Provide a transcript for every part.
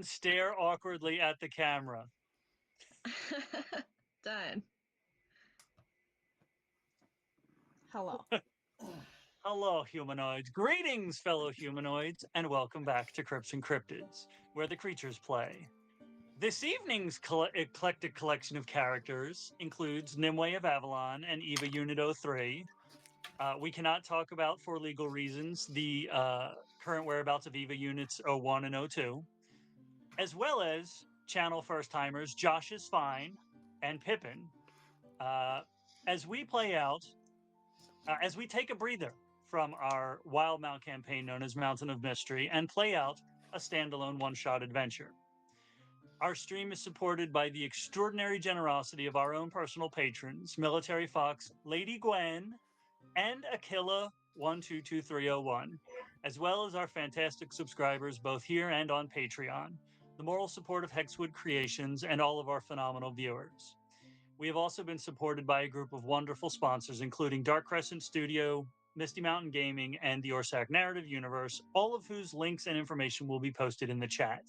Stare awkwardly at the camera. Done. Hello. Hello, humanoids. Greetings, fellow humanoids, and welcome back to Crypts and Cryptids, where the creatures play. This evening's eclectic collection of characters includes Nimue of Avalon and Eva Unit 03. We cannot talk about, for legal reasons, the current whereabouts of Eva Units 01 and 02, as well as channel first timers Josh is Fine and Pippin, as we play out, as we take a breather from our Wild Mount campaign known as Mountain of Mystery and play out a standalone one-shot adventure. Our stream is supported by the extraordinary generosity of our own personal patrons, Military Fox, Lady Gwen, and Aquila122301, as well as our fantastic subscribers both here and on Patreon, the moral support of Hexwood Creations, and all of our phenomenal viewers. We have also been supported by a group of wonderful sponsors, including Dark Crescent Studio, Misty Mountain Gaming, and the Orsak Narrative Universe, all of whose links and information will be posted in the chat.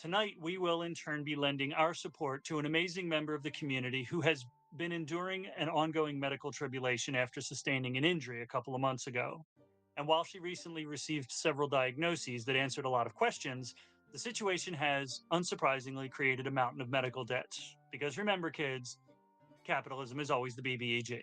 Tonight, we will in turn be lending our support to an amazing member of the community who has been enduring an ongoing medical tribulation after sustaining an injury a couple of months ago. And while she recently received several diagnoses that answered a lot of questions, the situation has, unsurprisingly, created a mountain of medical debt. Because remember, kids, capitalism is always the BBEG.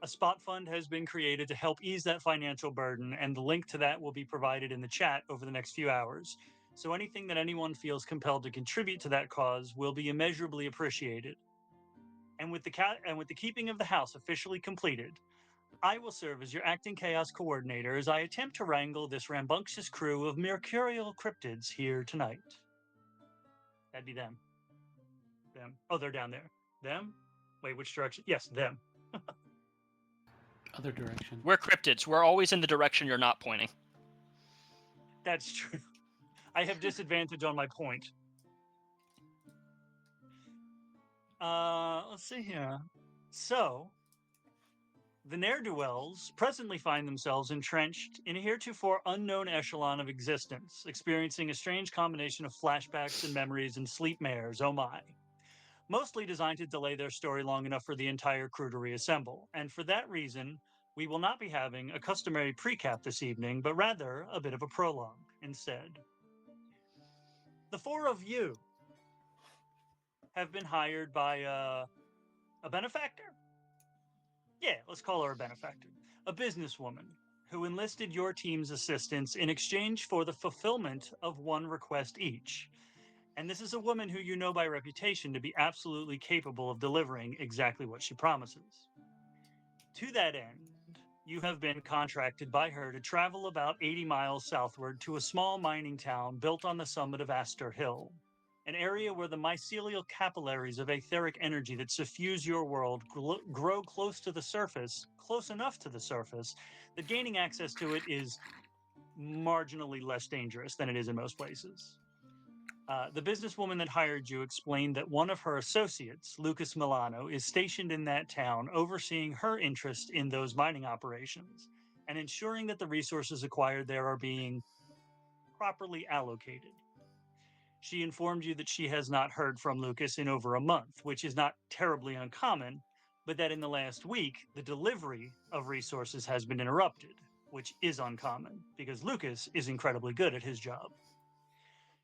A spot fund has been created to help ease that financial burden, and the link to that will be provided in the chat over the next few hours. So anything that anyone feels compelled to contribute to that cause will be immeasurably appreciated. And with the keeping of the house officially completed, I will serve as your acting chaos coordinator as I attempt to wrangle this rambunctious crew of mercurial cryptids here tonight. That'd be them. Them. Oh, they're down there. Them? Wait, which direction? Yes, them. Other direction. We're cryptids. We're always in the direction you're not pointing. That's true. I have disadvantage on my point. Let's see here. So, the ne'er-do-wells presently find themselves entrenched in a heretofore unknown echelon of existence, experiencing a strange combination of flashbacks and memories and sleep mares, oh my. Mostly designed to delay their story long enough for the entire crew to reassemble. And for that reason, we will not be having a customary pre-cap this evening, but rather a bit of a prologue instead. The four of you have been hired by a benefactor? Yeah, let's call her a benefactor. A businesswoman who enlisted your team's assistance in exchange for the fulfillment of one request each. And this is a woman who you know by reputation to be absolutely capable of delivering exactly what she promises. To that end, you have been contracted by her to travel about 80 miles southward to a small mining town built on the summit of Astor Hill, an area where the mycelial capillaries of etheric energy that suffuse your world grow close to the surface, close enough to the surface, that gaining access to it is marginally less dangerous than it is in most places. The businesswoman that hired you explained that one of her associates, Lucas Milano, is stationed in that town overseeing her interest in those mining operations and ensuring that the resources acquired there are being properly allocated. She informed you that she has not heard from Lucas in over a month, which is not terribly uncommon, but that in the last week, the delivery of resources has been interrupted, which is uncommon because Lucas is incredibly good at his job.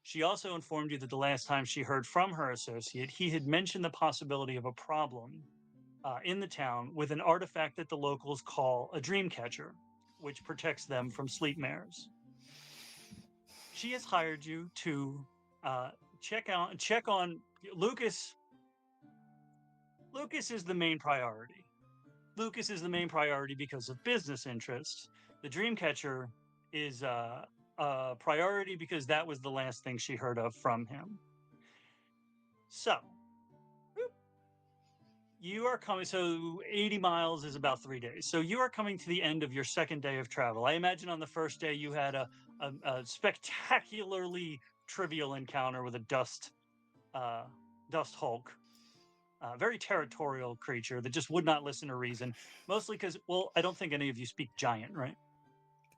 She also informed you that the last time she heard from her associate, he had mentioned the possibility of a problem in the town with an artifact that the locals call a dream catcher, which protects them from sleep mares. She has hired you to check on Lucas. Lucas is the main priority. Lucas is the main priority because of business interests. The dream catcher is a priority because that was the last thing she heard of from him. So, you are coming, so 80 miles is about 3 days. So you are coming to the end of your second day of travel. I imagine on the first day you had a spectacularly trivial encounter with a dust Hulk. Very territorial creature that just would not listen to reason. Mostly because, well, I don't think any of you speak giant, right?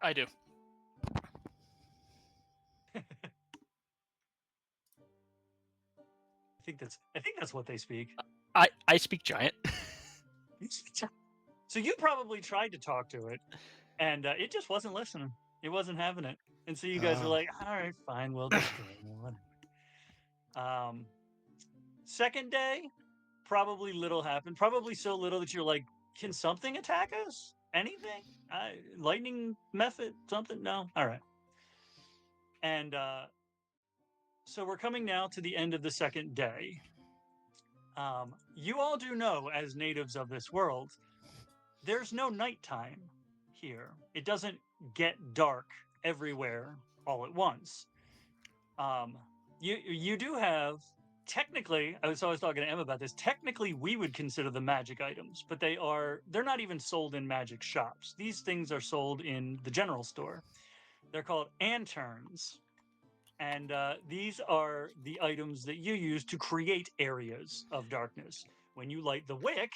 I do. I think that's what they speak. I speak giant. So you probably tried to talk to it, and it just wasn't listening. It wasn't having it. And so you guys were like, all right, fine, we'll just go. Whatever. Second day, probably little happened. Probably so little that you're like, can something attack us? Anything? Lightning method? Something? No? All right. And so we're coming now to the end of the second day. You all do know, as natives of this world, there's no nighttime here. It doesn't get dark everywhere all at once. You do have, technically, I was always talking to Em about this. Technically, we would consider them magic items, but they're not even sold in magic shops. These things are sold in the general store. They're called anterns. And these are the items that you use to create areas of darkness. When you light the wick,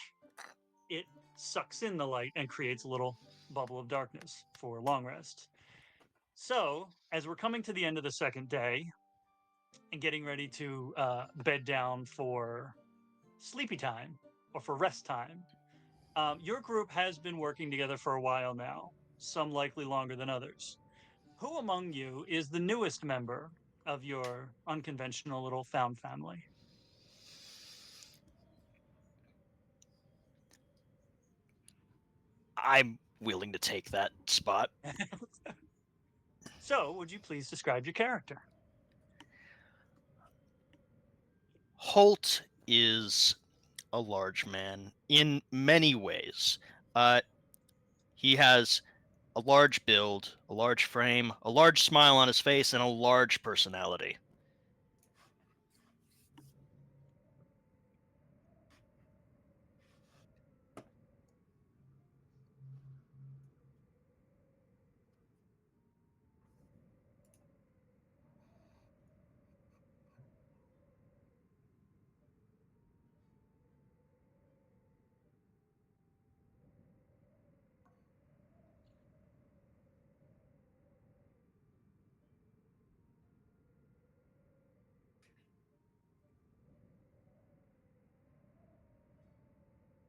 it sucks in the light and creates a little bubble of darkness for long rest. So, as we're coming to the end of the second day and getting ready to bed down for sleepy time or for rest time, your group has been working together for a while now, some likely longer than others. Who among you is the newest member of your unconventional little found family? I'm willing to take that spot. So, would you please describe your character? Holt is a large man in many ways. He has a large build, a large frame, a large smile on his face, and a large personality.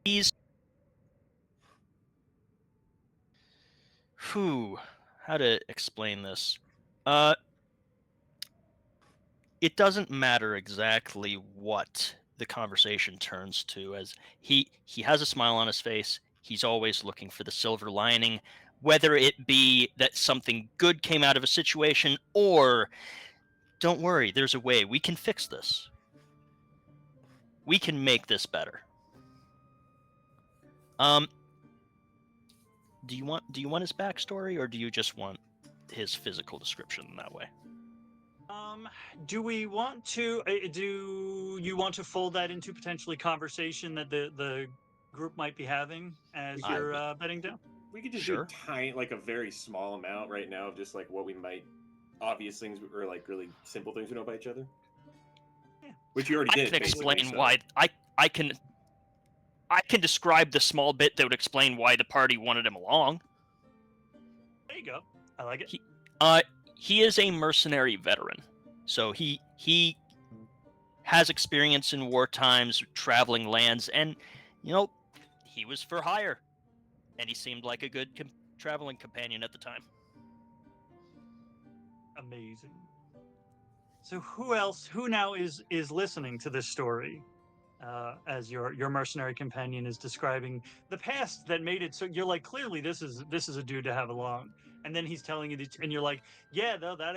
He's how to explain this? It doesn't matter exactly what the conversation turns to, as he has a smile on his face. He's always looking for the silver lining, whether it be that something good came out of a situation or don't worry, there's a way we can fix this. We can make this better. Do you want his backstory, or do you just want his physical description that way? Do we want to? Do you want to fold that into potentially conversation that the group might be having as you're bedding down? We could just Sure. do like a very small amount right now of just like what we might, obvious things or like really simple things we know about each other. Yeah. Which you already did. I can explain so. why I can describe the small bit that would explain why the party wanted him along. There you go. I like it. He is a mercenary veteran, so he has experience in war times, traveling lands, and he was for hire, and he seemed like a good traveling companion at the time. Amazing. So who now is listening to this story as your mercenary companion is describing the past that made it so you're like, clearly this is a dude to have along, and then he's telling you and you're like, yeah, though that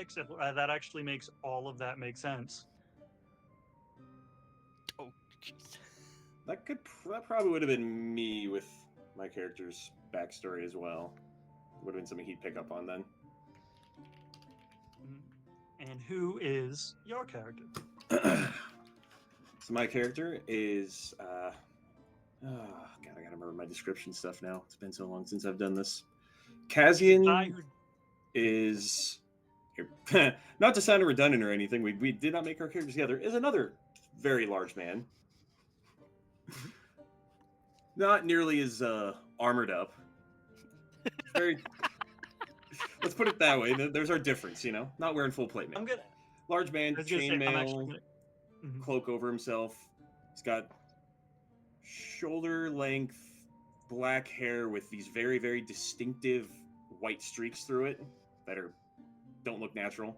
actually makes all of that make sense. Oh, jeez. That probably would have been me with my character's backstory as well. Would have been something he'd pick up on then. And who is your character? So my character is God, I gotta remember my description stuff now. It's been so long since I've done this. Cazian is not to sound redundant or anything. We did not make our characters together. Is another very large man, not nearly as armored up. Very. Let's put it that way. There's our difference, not wearing full plate mail. I'm good. Large man, chainmail. cloak over himself. He's got shoulder length black hair with these very, very distinctive white streaks through it that don't look natural.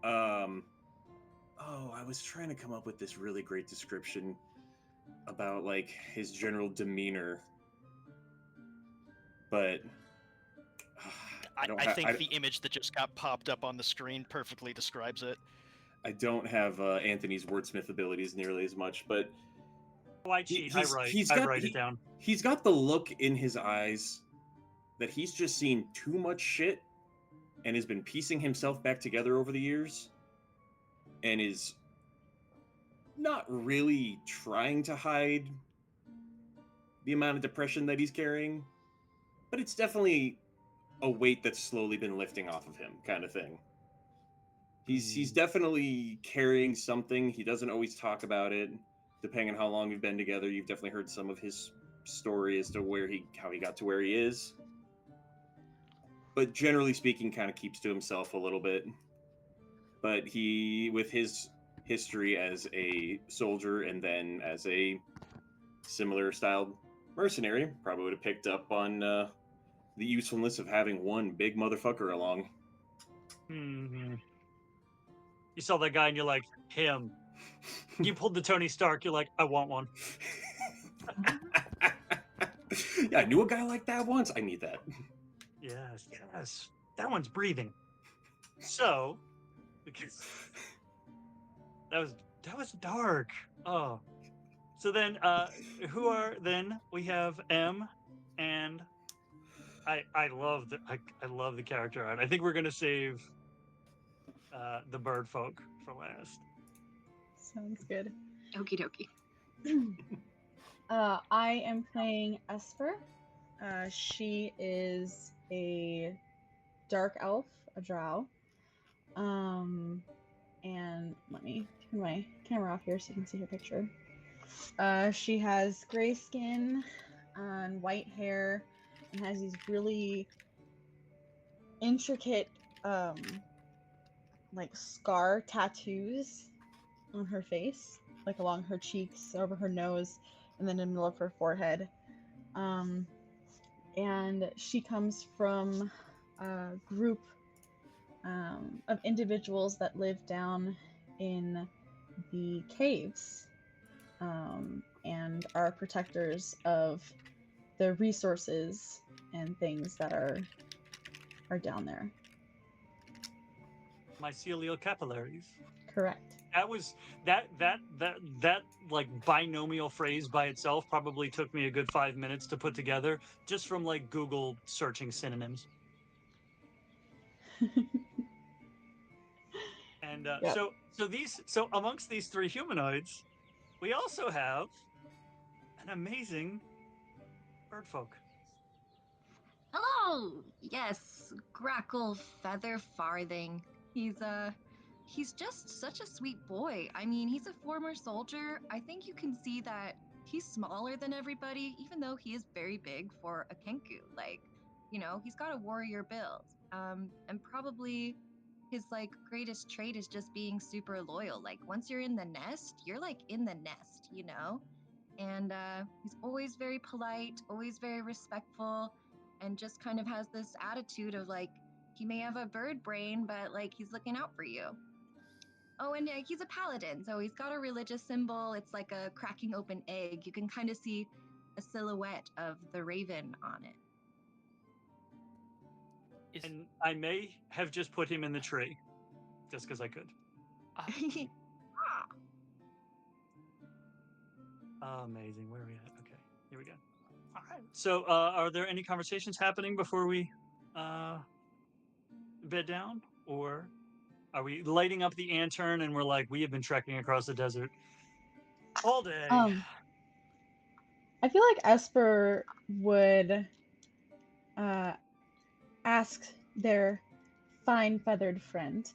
I was trying to come up with this really great description about like his general demeanor, but I think the image that just got popped up on the screen perfectly describes it. I don't have Anthony's wordsmith abilities nearly as much, but I cheat. I write it down. He's got the look in his eyes that he's just seen too much shit and has been piecing himself back together over the years and is not really trying to hide the amount of depression that he's carrying, but it's definitely a weight that's slowly been lifting off of him, kind of thing. He's definitely carrying something. He doesn't always talk about it. Depending on how long we've been together, you've definitely heard some of his story as to how he got to where he is. But generally speaking, kind of keeps to himself a little bit. But he, with his history as a soldier and then as a similar styled mercenary, probably would have picked up on the usefulness of having one big motherfucker along. Mm-hmm. You saw that guy and you're like, him. You pulled the Tony Stark, you're like, I want one. Yeah, I knew a guy like that once. I need that. Yes. That one's breathing. So, because that was dark. Oh. So then we have M, and I love the character art. I think we're gonna save the bird folk for last. Sounds good. Okie dokie. I am playing Esper. She is a dark elf, a drow. And let me turn my camera off here so you can see her picture. She has gray skin and white hair and has these really intricate like scar tattoos on her face, like along her cheeks, over her nose, and then in the middle of her forehead. And she comes from a group of individuals that live down in the caves and are protectors of the resources and things that are down there. Mycelial capillaries. Correct. That was that like binomial phrase by itself probably took me a good 5 minutes to put together just from like Google searching synonyms. And Yep. so amongst these three humanoids, we also have an amazing bird folk. Hello! Yes, Grackle Feather Farthing. He's just such a sweet boy. I mean, he's a former soldier. I think you can see that he's smaller than everybody, even though he is very big for a Kenku. Like, he's got a warrior build. And probably his like greatest trait is just being super loyal. Like once you're in the nest, you're like in the nest, And he's always very polite, always very respectful, and just kind of has this attitude of like, he may have a bird brain, but like he's looking out for you. Oh, and he's a paladin, so he's got a religious symbol. It's like a cracking open egg. You can kind of see a silhouette of the raven on it. And I may have just put him in the tree, just because I could. Amazing. Where are we at? Okay, here we go. All right. So, are there any conversations happening before we bed down, or are we lighting up the antern and we're like, we have been trekking across the desert all day? I feel like Esper would ask their fine feathered friend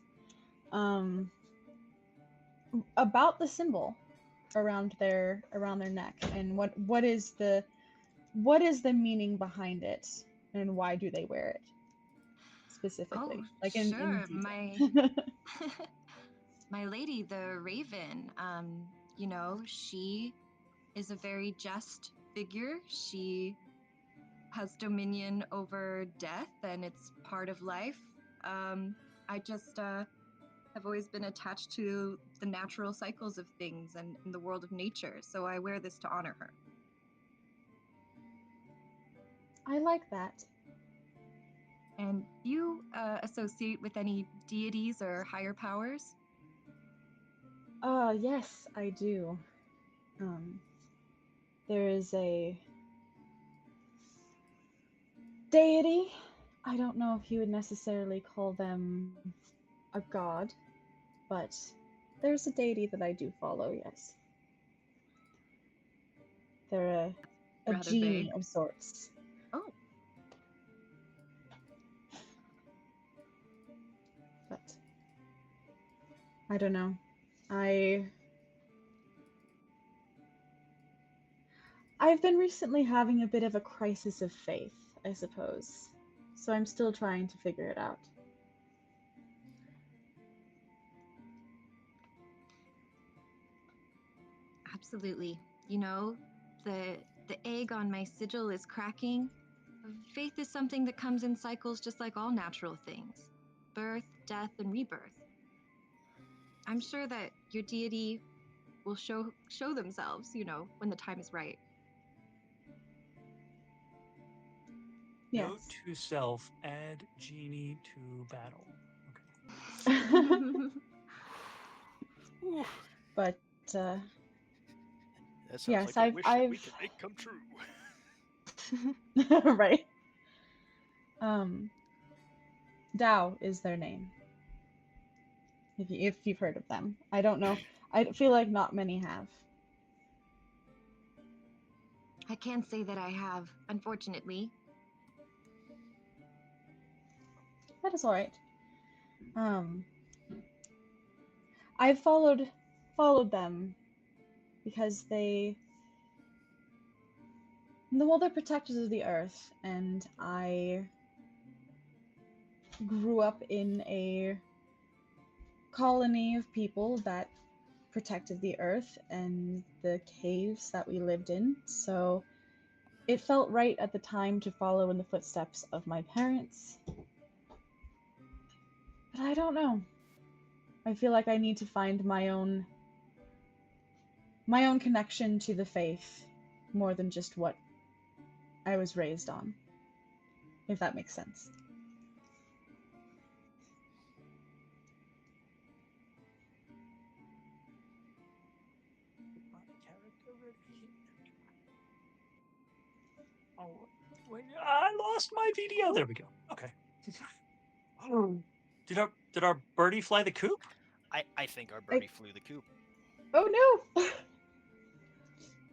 about the symbol around their neck and what is the meaning behind it and why do they wear it specifically? Oh, like sure. my lady, the Raven. She is a very just figure. She has dominion over death, and it's part of life. I just have always been attached to the natural cycles of things and in the world of nature, so I wear this to honor her. I like that. And do you associate with any deities or higher powers? Yes, I do. There is a deity. I don't know if you would necessarily call them a god, but there's a deity that I do follow, yes. They're a Rather genie vague. of sorts. Oh, But I don't know. I've been recently having a bit of a crisis of faith, I suppose. So I'm still trying to figure it out. absolutely. The egg on my sigil is cracking. Faith is something that comes in cycles just like all natural things. Birth, death, and rebirth. I'm sure that your deity will show themselves, when the time is right. Yes. Note to self: add genie to battle. Ooh, But that sounds yes, like a wish that we I've can make come true. right. Dao is their name. If you've heard of them, I don't know. I feel like not many have. I can't say that I have, unfortunately. That is all right. I've followed them because they're protectors of the earth, and I grew up in a colony of people that protected the earth and the caves that we lived in. So it felt right at the time to follow in the footsteps of my parents. But I don't know. I feel like I need to find my own connection to the faith more than just what I was raised on. If that makes sense. Oh, wait, I lost my video. There we go. Okay. Did our birdie fly the coop? I think our birdie flew the coop. Oh no!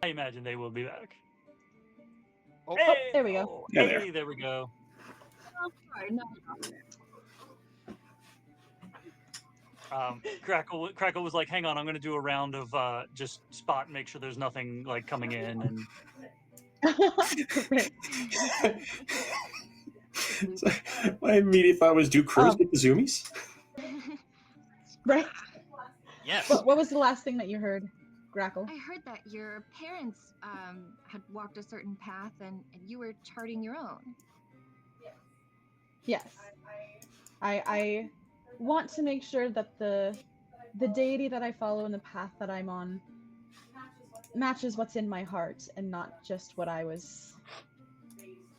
I imagine they will be back. Oh, Oh, there we go. Oh, Yeah, hey, there we go. Oh, sorry, no. Grackle was like, "Hang on, I'm going to do a round of just spot and make sure there's nothing like coming in." And Right. So, my immediate thought was, do crows get the zoomies? Right. yes. What was the last thing that you heard, Grackle? I heard that your parents had walked a certain path and you were charting your own. Yes. I want to make sure that the deity that I follow and the path that I'm on matches what's in my heart and not just what I was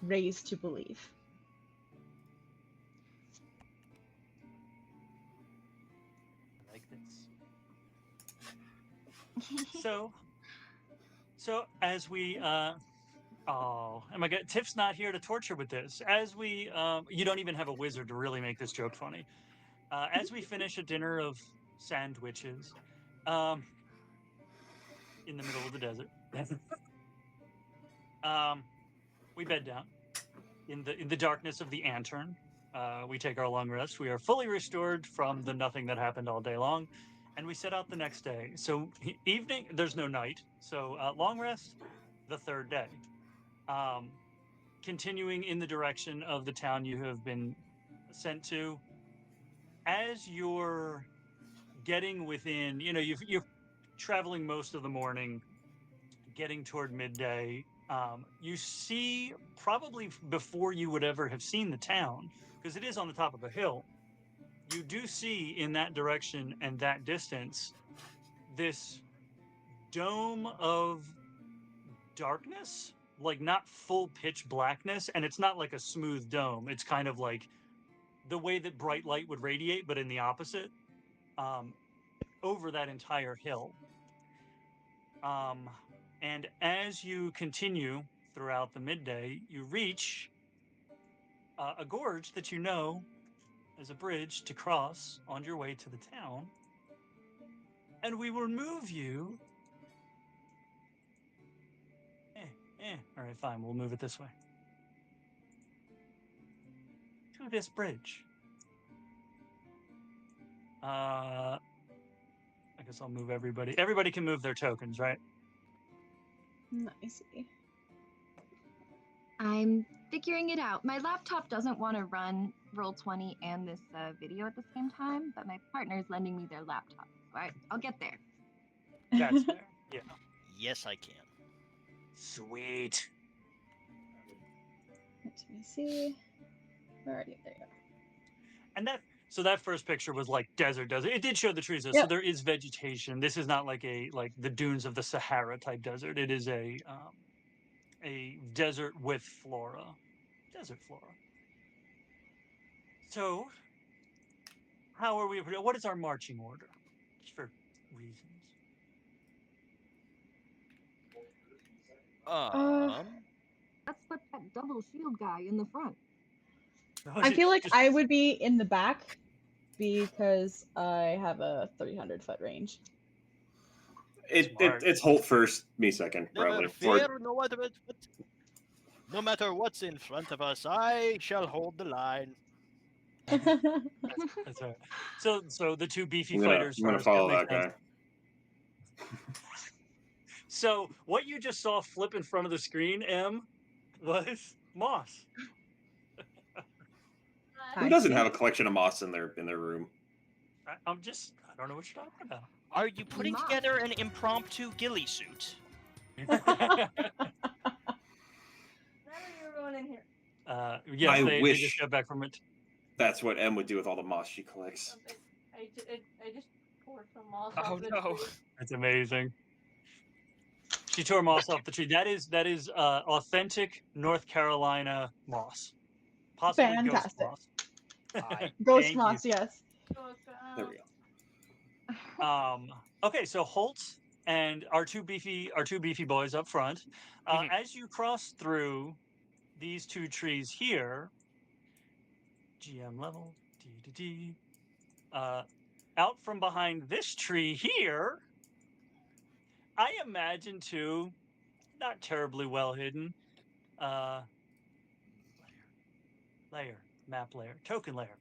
raised to believe. like this. So as we oh, am I good? Tiff's not here to torture with this. As we you don't even have a wizard to really make this joke funny. As we finish a dinner of sandwiches, in the middle of the desert, we bed down in the darkness of the antern. We take our long rest. We are fully restored from the nothing that happened all day long, and we set out the next day. So evening, there's no night. So long rest, the third day. Continuing in the direction of the town you have been sent to. As you're getting within, you're traveling most of the morning, getting toward midday. You see, probably before you would ever have seen the town, because it is on the top of a hill, you do see in that direction and that distance this dome of darkness, like not full pitch blackness, and it's not like a smooth dome. It's kind of like the way that bright light would radiate, but in the opposite, over that entire hill. And as you continue throughout the midday, you reach a gorge that you know as a bridge to cross on your way to the town. And we will move you. All right, fine. We'll move it this way. To this bridge. I guess I'll move everybody. Everybody can move their tokens, right? I see. I'm figuring it out. My laptop doesn't want to run Roll20 and this video at the same time, but my partner's lending me their laptop. So I'll get there. That's fair. Yeah. Yes, I can. Sweet. Let me see. Where are you? There you go. And that first picture was like desert. It did show the trees though, Yep. so there is vegetation. This is not like the dunes of the Sahara type desert. It is a desert with flora. Desert flora. So, how are we? What is our marching order? Just for reasons. Let's put that double shield guy in the front. I feel like I would be in the back because I have a 300-foot range. It's Holt first, me second, probably. Never fear, no matter what's in front of us, I shall hold the line. That's right. So the two beefy fighters. I'm gonna follow that guy. So what you just saw flip in front of the screen, M, was moss. Who doesn't have a collection of moss in their room? I don't know what you're talking about. Are you putting together an impromptu ghillie suit? Yes, I they wish just got back from it. That's what M would do with all the moss she collects. I just poured some moss Oh off the no! tree. That's amazing. She tore moss off the tree. That is authentic North Carolina moss. Possibly Fantastic. ghost moss. Ghost Thank moss, you. yes. There we go. Okay, so Holt and our two beefy boys up front. As you cross through these two trees here, GM level, D. Out from behind this tree here, I imagine too, not terribly well hidden, map layer, token layer.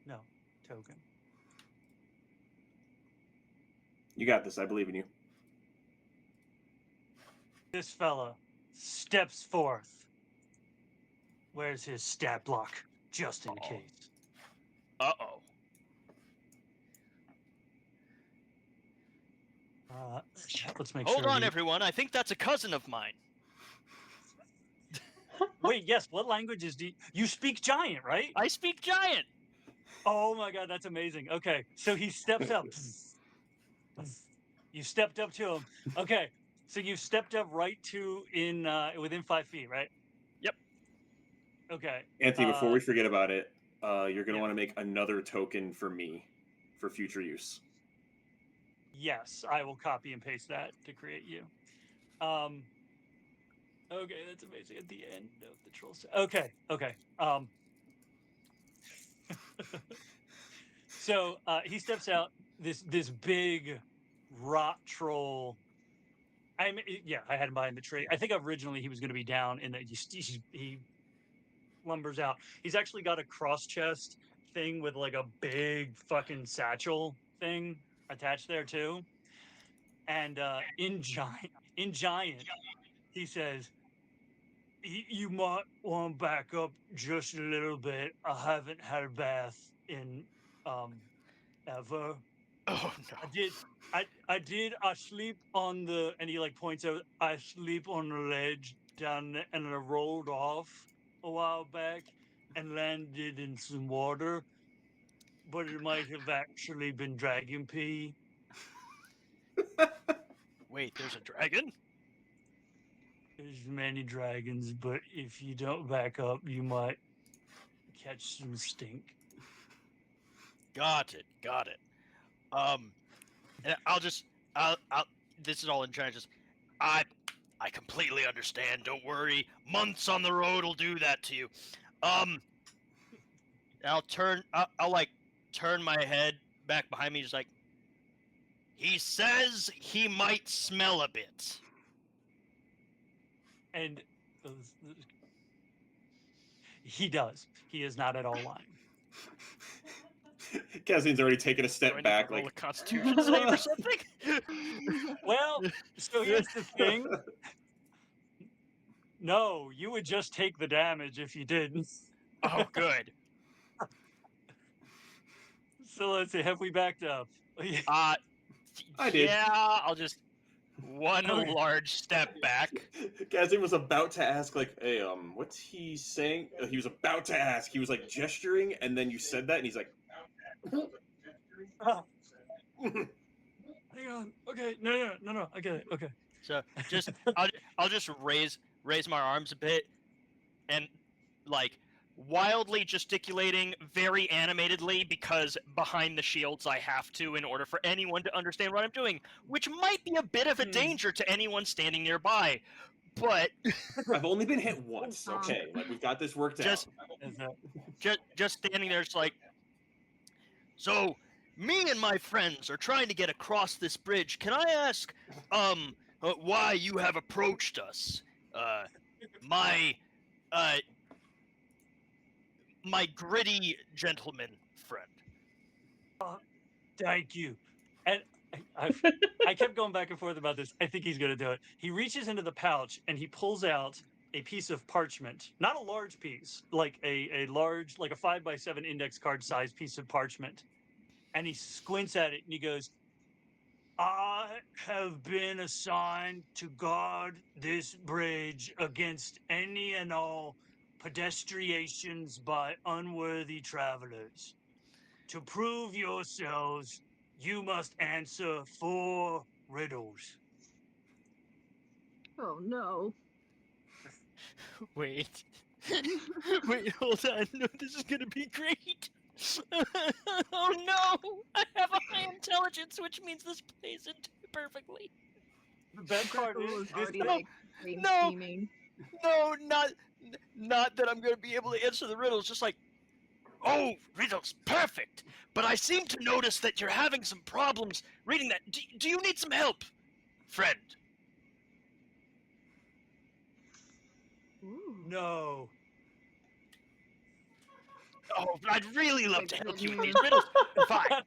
No, token. You got this. I believe in you. This fella steps forth. Where's his stat block? Just in case. Uh-oh. Let's make sure. Hold on, everyone. I think that's a cousin of mine. Wait, yes. What languages do you speak? Giant, right? I speak giant. Oh my god, that's amazing. Okay, so he steps up. You stepped up to him. Okay, so you stepped up right to within 5 feet, right? Yep. Okay. Anthony, before we forget about it, you're going to want to make another token for me for future use. Yes, I will copy and paste that to create you. Okay, that's amazing. At the end of the troll set. Okay. So he steps out. This big rot troll. I had him behind the tree. I think originally he was going to be down in the. He lumbers out. He's actually got a cross chest thing with like a big fucking satchel thing attached there too. And in giant, he says, You might want to back up just a little bit. I haven't had a bath in ever. Oh no. I sleep on the, and he like points out, I sleep on the ledge down there, and I rolled off a while back and landed in some water, but it might have actually been dragon pee. Wait, there's a dragon? There's many dragons, but if you don't back up, you might catch some stink. Got it. And I'll this is all in Chinese. I completely understand. Don't worry. Months on the road will do that to you. I'll like turn my head back behind me, just like, he says he might smell a bit. And he does. He is not at all lying. Cassian's already taken a Do I step need back, to roll like a Constitution save or something? Well, so here's the thing. No, you would just take the damage if you didn't. Oh, good. So let's see, have we backed up? I did. Yeah, I'll just one Okay. large step back. Cassian was about to ask, like, hey, what's he saying? He was about to ask. He was like gesturing, and then you said that, and he's like, Oh, hang on. Okay, no. I get it. Okay. So I'll just raise my arms a bit and like wildly gesticulating very animatedly, because behind the shields I have to in order for anyone to understand what I'm doing, which might be a bit of a danger to anyone standing nearby. But I've only been hit once. Okay, like we've got this worked Just- out. just standing there, just like, so me and my friends are trying to get across this bridge. Can I ask why you have approached us? My gritty gentleman friend. Thank you. And I kept going back and forth about this. I think he's going to do it. He reaches into the pouch and he pulls out a piece of parchment, not a large piece, like a large, like a 5x7 index card size piece of parchment. And he squints at it and he goes, I have been assigned to guard this bridge against any and all pedestriations by unworthy travelers. To prove yourselves, you must answer 4 riddles. Oh no. Wait. Wait, hold on. No, this is gonna be great. Oh no! I have a high intelligence, which means this plays into it perfectly. The best part Grackle is, is already this, like brain no. scheming. No, not that I'm gonna be able to answer the riddles. Just like, oh, riddles, perfect. But I seem to notice that you're having some problems reading that. Do you need some help, friend? Ooh. no. Oh, I'd really love to help you with these Goodness. riddles. Fine.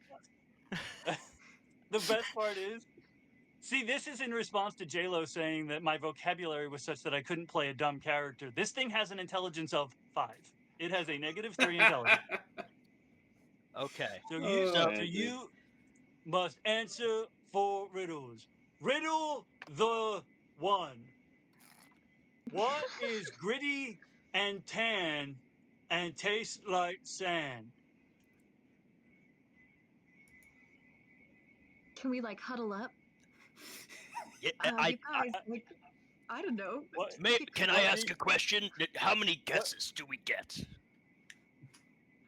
The best part is, see, this is in response to J-Lo saying that my vocabulary was such that I couldn't play a dumb character. This thing has an intelligence of 5. It has a -3 intelligence. Okay. So you must answer 4 riddles. Riddle the 1. What is gritty and tan and tastes like sand? Can we like huddle up? Yeah, You guys, like, I don't know. What? Can I ask a question? How many guesses do we get?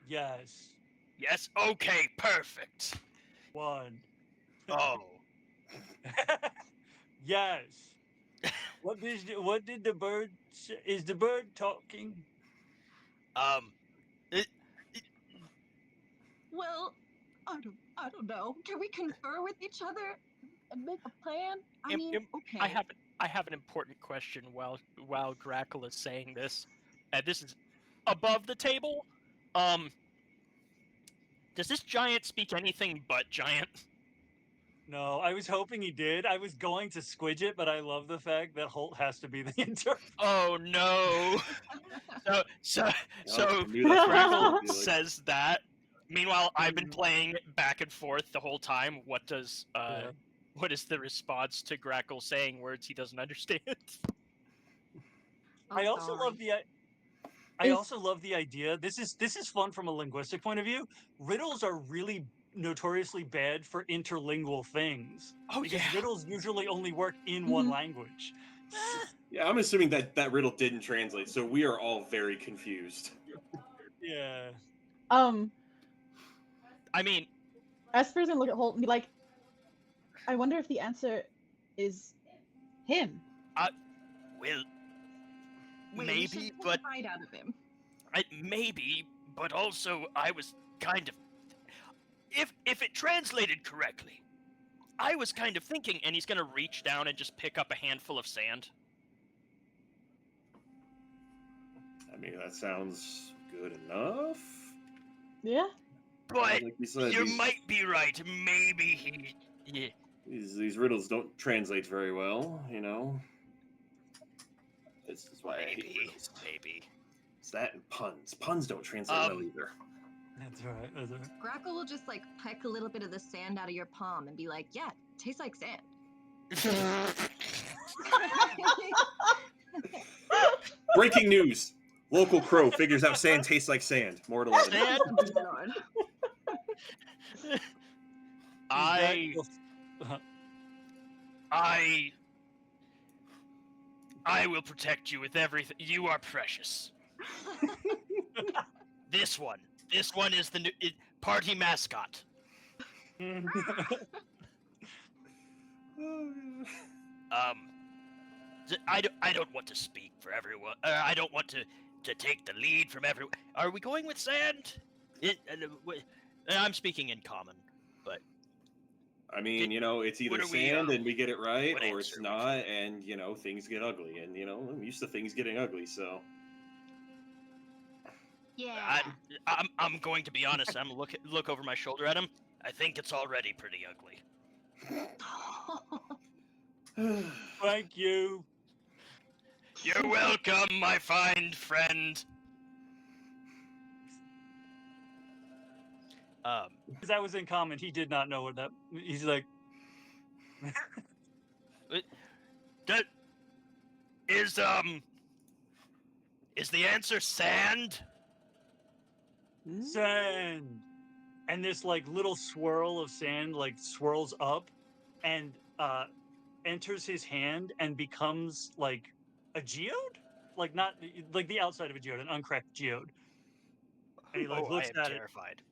Yes. Yes? Okay, perfect. 1. Oh. Yes. What did the bird say? Is the bird talking? Well, I don't know. Can we confer with each other and make a plan? I mean, okay. I have an important question while Grackle is saying this. This is above the table. Does this giant speak anything but giant? No, I was hoping he did. I was going to squidge it, but I love the fact that Holt has to be the interpreter. Oh no! So I knew that's what it was Grackle gonna be like. says that. Meanwhile, I've been playing back and forth the whole time. What is the response to Grackle saying words he doesn't understand? Oh, I also sorry. love the. I also love the idea. This is fun from a linguistic point of view. Riddles are really notoriously bad for interlingual things. Oh because yeah. riddles usually only work in one language. Yeah, I'm assuming that riddle didn't translate, so we are all very confused. Yeah. I mean, Esper's gonna look at Holt and be like, I wonder if the answer is him. well, Wait, we should maybe, take a but bite out of him. maybe, but also I was kind of, if it translated correctly, I was kind of thinking, and he's gonna reach down and just pick up a handful of sand. I mean, that sounds good enough. Yeah. But Like you said, you might be right. Maybe he. these riddles don't translate very well, you know. This is why I hate riddles. Maybe. It's that and puns. Puns don't translate well either. That's right. That's right. Grackle will just like peck a little bit of the sand out of your palm and be like, "Yeah, tastes like sand." Breaking news. Local crow figures out sand tastes like sand. More at 11. Sand? I will protect you with everything. You are precious. This one is the new party mascot. I don't want to speak for everyone. I don't want to take the lead from everyone. Are we going with sand? I'm speaking in common, but I mean, you know, it's either what are we, sand and we get it right, what or it's answer? not, and you know, things get ugly. And you know, I'm used to things getting ugly, so. Yeah. I'm going to be honest. I'm look over my shoulder at him. I think it's already pretty ugly. Thank you. You're welcome, my fine friend. Because that was in common. He did not know what that. He's like. That is the answer sand? Sand. And this like little swirl of sand like swirls up and enters his hand and becomes like a geode, like not like the outside of a geode, an uncracked geode. And he like looks I am at terrified. it.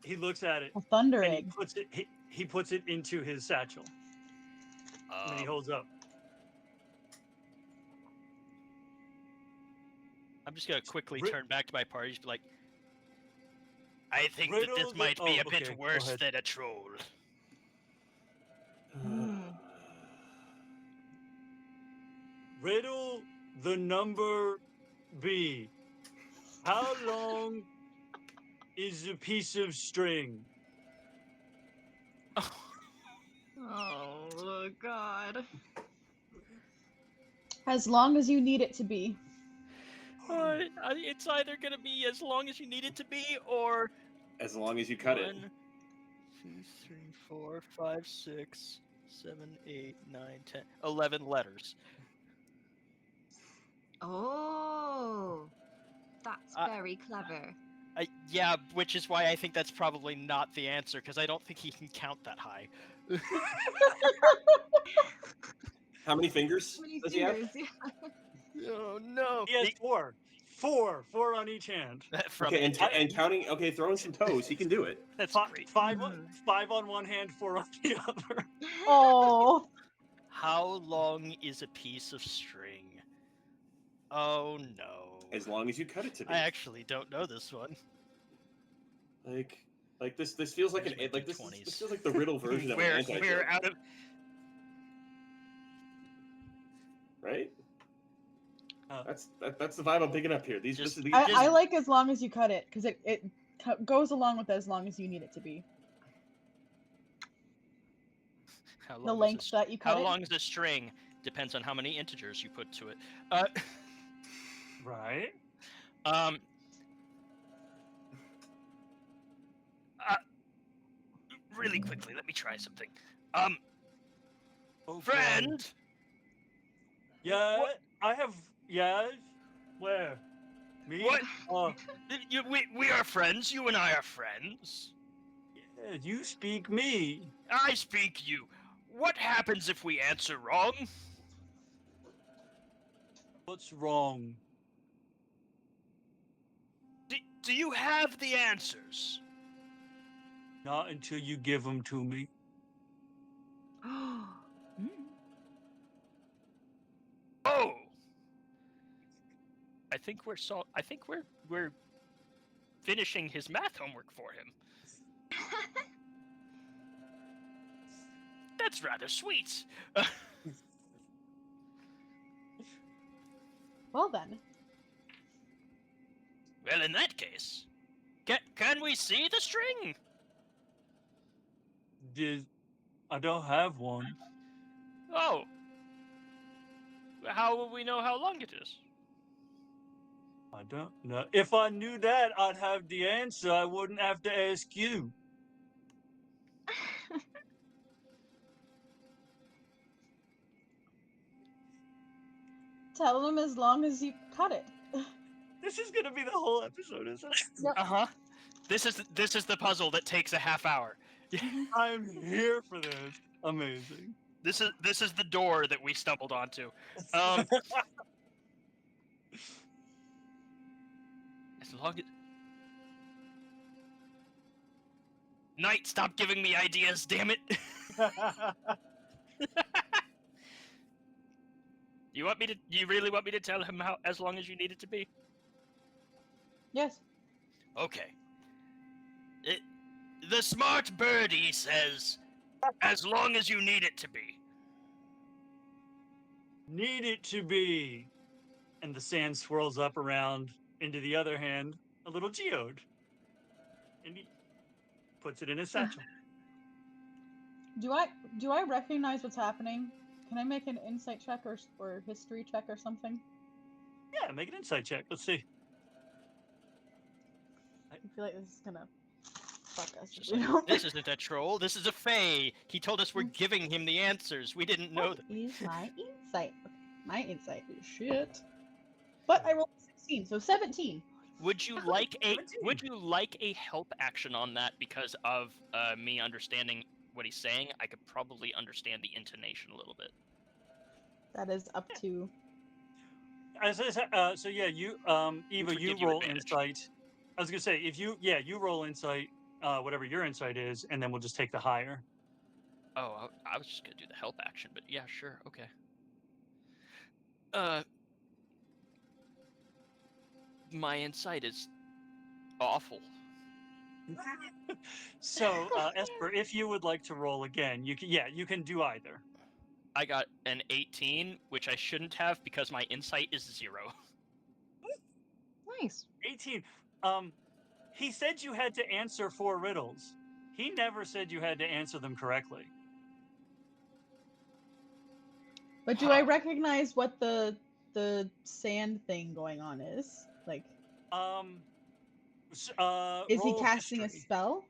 He looks at it. A thunder and egg. he puts it into his satchel. And he holds up. I'm just gonna quickly turn back to my party and be like, I think that this might be a bit worse than a troll. Riddle the number B. How long is a piece of string? Oh God. As long as you need it to be. It's either gonna be as long as you need it to be, or as long as you cut it. 1, 2, 3, 4, 5, 6, 7, 8, 9, 10, 11 letters. Oh, that's very clever. Yeah, which is why I think that's probably not the answer, because I don't think he can count that high. How many fingers does he have? Oh no! He has four. Four on each hand. Okay, and counting. Okay, throwing some toes, he can do it. That's great. Five on one hand, 4 on the other. Oh. How long is a piece of string? Oh no! As long as you cut it to be. I actually don't know this one. Like this feels like this feels like the riddle version of an anti-joke. We're out of. Right. That's the vibe I'm picking up here. I like as long as you cut it, because it goes along with as long as you need it to be. How long The is length this- that you cut How it. long is a string? Depends on how many integers you put to it. Right? Um. Really quickly, let me try something. Okay. Friend. Yeah, What- I have. Yeah. Where? Me? What? Oh, We are friends. You and I are friends. yeah, you speak me. I speak you. What happens if we answer wrong? What's wrong? Do you have the answers? Not until you give them to me. Oh, I think we're finishing his math homework for him. that's rather sweet. Well then. Well, in that case, can we see the string? I don't have one. Oh. How will we know how long it is? I don't know. If I knew that, I'd have the answer. I wouldn't have to ask you. Tell them as long as you cut it. This is gonna be the whole episode, isn't it? Yep. Uh-huh. This is the puzzle that takes a half hour. I'm here for this. Amazing. This is the door that we stumbled onto. As long as Knight, stop giving me ideas, damn it. You really want me to tell him how as long as you need it to be? Yes. Okay. The smart birdie says, as long as you need it to be. Need it to be. And the sand swirls up around into the other hand, a little geode. And he puts it in his satchel. Do I recognize what's happening? Can I make an insight check or history check or something? Yeah, make an insight check. Let's see. I feel like this is gonna fuck us. Just if we like, don't- this isn't a troll. This is a fae. He told us we're giving him the answers. We didn't know that. What is my insight? Okay, my insight is shit. But I rolled 16, so 17. Would you like a help action on that because of me understanding what he's saying? I could probably understand the intonation a little bit. That is up to. So yeah, you Eva, would you give you roll advantage. insight. I was gonna say if you roll insight, whatever your insight is, and then we'll just take the higher. Oh, I was just gonna do the help action, but yeah, sure, okay. My insight is awful. So Esper, if you would like to roll again, you can do either. I got an 18, which I shouldn't have because my insight is 0. Nice. 18. He said you had to answer 4 riddles. He never said you had to answer them correctly. But do I recognize what the sand thing going on is? Like, is he roll casting a history. spell?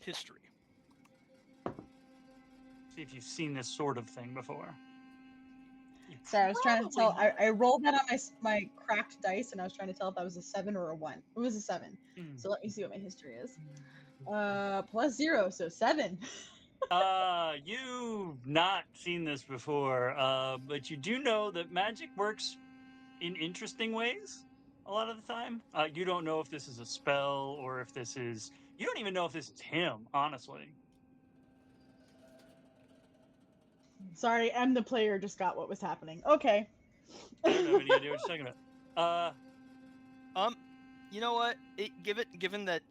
History. See if you've seen this sort of thing before. You Sorry, I was trying to tell. probably have. I rolled that on my cracked dice, and I was trying to tell if that was a 7 or a 1. It was a 7. Mm. So let me see what my history is. Plus 0, so 7. You've not seen this before, but you do know that magic works in interesting ways a lot of the time. You don't know if this is a spell or if this is. You don't even know if this is him, honestly. Sorry, I'm the player. Just got what was happening. Okay. I don't have any idea what you're talking about. You know what? Given that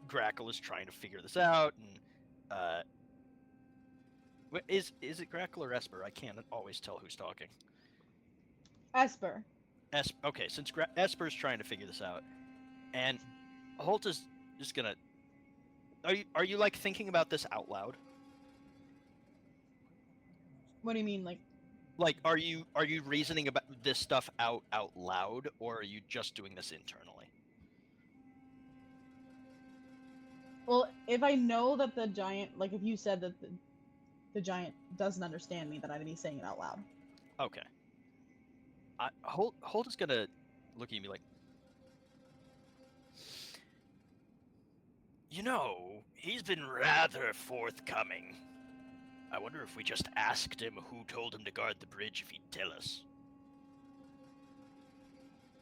Grackle is trying to figure this out, and is it Grackle or Esper? I can't always tell who's talking. Esper. Okay, since Esper's trying to figure this out, and Holt is just gonna Are you like thinking about this out loud? What do you mean, like? Like, are you reasoning about this stuff out loud, or are you just doing this internally? Well, if I know that the giant, like, if you said that the giant doesn't understand me, then I'd be saying it out loud. Okay. Holt is gonna look at me like, You know, he's been rather forthcoming. I wonder if we just asked him who told him to guard the bridge if he'd tell us.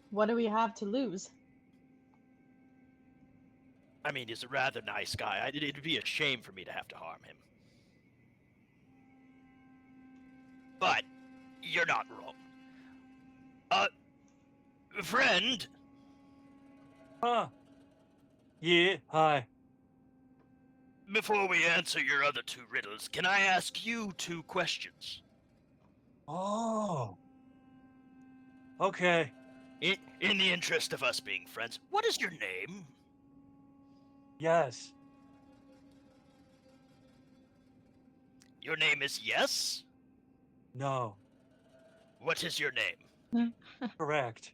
What do we have to lose? I mean, he's a rather nice guy. It'd be a shame for me to have to harm him. But you're not wrong. Friend, Huh. Yeah, hi. before we answer your other two riddles, can I ask you 2 questions? Oh. Okay. In the interest of us being friends, what is your name? Yes. Your name is Yes? No. What is your name? Correct.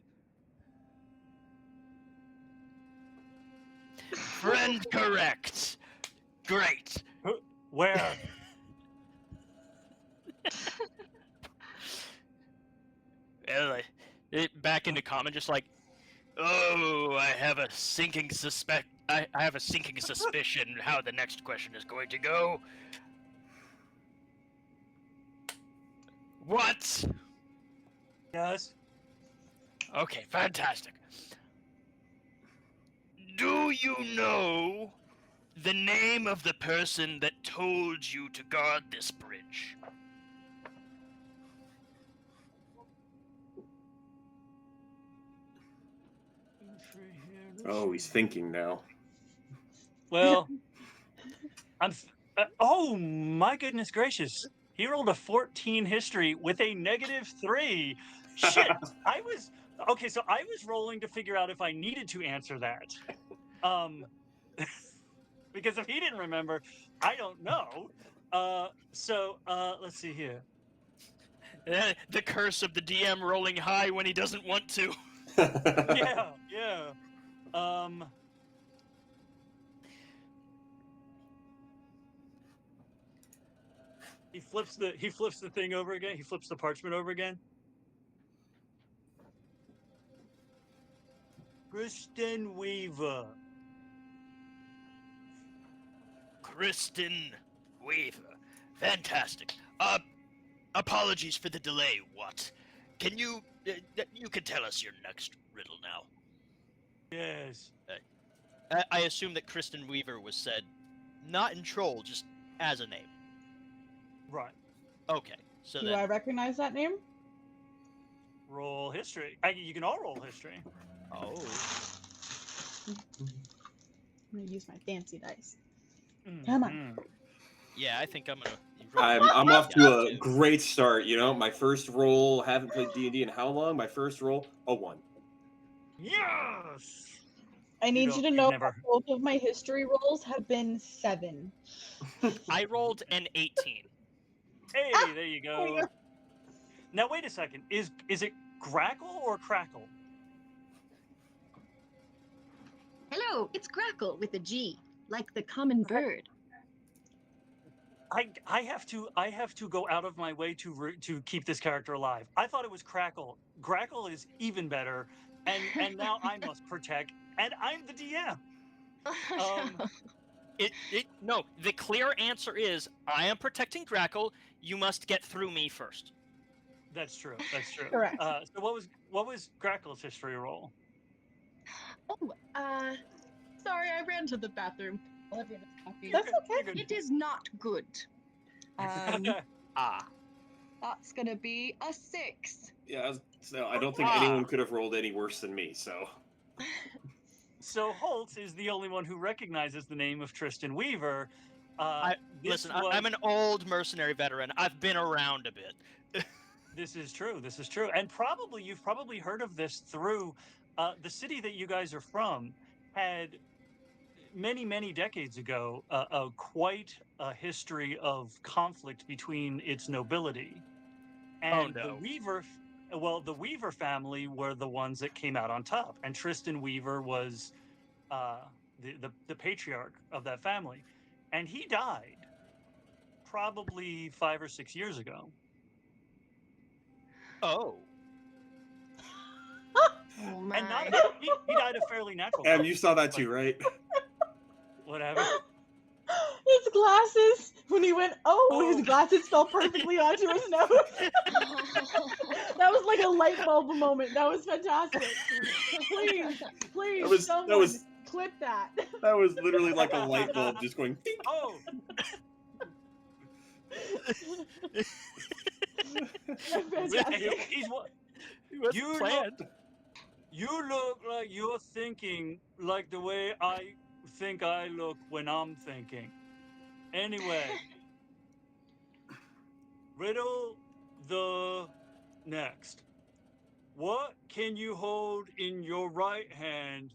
Friend correct. Great. Where? back into common, just like, Oh, I have a sinking I have a sinking suspicion how the next question is going to go. What? Yes. Okay, fantastic. Do you know the name of the person that told you to guard this bridge? Oh, he's thinking now. Well, oh my goodness gracious! He rolled a 14 history with a -3. Shit! Okay. So I was rolling to figure out if I needed to answer that. Because if he didn't remember, I don't know. Let's see here. the curse of the DM rolling high when he doesn't want to. Yeah. He flips the thing over again. He flips the parchment over again. Kristen Weaver. Kristen Weaver. Fantastic. Apologies for the delay, what? Can you can tell us your next riddle now. Yes. I assume that Kristen Weaver was said not in troll, just as a name. Right. Okay, so Do then I recognize that name? Roll history. You can all roll history. oh, I'm gonna use my fancy dice. Come on. Mhm. yeah, I think I'm gonna. I'm off to a great start. You know, my first roll. Haven't played D&D in how long? My first roll, a 1. Yes. I need you to you've know never- that both of my history rolls have been 7. I rolled an 18. Hey, there you go. Now wait a second. Is it Grackle or Crackle? Hello, it's Grackle with a G, like the common bird. I have to go out of my way to keep this character alive. I thought it was Crackle. Grackle is even better, and now I must protect, and I'm the DM. No, the clear answer is I am protecting Grackle. You must get through me first. That's true. That's true. Correct. So what was Grackle's history roll? Sorry, I ran to the bathroom. While everyone's talking. That's okay. You're good. It is not good. Ah, That's gonna be a 6. Yeah, so I don't think anyone could have rolled any worse than me. So. So Holt is the only one who recognizes the name of Tristan Weaver. listen, I'm an old mercenary veteran. I've been around a bit. This is true. This is true. And you've probably heard of this through the city that you guys are from had many decades ago, quite a history of conflict between its nobility. And no. the Weaver family were the ones that came out on top, and Tristan Weaver was the patriarch of that family, and he died probably 5 or 6 years ago. Oh. Oh my. And not he died a fairly natural death. You saw that too, right? Whatever. His glasses, when he went, his glasses fell perfectly onto his nose. That was like a light bulb moment. That was fantastic. Please, someone clip that. That was literally like a light bulb just going. Ding. Oh. Fantastic. You look like you're thinking like the way I think I look when I'm thinking. Anyway, riddle the next. What can you hold in your right hand,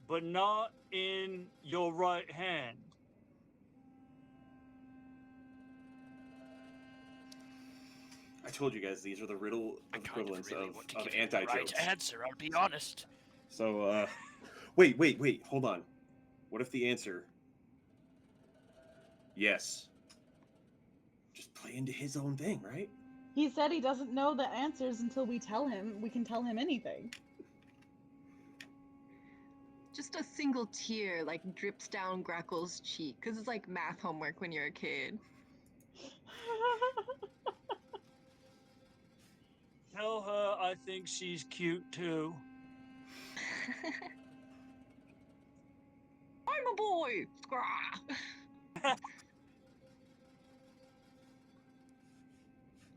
but not in your right hand? I told you guys these are the riddle equivalents really of anti-jokes. Right answer, I'll be honest. So, wait, hold on. What if the answer? Yes. Just play into his own thing, right? He said he doesn't know the answers until we tell him. We can tell him anything. Just a single tear like drips down Grackle's cheek, because it's like math homework when you're a kid. Tell her I think she's cute too. I'm a boy! Scrah!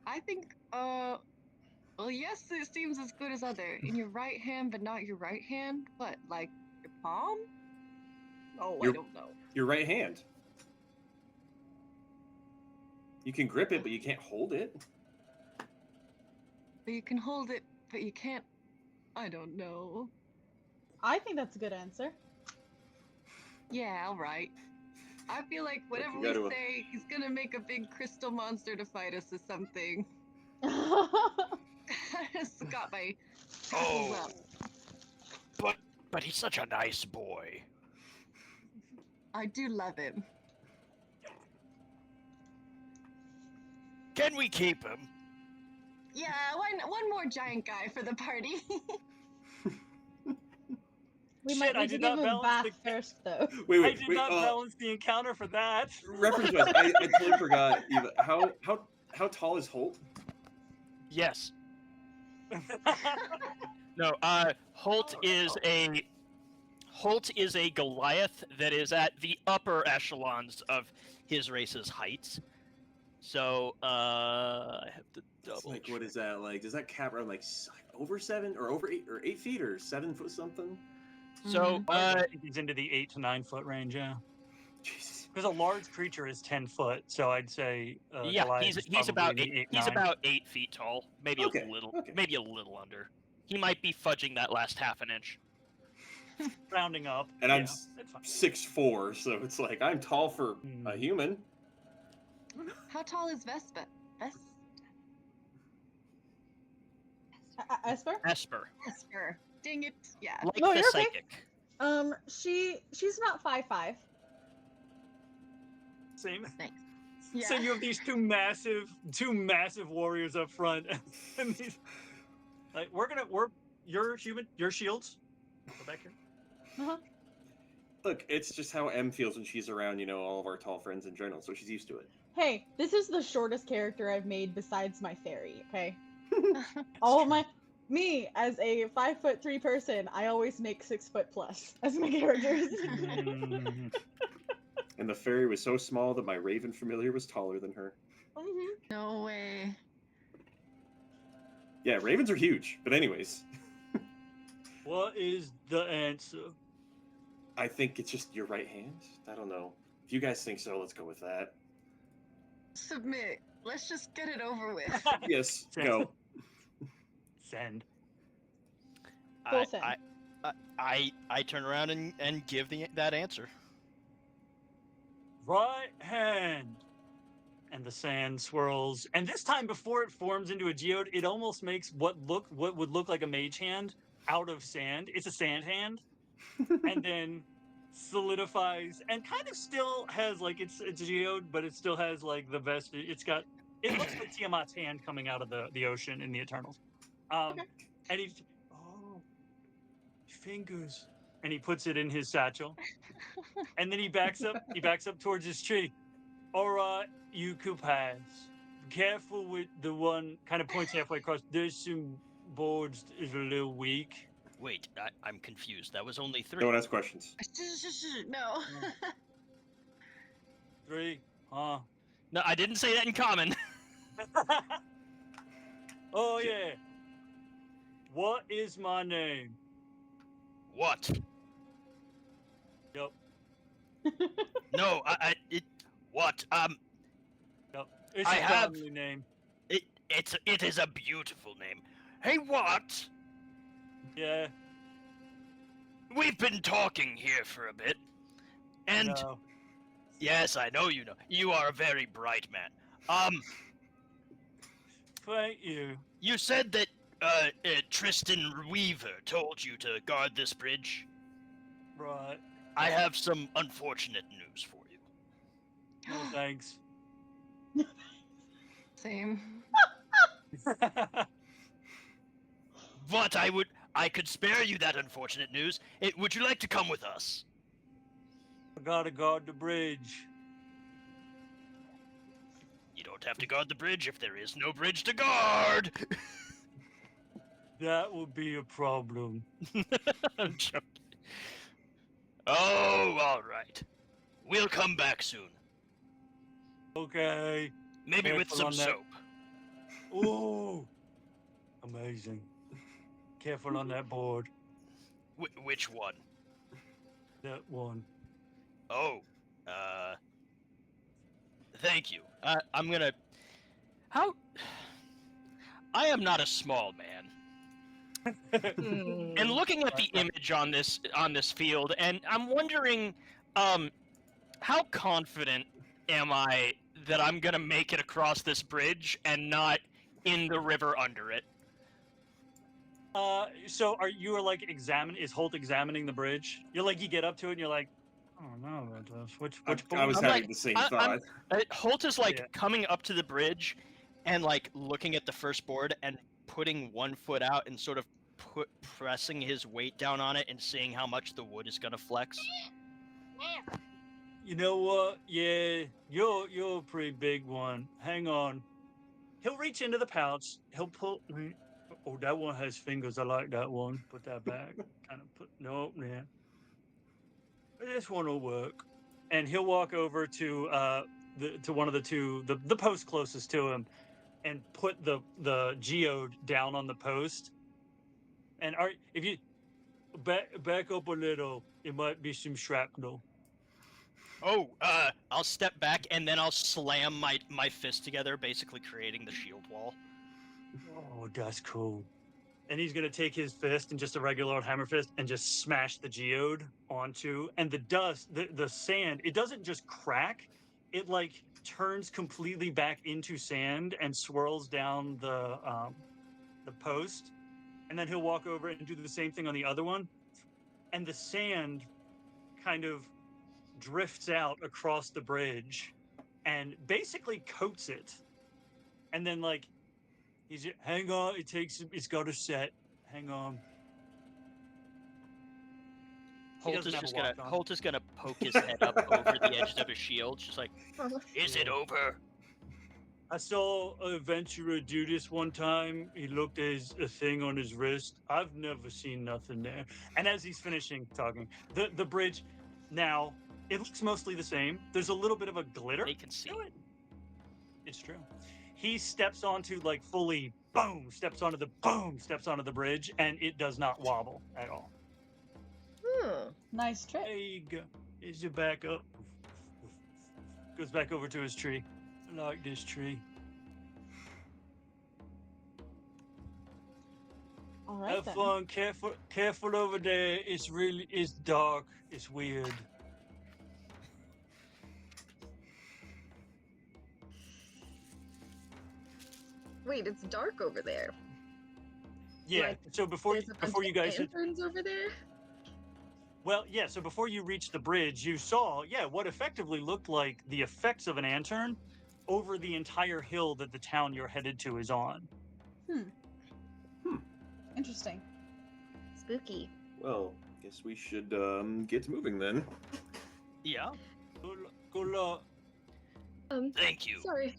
I think, well, yes, it seems as good as other. In your right hand, but not your right hand? What, like your palm? Oh, I don't know. Your right hand. You can grip it, but you can't hold it. But you can hold it, but you can't. I don't know. I think that's a good answer. Yeah, all right. I feel like whatever we say, he's gonna make a big crystal monster to fight us or something. I just got my tackles up. But he's such a nice boy. I do love him. Can we keep him? Yeah, one more giant guy for the party. We might need to give him a bath first, though. I did not balance the encounter for that. Reference-wise, I totally forgot. Eva, how tall is Holt? Yes. No. Holt is a Goliath that is at the upper echelons of his race's heights. So I have to double. Like, what is that? Like, does that cap around like over 7 or over 8 feet or 7 foot something? So I think he's into the 8 to 9 foot range. Yeah. Jesus. Because a large creature is 10 foot, so I'd say yeah, Goliath he's about 8. He's 9. about 8 feet tall, maybe Okay, a little, okay. maybe a little under. He might be fudging that last half an inch. Rounding up. And yeah, I'm 6'4", so it's like I'm tall for a human. How tall is Vespa? Esper? Esper. Esper. Dang it. Yeah. Like No, the you're okay. psychic. She's about 5'5". Same. Thanks. So Yeah. you have these two massive warriors up front, and these, like your shields. Go back here. Uh-huh. Look, it's just how M feels when she's around, all of our tall friends in general, so she's used to it. Hey, this is the shortest character I've made besides my fairy, okay? Me, as a 5'3" person, I always make 6 foot plus as my characters. And the fairy was so small that my raven familiar was taller than her. No way. Yeah, ravens are huge, but anyways. What is the answer? I think it's just your right hand. I don't know. If you guys think so, let's go with that. Submit. Let's just get it over with. Yes, go. Send. Full send. I turn around and give that answer. Right hand. And the sand swirls. And this time, before it forms into a geode, it almost makes what would look like a mage hand out of sand. It's a sand hand. And then solidifies and kind of still has like it's a geode, but it still has like the vest. It looks like Tiamat's hand coming out of the ocean in the Eternals. Okay. And he's fingers. And he puts it in his satchel. And then he backs up towards his tree. All right, you could pass. Careful with the one, kind of points halfway across. There's some boards is a little weak. Wait, I'm confused. That was only 3. No one has questions. No. 3, huh? No, I didn't say that in common. Oh yeah. What is my name? What? Yup. No, what? Yup. It's I a have- family name. It is a beautiful name. Hey, what? Yeah. We've been talking here for a bit, and No. yes, I know you know. You are a very bright man. Thank you. You said that Tristan Weaver told you to guard this bridge. Right. I have some unfortunate news for you. No thanks. Same. But I could spare you that unfortunate news. Would you like to come with us? I gotta guard the bridge. You don't have to guard the bridge if there is no bridge to guard. That would be a problem. I'm joking. Oh, all right. We'll come back soon. Okay. Maybe with Careful some on that. soap. Ooh. Amazing. Careful on that board. Which one? That one. Oh, thank you. I'm gonna. How? I am not a small man. And looking at the image on this field, and I'm wondering, how confident am I that I'm gonna make it across this bridge and not in the river under it? So you are like is Holt examining the bridge? You get up to it and you're like, I don't know about this. Which I board? was I'm having like- the same I'm- thought. Holt is like Yeah. coming up to the bridge and like looking at the first board and putting one foot out and sort of pressing his weight down on it and seeing how much the wood is gonna flex. You know what? Yeah, you're a pretty big one. Hang on. He'll reach into the pouch. He'll pull. Oh, that one has fingers. I like that one. Put that back. Kind of put. Nope, yeah. This one will work. And he'll walk over to one of the two the post closest to him, and put the geode down on the post. And if you back up a little, it might be some shrapnel. Oh, I'll step back and then I'll slam my fist together, basically creating the shield wall. Oh, that's cool. And he's gonna take his fist and just a regular old hammer fist and just smash the geode onto, and the dust, the sand, it doesn't just crack, it like turns completely back into sand and swirls down the post. And then he'll walk over and do the same thing on the other one. And the sand kind of drifts out across the bridge and basically coats it. And then hang on, it's got a set. Hang on. He doesn't have a watch on. Holt is gonna poke his head up over the edge of his shield, just like, is it over? I saw an adventurer do this one time. He looked at a thing on his wrist. I've never seen nothing there. And as he's finishing talking, the bridge now, it looks mostly the same. There's a little bit of a glitter They can see. to it. It's true. He steps onto fully boom, steps onto the bridge, and it does not wobble at all. Nice trick. There you go. Is it back up? Goes back over to his tree. I like this tree. All right Have then. fun. Careful over there. It's dark. It's weird. Wait, it's dark over there. Yeah. Like, So before There's a bunch before you of guys had, lanterns over there. well, yeah. So before you reached the bridge, you saw what effectively looked like the effects of an lantern over the entire hill that the town you're headed to is on. Interesting. Spooky. Well, guess we should get moving then. Yeah. Good luck. Thank you. Sorry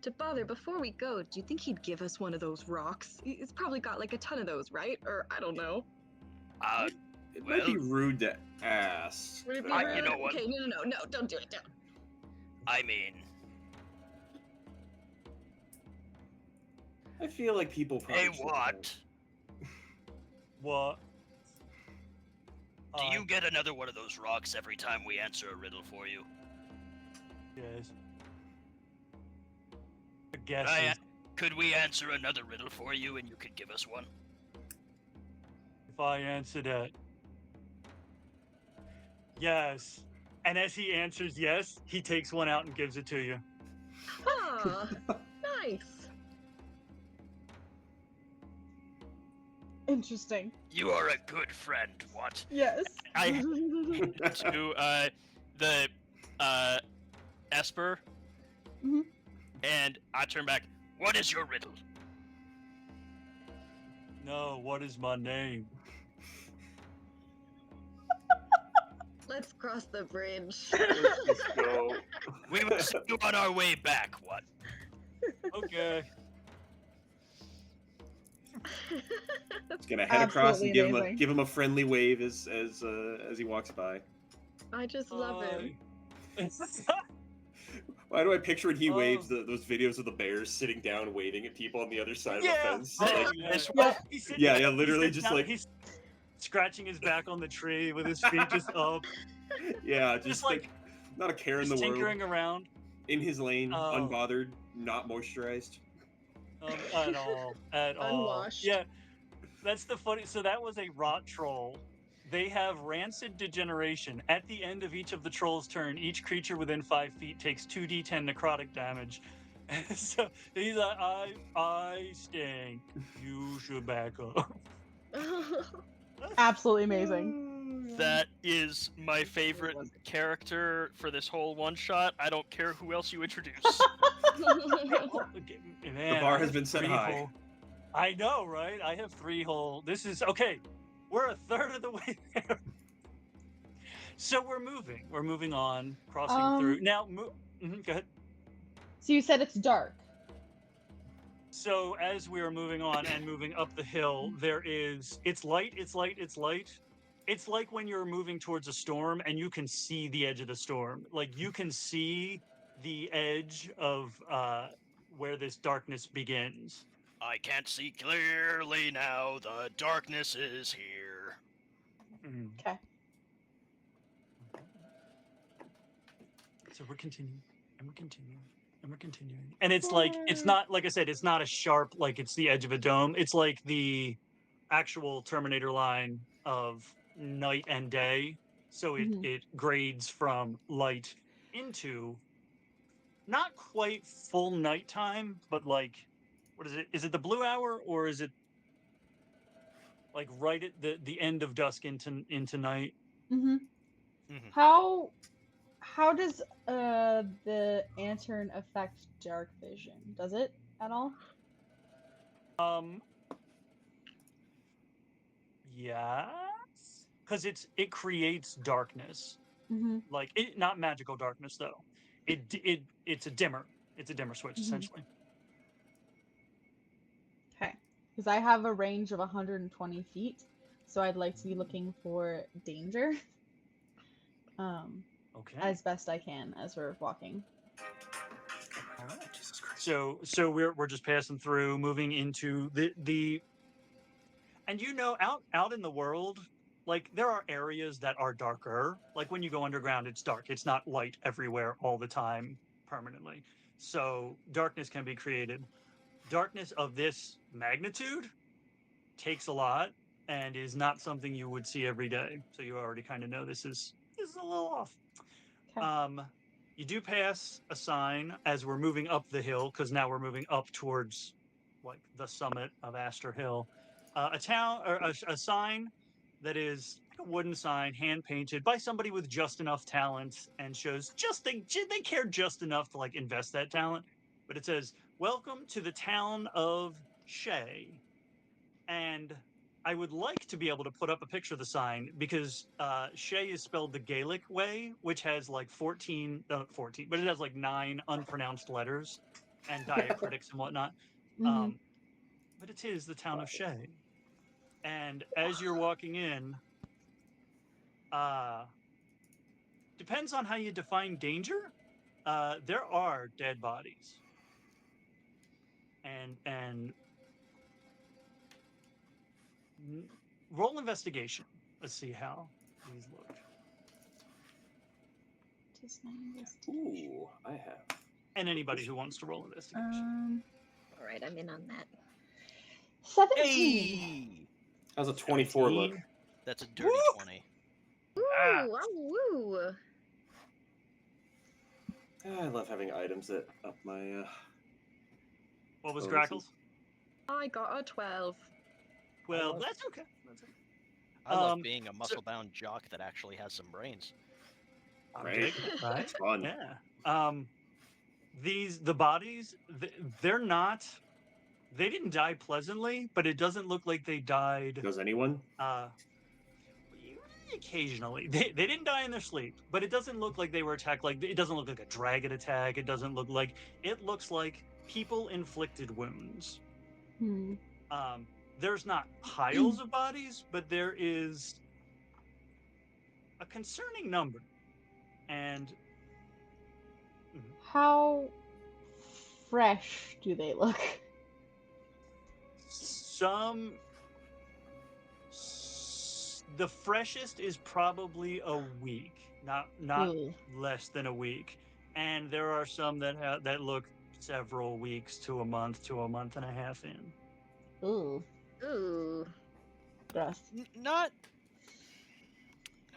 to bother. Before we go, do you think he'd give us one of those rocks? He's probably got like a ton of those, right? Or I don't know. It might be rude to ask. Would it be but- you rude? know what? Okay, no, don't do it. Don't. I mean, I feel like people probably. hey, should what? What? Do you get another one of those rocks every time we answer a riddle for you? Yes. I guess. Could we answer another riddle for you and you could give us one? If I answer that. Yes. And as he answers yes, he takes one out and gives it to you. Ah, nice. Interesting. You are a good friend, what? Yes. I to the Esper, Mhm. and I turn back. What is your riddle? No, what is my name? Let's cross the bridge. Let's go. We will see you on our way back, what? Okay. Just gonna head across and Absolutely amazing. give him a friendly wave as he walks by. I just love him. Why do I picture when he Oh. waves those videos of the bears sitting down waiting at people on the other side Yeah. of the fence? Oh, Like, yeah. This Yeah. He's sitting Yeah, there- yeah, he literally sits just down, like- he's scratching his back on the tree with his feet just up, yeah, just like not a care in just the world. tinkering around In his lane, Oh. unbothered, not moisturized. at all, at all. Unwashed. Yeah, that's the funny. So that was a rot troll. They have rancid degeneration. At the end of each of the troll's turn, each creature within 5 feet takes 2d10 necrotic damage. So he's like, I stink. You should back up. Absolutely amazing. That is my favorite character for this whole one shot. I don't care who else you introduce. Man, The bar I has have been set 3 high. whole- I know, right? I have 3 whole. This is okay. We're a third of the way there. So we're moving. We're moving on, crossing through. Now, go ahead. So you said it's dark. So as we are moving on and moving up the hill, it's light. It's like when you're moving towards a storm and you can see the edge of the storm. Like you can see the edge of where this darkness begins. I can't see clearly now. The darkness is here. Okay. So we're continuing, and we're continuing, and we're continuing. And it's like, it's not, like I said, it's not a sharp, like it's the edge of a dome. It's like the actual Terminator line of night and day. So it grades from light into not quite full nighttime, but like, what is it? Is it the blue hour or is it like right at the end of dusk into night? Mm-hmm. Mhm. How does the lantern affect dark vision? Does it at all? Yes, because it creates darkness. Mm-hmm. Like not magical darkness though. It's a dimmer. It's a dimmer switch essentially. Okay. Because I have a range of 120 feet, so I'd like to be looking for danger. Okay. As best I can as we're walking. All right. So we're just passing through, moving into the and out in the world, like there are areas that are darker. Like when you go underground, it's dark. It's not light everywhere all the time permanently. So darkness can be created. Darkness of this magnitude takes a lot and is not something you would see every day. So you already kind of know this is a little off. Okay. You do pass a sign as we're moving up the hill, because now we're moving up towards like the summit of Astor Hill. A town or a sign that is like a wooden sign, hand painted by somebody with just enough talent, and shows just they care just enough to like invest that talent. But it says, "Welcome to the town of Shay," and I would like to be able to put up a picture of the sign because Shay is spelled the Gaelic way, which has like 14, but it has like 9 unpronounced letters and diacritics and whatnot. Mhm. But it is the town of Shay. And as you're walking in, uh, depends on how you define danger. There are dead bodies, and roll investigation. Let's see how these look. Just my investigation. Ooh, I have. And anybody who wants to roll investigation. All right, I'm in on that. 17. Hey! How's a 24 look? 17. That's a dirty Woo! 20. Ah. Ooh, woo. I love having items that up my. What was Oh, Grackles? I got a 12. Well, love- that's okay. That's okay. I love Um, being a muscle-bound jock that actually has some brains. I'm Right. digging it, right? It's fun. Yeah. The bodies, they're not. They didn't die pleasantly, but it doesn't look like they died. Does anyone? Occasionally, they didn't die in their sleep, but it doesn't look like they were attacked. Like it doesn't look like a dragon attack. It doesn't look like. It looks like people inflicted wounds. Hmm. There's not piles of bodies, but there is a concerning number. And How fresh do they look? The freshest is probably a week, not Ooh. less than a week, and there are some that look several weeks to a month and a half in. Ooh. Ooh, Gross. Not.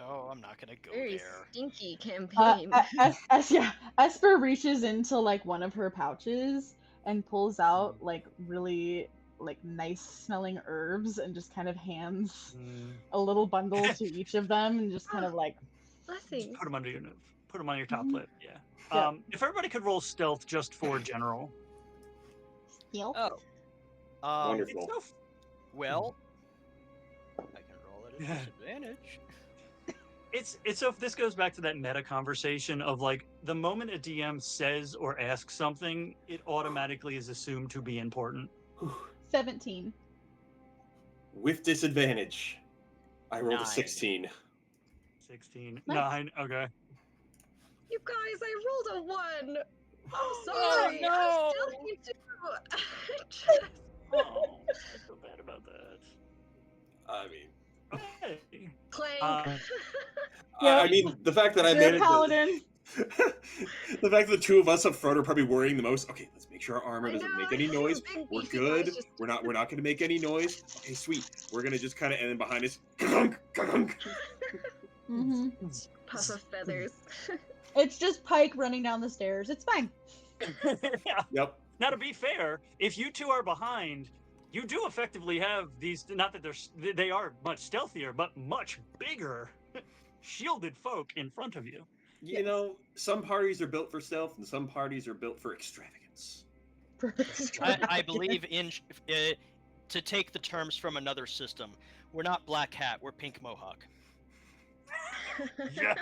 Oh, I'm not gonna go very there. stinky campaign. Yeah, Esper reaches into like one of her pouches and pulls out like really like nice smelling herbs and just kind of hands a little bundle to each of them and just kind of like Blessings. Put them under your nose. Put them on your top Mhm. lip. Yeah. Yeah. If everybody could roll stealth just for general. steal. Oh. Wonderful. It's no Well, I can roll at a Yeah. disadvantage. It's so this goes back to that meta conversation of like the moment a DM says or asks something, it automatically is assumed to be important. 17. With disadvantage, I rolled a 9. 16. 16. Nice. 9. Okay. You guys, I rolled a 1. I'm Oh, sorry. no. I'm still here too. Oh, I feel bad about that. I mean, Okay. Clank. I mean, the fact that I You're a managed. paladin. The fact that the two of us up front are probably worrying the most. Okay, let's make sure our armor I doesn't know, make any noise. big We're beefy good. guys just- We're not going to make any noise. Okay, sweet. We're gonna just kind of, and then behind us, ka-gunk, ka-gunk. Hmm. Puff of feathers. It's just Pike running down the stairs. It's fine. Yeah. Yep. Now, to be fair, if you two are behind, you do effectively have these. Not that they are much stealthier, but much bigger, shielded folk in front of you. You know, some parties are built for stealth, and some parties are built for extravagance. I believe in to take the terms from another system. We're not Black Hat. We're Pink Mohawk. Yes.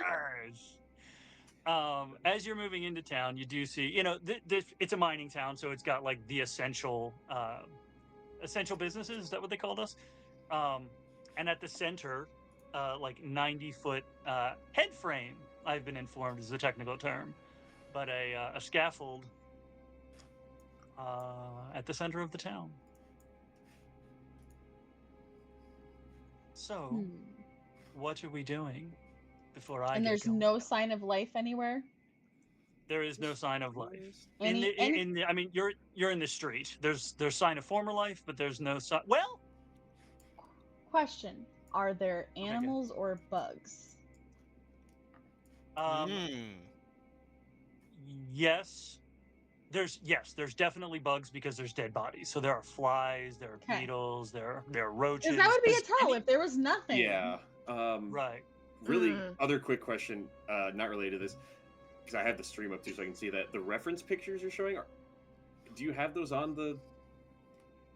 As you're moving into town, you do see, it's a mining town, so it's got like the essential businesses. Is that what they called us? And at the center, like 90-foot head frame, I've been informed is the technical term, but a scaffold at the center of the town. So, what are we doing before I And get there's going? no sign of life anywhere. There is no sign of life. I mean, you're in the street. There's sign of former life, but there's no sign. Well, Question: are there Okay, go. animals or bugs? Yes. There's definitely bugs because there's dead bodies. So there are flies, there are Okay. beetles, there are roaches. Because that would be a 'cause tell if there was nothing. Yeah. Right. Really, other quick question, not related to this, because I have the stream up too, so I can see that the reference pictures you're showing. Do you have those on the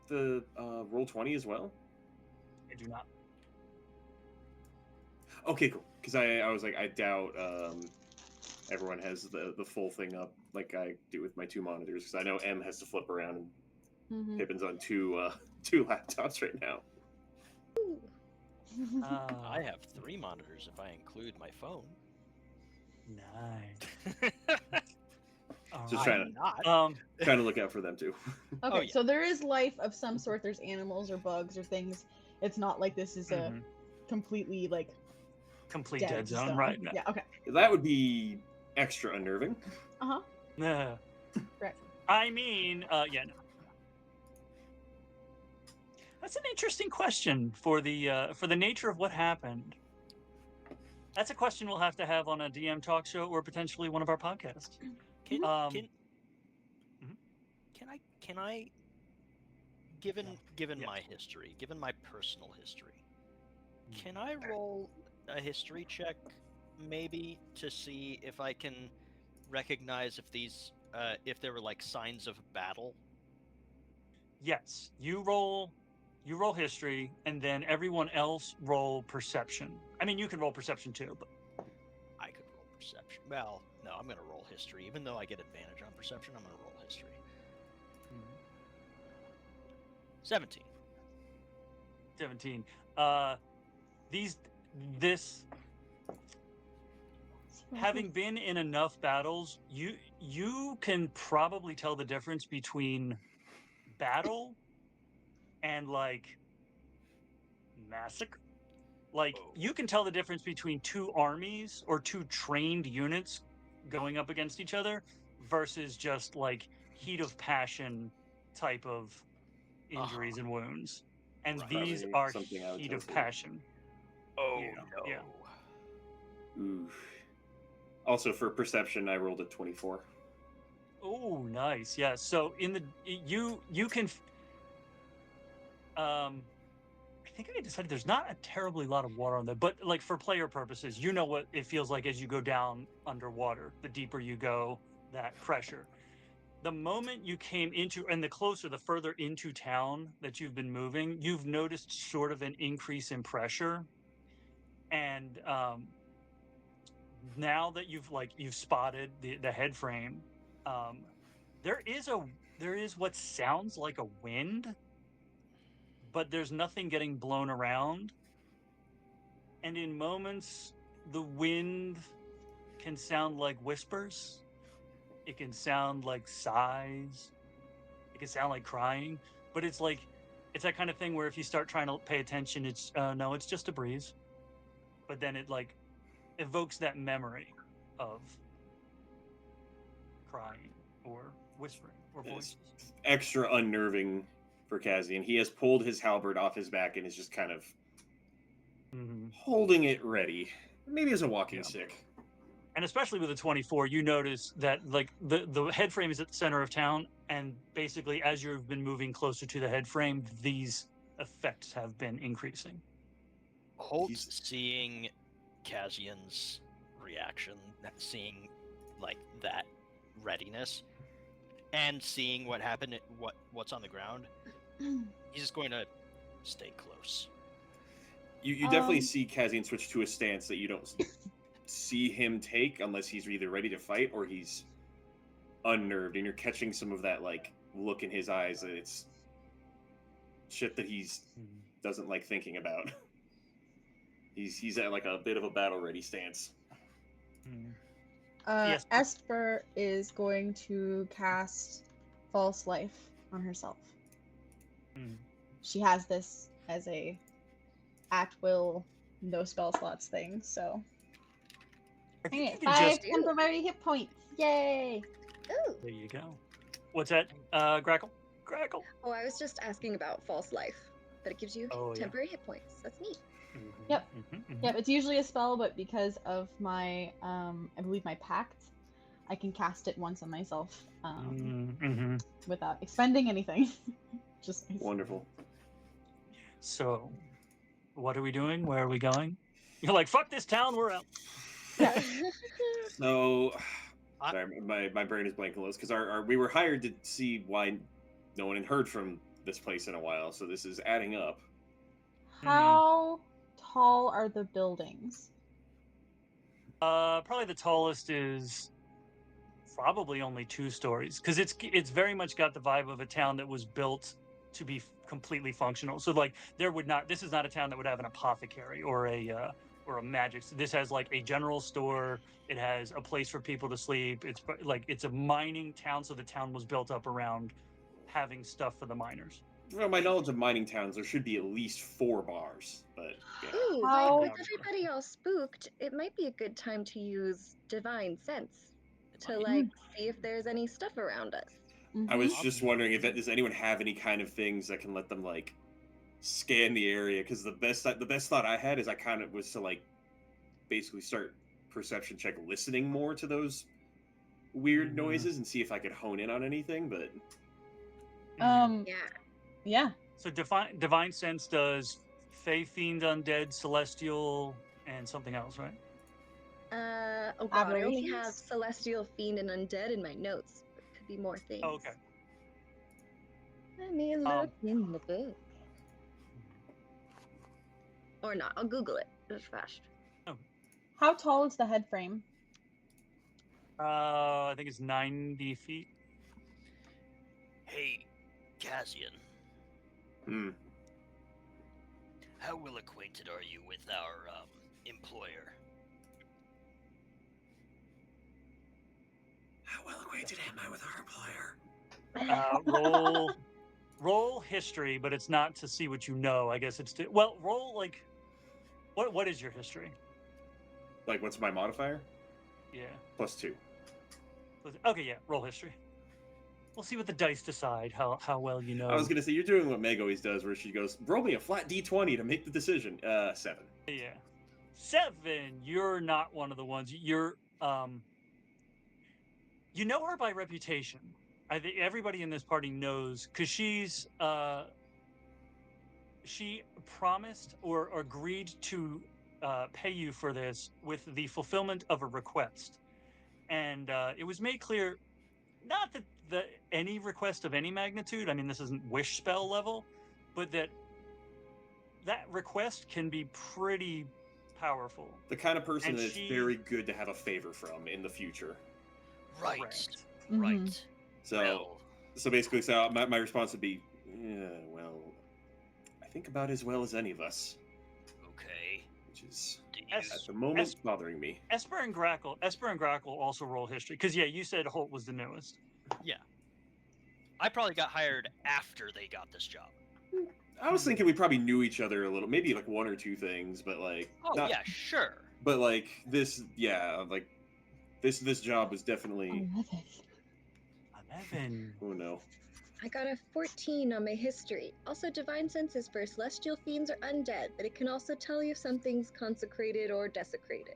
Roll20 as well? I do not. Okay, cool. Because I was like, I doubt everyone has the full thing up like I do with my 2 monitors. Because I know M has to flip around, and Pippin's on two laptops right now. I have 3 monitors if I include my phone. Nice. Just Alright. trying to look out for them too. Okay, so there is life of some sort. There's animals or bugs or things. It's not like this is a completely like complete dead dead zone, zone. right? Yeah. Okay. That would be extra unnerving. Yeah. Right. I mean, yeah. No. That's an interesting question for the nature of what happened. That's a question we'll have to have on a DM talk show or potentially one of our podcasts. Can I given my history, given my personal history, can I roll a history check maybe to see if I can recognize if these if there were like signs of battle? Yes, you roll history, and then everyone else roll perception. I mean, you can roll perception too, but I could roll perception. Well, no, I'm going to roll history. Even though I get advantage on perception, I'm going to roll history. 17. 17. Having been in enough battles, you can probably tell the difference between battle and like massacre. Like you can tell the difference between 2 armies or 2 trained units going up against each other versus just like heat of passion type of injuries and wounds. And these Probably are something I would heat tell of too. passion. Oh Yeah, yeah. Oof. Also for perception, I rolled a 24. Oh, nice. Yeah. So in the you can I think I decided there's not a terribly lot of water on there, but like for player purposes, you know what it feels like as you go down underwater. The deeper you go, that pressure. The moment you came into, and the further into town that you've been moving, you've noticed sort of an increase in pressure. And now that you've spotted the head frame, there is what sounds like a wind, but there's nothing getting blown around. And in moments, the wind can sound like whispers. It can sound like sighs. It can sound like crying. But it's that kind of thing where if you start trying to pay attention, it's no, it's just a breeze. But then it like evokes that memory of crying or whispering or voices. It's extra unnerving for Cazian. He has pulled his halberd off his back and is just kind of holding it ready, maybe as a walking stick. And especially with a 24, you notice that like the head frame is at the center of town, and basically as you've been moving closer to the head frame, these effects have been increasing. Holt's seeing Cazian's reaction, seeing like that readiness, and seeing what happened, what's on the ground. He's just going to stay close. You definitely see Cazian switch to a stance that you don't see him take unless he's either ready to fight or he's unnerved, and you're catching some of that like look in his eyes that it's shit that he's doesn't like thinking about. He's at like a bit of a battle ready stance. Yes. Esper is going to cast False Life on herself. She has this as a at-will, no spell slots thing, so. I think you can 5 just temporary hit points. Yay! Ooh. There you go. What's that? Grackle? Grackle. Oh, I was just asking about false life. but it gives you Oh, yeah. temporary hit points. That's neat. Yep. Yep, it's usually a spell, but because of my, I believe my pact, I can cast it once on myself without expending anything. Just nice. Wonderful. So, what are we doing? Where are we going? You're like, fuck this town, we're out. Yeah. So, sorry, my brain is blanking because we were hired to see why no one had heard from this place in a while. So this is adding up. How tall are the buildings? Probably the tallest is probably only 2 stories because it's very much got the vibe of a town that was built to be completely functional. So like this is not a town that would have an apothecary or a magic. So this has like a general store. It has a place for people to sleep. It's a mining town, so the town was built up around having stuff for the miners. Well, my knowledge of mining towns, there should be at least 4 bars, but yeah. Ooh, How- with everybody all spooked, it might be a good time to use Divine Sense to like see if there's any stuff around us. I was just wondering if does anyone have any kind of things that can let them like scan the area? Because the best thought I had is I kind of was to like basically start perception check listening more to those weird noises and see if I could hone in on anything. But Yeah. So divine sense does Fey, Fiend, Undead, Celestial, and something else, right? Oh god, I only Aberrations? have Celestial, Fiend, and Undead in my notes. But it could be more things. Oh, okay. Let me look in the book. Or not, I'll Google it just fast. How tall is the head frame? I think it's 90 feet. Hey, Cazian, how well acquainted are you with our employer? how well acquainted am I with our employer? Roll history, but it's not to see what you know. I guess it's roll like what is your history? Like, what's my modifier? Yeah. +2. Okay, yeah. Roll history. We'll see what the dice decide how well you know. I was gonna say you're doing what Meg always does, where she goes, "Roll me a flat D20 to make the decision." 7. Yeah. 7. You're not one of the ones. You're you know her by reputation. I think everybody in this party knows because she promised or agreed to pay you for this with the fulfillment of a request, and it was made clear, not that any request of any magnitude. I mean, this isn't wish spell level, but that request can be pretty powerful. The kind of person And that it's she- very good to have a favor from in the future. Right. Correct. Right. So, Well, so basically, my response would be, yeah, well, I think about as well as any of us, okay. which is Do you, Es- at the moment bothering me. Esper and Grackle also roll history because you said Holt was the newest. I probably got hired after they got this job. I was thinking we probably knew each other a little, maybe like 1 or 2 things, but like, Oh not- yeah, sure. but like this, yeah, like this job was definitely. 11. Oh no. I got a 14 on my history. Also, Divine Sense is for Celestial Fiends or Undead, but it can also tell you if something's consecrated or desecrated.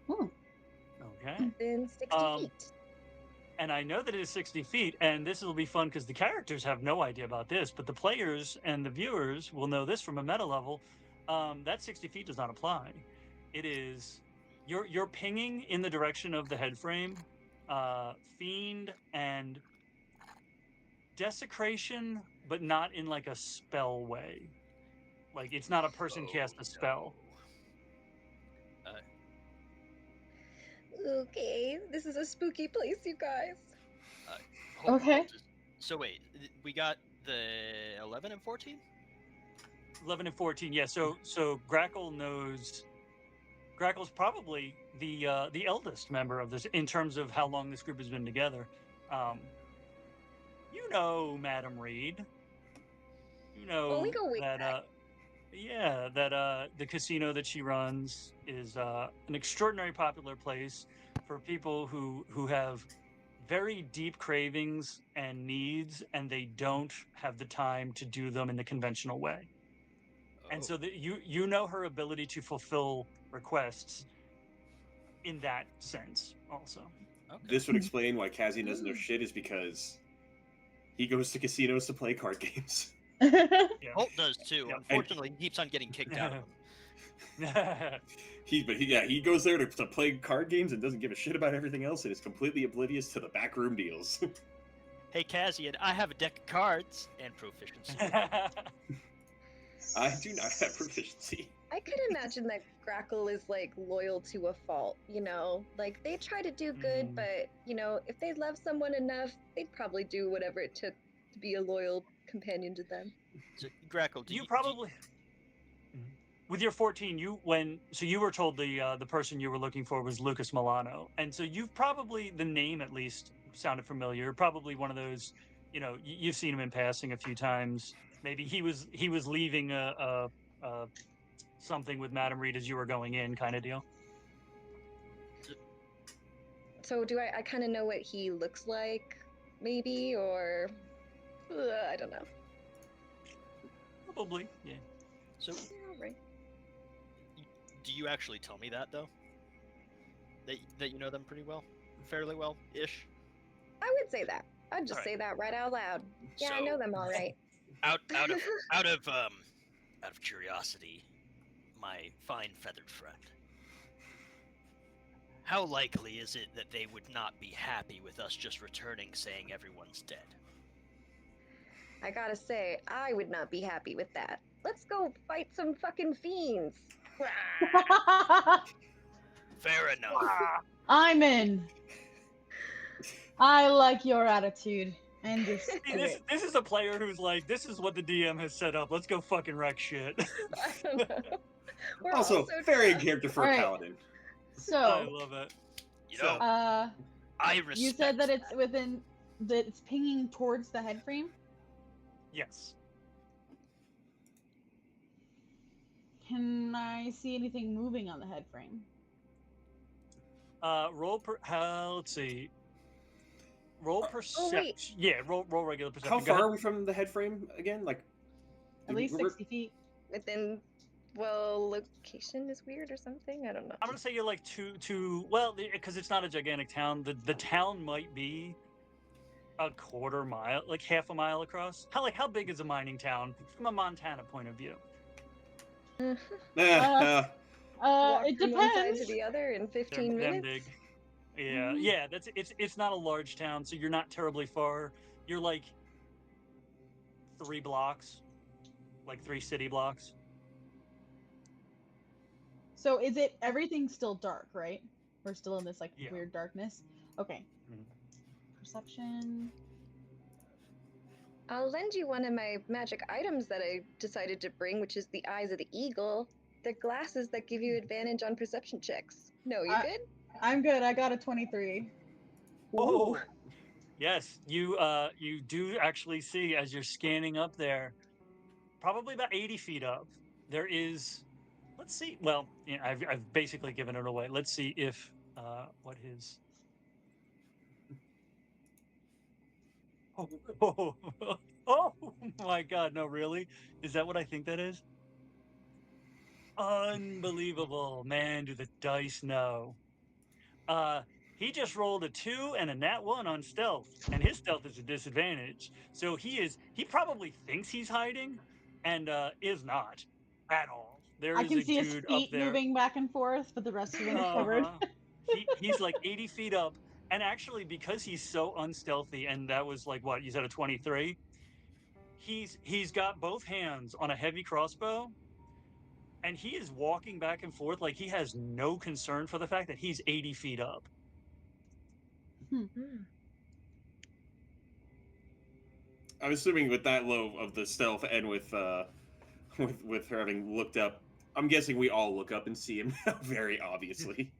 Okay. Within 60 feet. And I know that it is 60 feet, and this will be fun because the characters have no idea about this, but the players and the viewers will know this from a meta level. That 60 feet does not apply. It is you're pinging in the direction of the head frame, fiend and desecration, but not in like a spell way. Like it's not a person cast a spell. Okay, this is a spooky place, you guys. Hold on, Okay. So wait, we got the 11 and 14? 11 and 14, yeah. So Grackle knows. Grackle's probably the eldest member of this in terms of how long this group has been together. You know, Madam Reed. You know Well, we go way that back. the casino that she runs is an extraordinarily popular place for people who have very deep cravings and needs, and they don't have the time to do them in the conventional way. And so that you know her ability to fulfill requests in that sense also. Okay. This would explain why Cazian doesn't know shit, is because he goes to casinos to play card games. Yeah. Holt does too. Yep. Unfortunately, he keeps on getting kicked out of them. He goes there to play card games and doesn't give a shit about everything else, and is completely oblivious to the backroom deals. Hey, Cazian, I have a deck of cards and proficiency. I do not have proficiency. I could imagine that Grackle is like loyal to a fault, you know? Like they try to do good, but you know, if they love someone enough, they'd probably do whatever it took to be a loyal companion to them. So, Grackle, you probably with your 14, you were told the person you were looking for was Lucas Milano, and so you've probably, the name at least sounded familiar. Probably one of those, you've seen him in passing a few times. Maybe he was leaving a something with Madame Reed as you were going in, kind of deal. So do I kind of know what he looks like, maybe, or I don't know. Probably, yeah. So, Yeah, right. Do you actually tell me that though? That you know them pretty well, fairly well, ish. I would say that. I'd just say that right out loud. Yeah, I know them all right. Out of curiosity, my fine feathered friend, how likely is it that they would not be happy with us just returning saying everyone's dead? I gotta say, I would not be happy with that. Let's go fight some fucking fiends. Fair enough. I'm in. I like your attitude and your See, spirit. this is a player who's like, this is what the DM has set up. Let's go fucking wreck shit. I don't know. We're Also, all so very in tough. character for a Alright. paladin. I So, love it. You know, I respect. you said that it's that it's pinging towards the head frame. Yes. Can I see anything moving on the head frame? Let's see. Roll perception. wait. Yeah, roll regular perception. How Go far ahead. are we from the head frame again? Like, At least we're- 60 feet. Within, well, location is weird or something. I don't know. I'm gonna say you're like two. Well, because it's not a gigantic town. The town might be a quarter mile, like half a mile across. How big is a mining town from a Montana point of view? Walk It from one side to depends. the other in 15 They're them minutes. big. Yeah, Mhm. yeah. It's not a large town, so you're not terribly far. You're like 3 blocks, like 3 city blocks. So is it everything's still dark, right? We're still in this like Yeah. weird darkness. Okay. Mhm. Perception. I'll lend you one of my magic items that I decided to bring, which is the Eyes of the Eagle. They're glasses that give you advantage on perception checks. No, you good? I'm good. I got a 23. Oh, yes. You do actually see, as you're scanning up there, probably about 80 feet up, there is. Let's see. Well, I've basically given it away. Let's see if what his. Oh my God! No, really? Is that what I think that is? Unbelievable, man! Do the dice know? He just rolled a 2 and a nat 1 on stealth, and his stealth is a disadvantage. So he probably thinks he's hiding, and is not at all. There I is can a see his dude up feet there. moving back and forth, but the rest of him is covered. He's like 80 feet up, and actually, because he's so unstealthy, and that was like what you said, a 23. He's got both hands on a heavy crossbow, and he is walking back and forth like he has no concern for the fact that he's 80 feet up. I'm assuming with that low of the stealth and with her having looked up, I'm guessing we all look up and see him now, very obviously.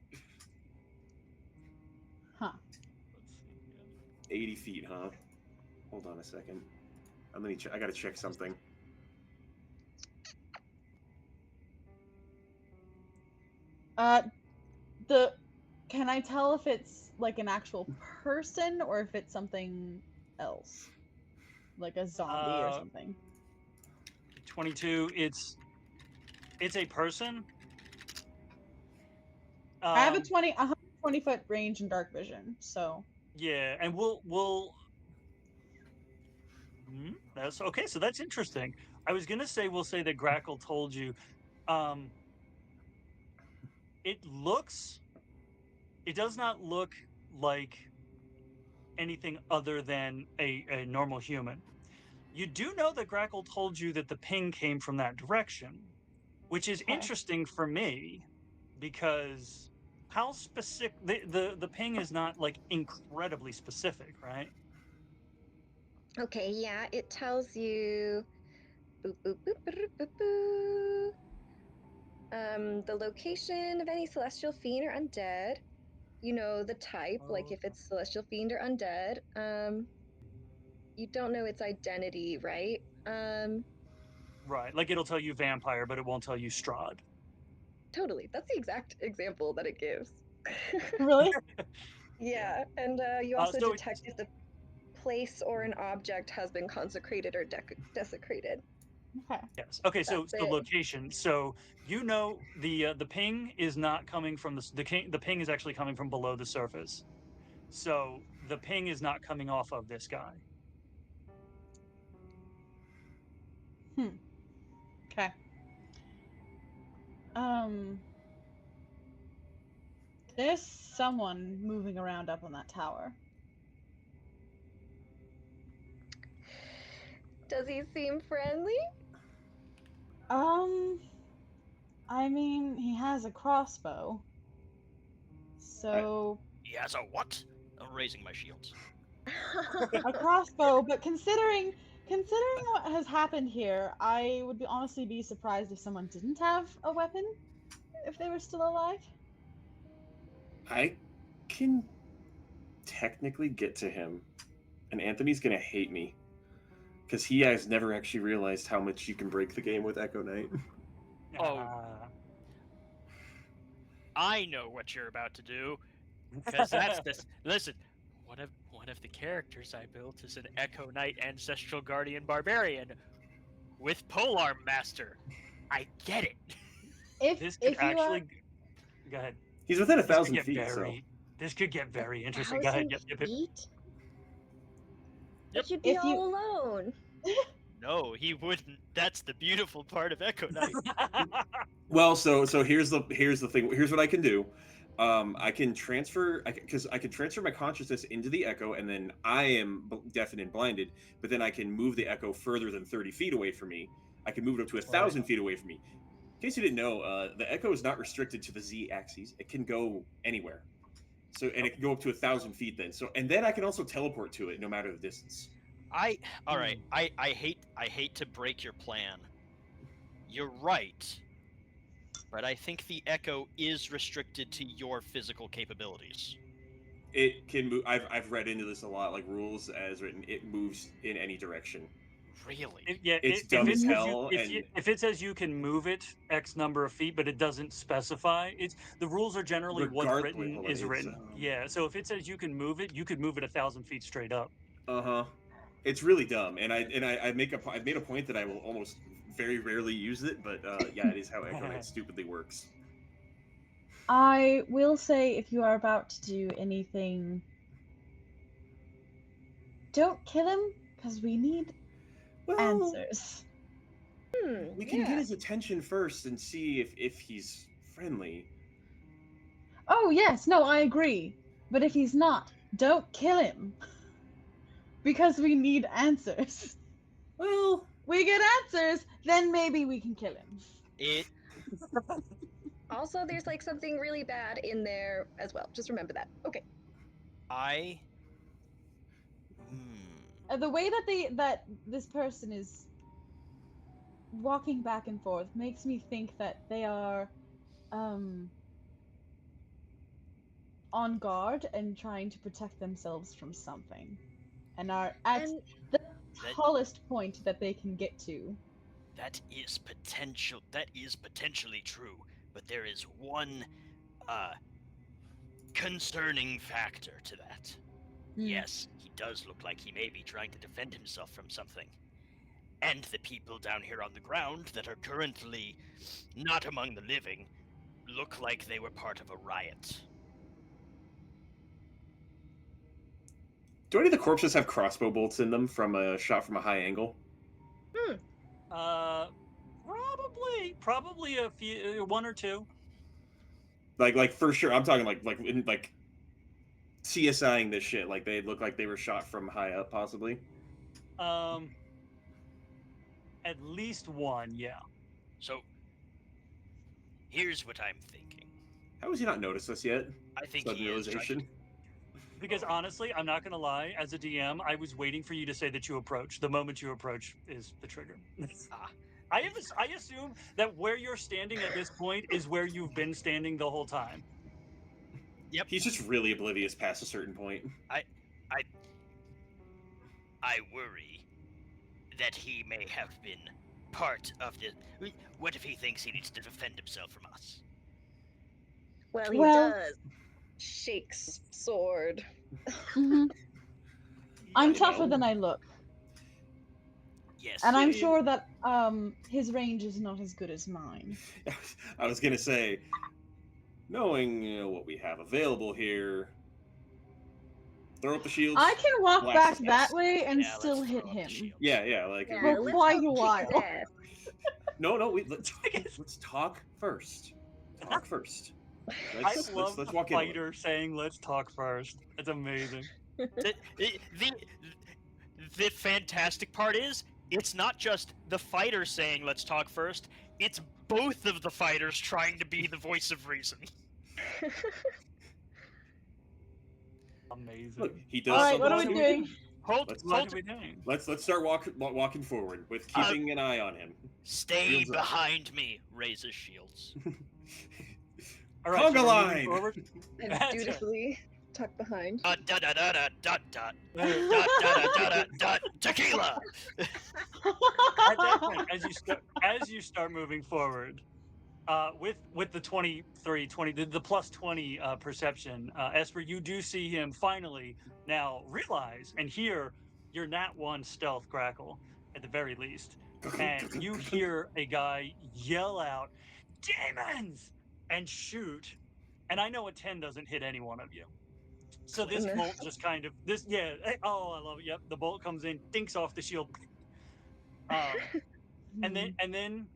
Huh. 80 feet, huh? Hold on a second. I gotta check something. Can I tell if it's like an actual person or if it's something else? Like a zombie or something. 22. It's It's a person. I have a Um, 120-foot range in dark vision, so yeah, and that's okay. So that's interesting. I was gonna say we'll say that Grackle told you. Um, it looks. It does not look like anything other than a normal human. You do know that Grackle told you that the ping came from that direction, which is okay. interesting for me because how specific the ping is not like incredibly specific, right? Okay, yeah, it tells you. Boop, boop, boop, boop, boop, boop. The location of any celestial fiend or undead. You know the type, like if it's celestial fiend or undead. You don't know its identity, right? Right. Like it'll tell you vampire, but it won't tell you Strahd. Totally. That's the exact example that it gives. Really? Yeah, and you also So detect if the place or an object has been consecrated or desecrated. Okay. yes. Okay. So That's so it. location. So you know the ping is not coming from the ping is actually coming from below the surface. So the ping is not coming off of this guy. Okay. Um, there's someone moving around up on that tower. Does he seem friendly? I mean, he has a crossbow. So He has a what? I'm raising my shields. a crossbow, but considering what has happened here, I would honestly be surprised if someone didn't have a weapon if they were still alive. I can technically get to him, and Anthony's gonna hate me because he has never actually realized how much you can break the game with Echo Knight. Oh. Ah. I know what you're about to do, because that's this. Listen, one of the characters I built is an Echo Knight Ancestral Guardian Barbarian with Polearm Master. I get it. This could If you actually. Go ahead. He's within This could 1,000 get feet, so very. This could get very interesting. Go ahead. 1,000 Yep. feet? Yep. But you'd be If you- all alone. No, he wouldn't. That's the beautiful part of Echo Knight. well, so here's the thing. Here's what I can do. I can transfer because I can transfer my consciousness into the Echo, and then I am deafened and blinded. But then I can move the Echo further than 30 feet away from me. I can move it up to 1,000 feet away from me. In case you didn't know, the Echo is not restricted to the Z axis. It can go anywhere. So and it can go up to 1,000 feet then. So and then I can also teleport to it no matter the distance. All right. I hate to break your plan. You're right. But I think the Echo is restricted to your physical capabilities. It can move. I've read into this a lot, like rules as written. It moves in any direction. Really? It's dumb as hell. If it says you can move it X number of feet, but it doesn't specify, it's the rules are generally what's written is written. Yeah. So if it says you can move it, you could move it 1,000 feet straight up. It's really dumb, and I made a point that I will almost very rarely use it, but yeah, it is how Echo Knight stupidly works. I will say, if you are about to do anything, don't kill him, because we need answers. We can get his attention first and see if he's friendly. Oh yes, no, I agree. But if he's not, don't kill him. Because we need answers. Well, we get answers, then maybe we can kill him. Also, there's like something really bad in there as well. Just remember that. Okay. The way that this person is walking back and forth makes me think that they are on guard and trying to protect themselves from something, and are at the tallest point that they can get to. That is potentially true, but there is one concerning factor to that. Yes, he does look like he may be trying to defend himself from something. and the people down here on the ground that are currently not among the living look like they were part of a riot. Do any of the corpses have crossbow bolts in them from a shot from a high angle? Probably a few, one or two. Like for sure. I'm talking like CSIing this shit. Like they look like they were shot from high up, possibly. At least one, yeah. So, here's what I'm thinking. How has he not noticed us yet? I think Sudden he is trying realization. Because honestly, I'm not gonna lie. As a DM, I was waiting for you to say that you approach. The moment you approach is the trigger. I assume that where you're standing at this point is where you've been standing the whole time. Yep. He's just really oblivious past a certain point. I worry that he may have been part of the... What if he thinks he needs to defend himself from us? Well, he Well- does. Shakes sword. Mhm. I'm You tougher know. than I look, Yes. and I'm sure that his range is not as good as mine. I was gonna say, knowing what we have available here, throw up the shields. I can walk Blast back his that ass. way and Yeah, let's still throw hit up the him. shield. Yeah, like Yeah, For let's quite go a kick while. his ass. no, let's talk first. Talk first. I love let's the walk in. fighter saying, "Let's talk first." It's amazing. The fantastic part is, it's not just the fighter saying, let's talk first. It's both of the fighters trying to be the voice of reason. Amazing. Look, he does All right, something. what are we doing? Hold, Let's- What hold, are we doing? Let's start walking forward with keeping an eye on him. stay Shields up. behind me, raises shields. All right, Conga so we're moving line! forward. And That's right. dutifully tuck behind. Dot, dot, dot, dot, dot, dot, dot, dot, dot, dot, dot, tequila! At that point, as you start moving forward, with the 23, 20, the plus 20 perception, Esper, you do see him finally now realize and hear your nat 1 stealth Grackle at the very least, and you hear a guy yell out, "Demons!" and shoot. And I know a 10 doesn't hit any one of you. So this No. bolt just kind of oh, I love it. Yep, the bolt comes in, dinks off the shield. And then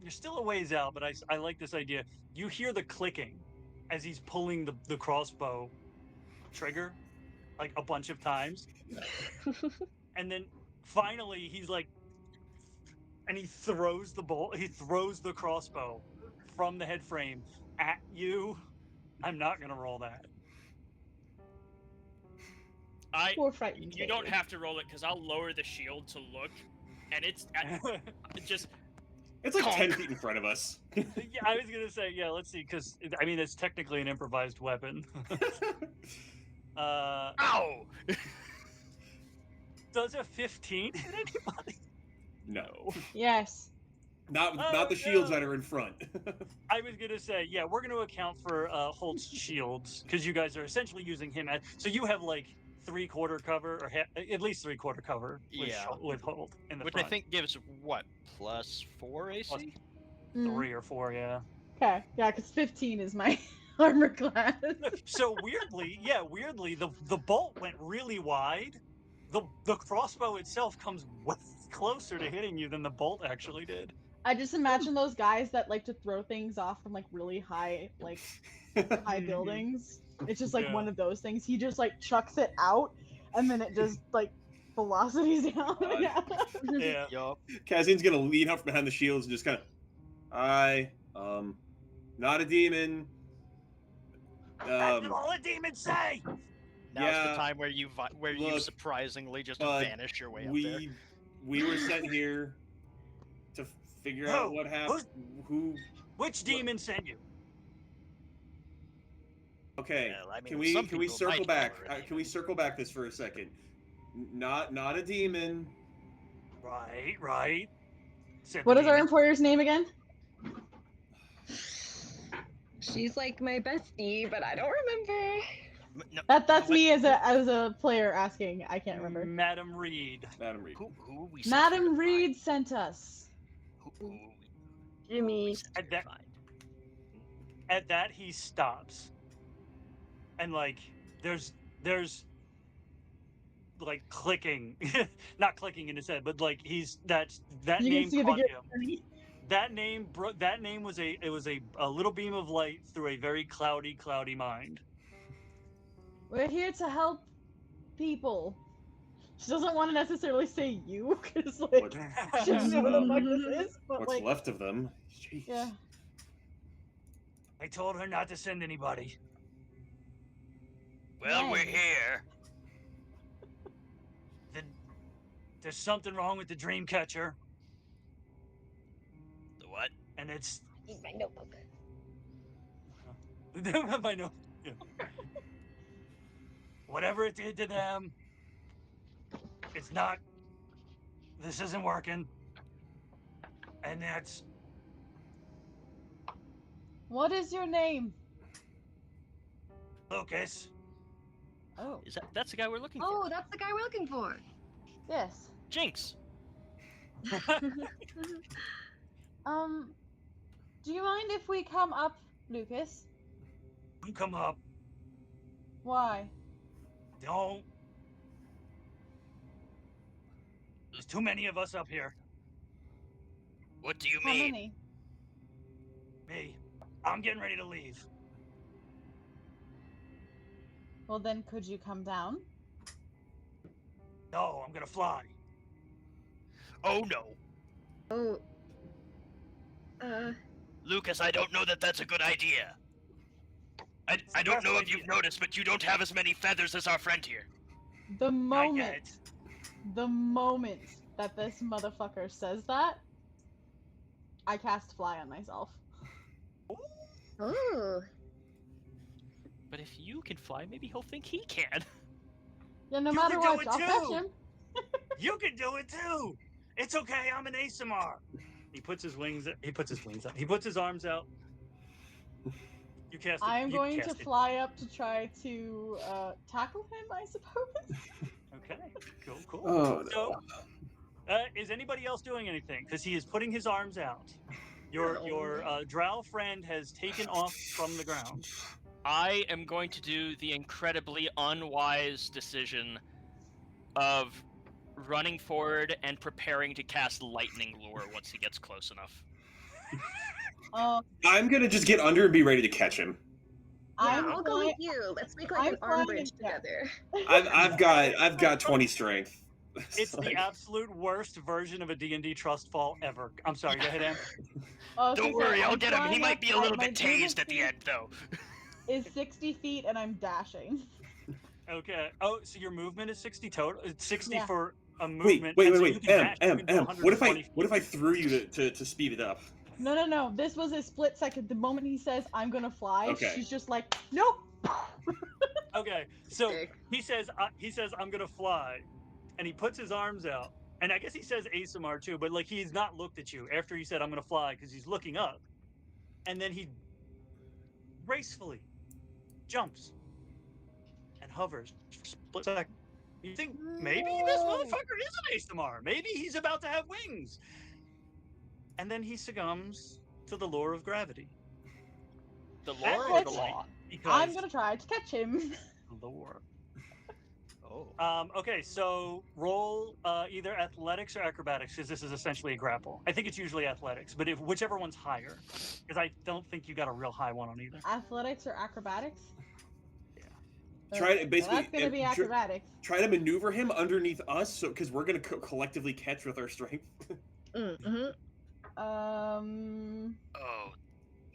you're still a ways out, but I like this idea. You hear the clicking as he's pulling the crossbow trigger like a bunch of times. And then finally he's like, and he throws the crossbow from the head frame at you. I'm not gonna roll that. Poor frightened You don't baby. have to roll it, because I'll lower the shield to look, and it's just... It's like Conk. 10 feet in front of us. Yeah, I was gonna say, yeah, let's see, because I mean it's technically an improvised weapon. Ow! Does a 15 hit anybody? No. Yes. Not the shields that are in front. I was gonna say, yeah, we're gonna account for Holt's shields because you guys are essentially using him as. So you have like 3/4 cover, or at least 3/4 cover with, Yeah. with Holt in the Which front. I think gives, what, +4 AC? Plus- Mm. 3 or 4, yeah. Okay. Yeah, because 15 is my armor class. So weirdly, the bolt went really wide. The crossbow itself comes way closer to hitting you than the bolt actually did. I just imagine those guys that like to throw things off from like really high buildings. It's just like Yeah. one of those things. He just like chucks it out, and then it just like velocities down. Yeah. Yup. Cazian's gonna lean up from behind the shields and just kind of, not a demon. That's all the demons say. Now's Yeah, the time where you look, surprisingly just bud, vanish your way up there. we were sent here to figure out what happened. Who? Which demon sent you? Okay. Well, I mean, can we some can we people circle might back? cover it. Can we circle back this for a second? Not a demon. Right. Said What the is our demon. employer's name again? She's like my bestie, but I don't remember. No, That's what- me as a player asking. I can't remember. Madam Reed. Madam Reed. Who are we sent here to Madam find? Reed sent us. Who are we Jimmy. sent here to That- find? At that, he stops, and like there's like clicking, not clicking in his head, but like that You name can see the caught him. journey. That name was a little beam of light through a very cloudy mind. We're here to help people. She doesn't want to necessarily say you, because like What- she doesn't know what the fuck this is. But What's like, left of them? Jeez. yeah. I told her not to send anybody. Well, we're Nice. here. There's something wrong with the dream catcher, The what? and it's Use my notebook. I know. Yeah. Whatever it did to them, it's not. This isn't working, and that's What is your name? Lucas. Oh, That's the guy we're looking for? Oh, that's the guy we're looking for. yes. Jinx. Do you mind if we come up, Lucas? You come up. Why? Don't. There's too many of us up here. What do you How mean? many? Me. I'm getting ready to leave. Well, then could you come down? No, I'm gonna fly. Oh no, Oh. Lucas, I don't know that that's a good idea. I don't know if you've noticed, but you don't have as many feathers as our friend here. The I get moment, it. the moment that this motherfucker says that, I cast fly on myself. Oh. But if you can fly, maybe he'll think he can. Yeah, no You matter can do what, it I'll catch too. him. You can do it too. It's okay. I'm an ASMR. He puts his wings. He puts his wings out. He puts his arms out. You cast it. I'm you going to cast it. fly up to try to tackle him, I suppose. Okay. Cool. Oh, no. So, is anybody else doing anything? Because he is putting his arms out. Your drow friend has taken off from the ground. I am going to do the incredibly unwise decision of running forward and preparing to cast Lightning Lure once he gets close enough. I'm gonna just get under and be ready to catch him. Yeah, I'm I'll go fly- with you. Let's make like I'm an arm flying bridge in- yeah. together. I've got 20 strength. It's the absolute worst version of a D&D trust fall ever. I'm sorry. Go ahead, Em. Oh, Don't so worry, I'm I'll get him. He flying might up be a at little my bit tased at the speed end, though. Is 60 feet and I'm dashing. Okay. Oh, so your movement is 60 total. It's 60 Yeah. for a Wait, movement. wait, and so wait, you wait. can dash, you can go Em. What if 120 I threw you to speed it up? No. This was a split second. The moment he says, I'm gonna fly, Okay. she's just like, nope. Okay. So Sick. he says I'm gonna fly, and he puts his arms out, and I guess he says ASMR too, but like he's not looked at you after he said I'm gonna fly because he's looking up, and then he gracefully jumps and hovers for a split second. You think maybe this Whoa. motherfucker is an ASMR? Maybe he's about to have wings, and then he succumbs to the lure of gravity. The At lore or this the point, law? Because I'm gonna try to catch him. lure. Oh. Okay, so roll either athletics or acrobatics because this is essentially a grapple. I think it's usually athletics, but if whichever one's higher, because I don't think you got a real high one on either. Athletics or acrobatics? Yeah. Try to Okay, basically that's gonna be acrobatics. try to maneuver him underneath us, so because we're gonna collectively catch with our strength. Mm-hmm. Oh,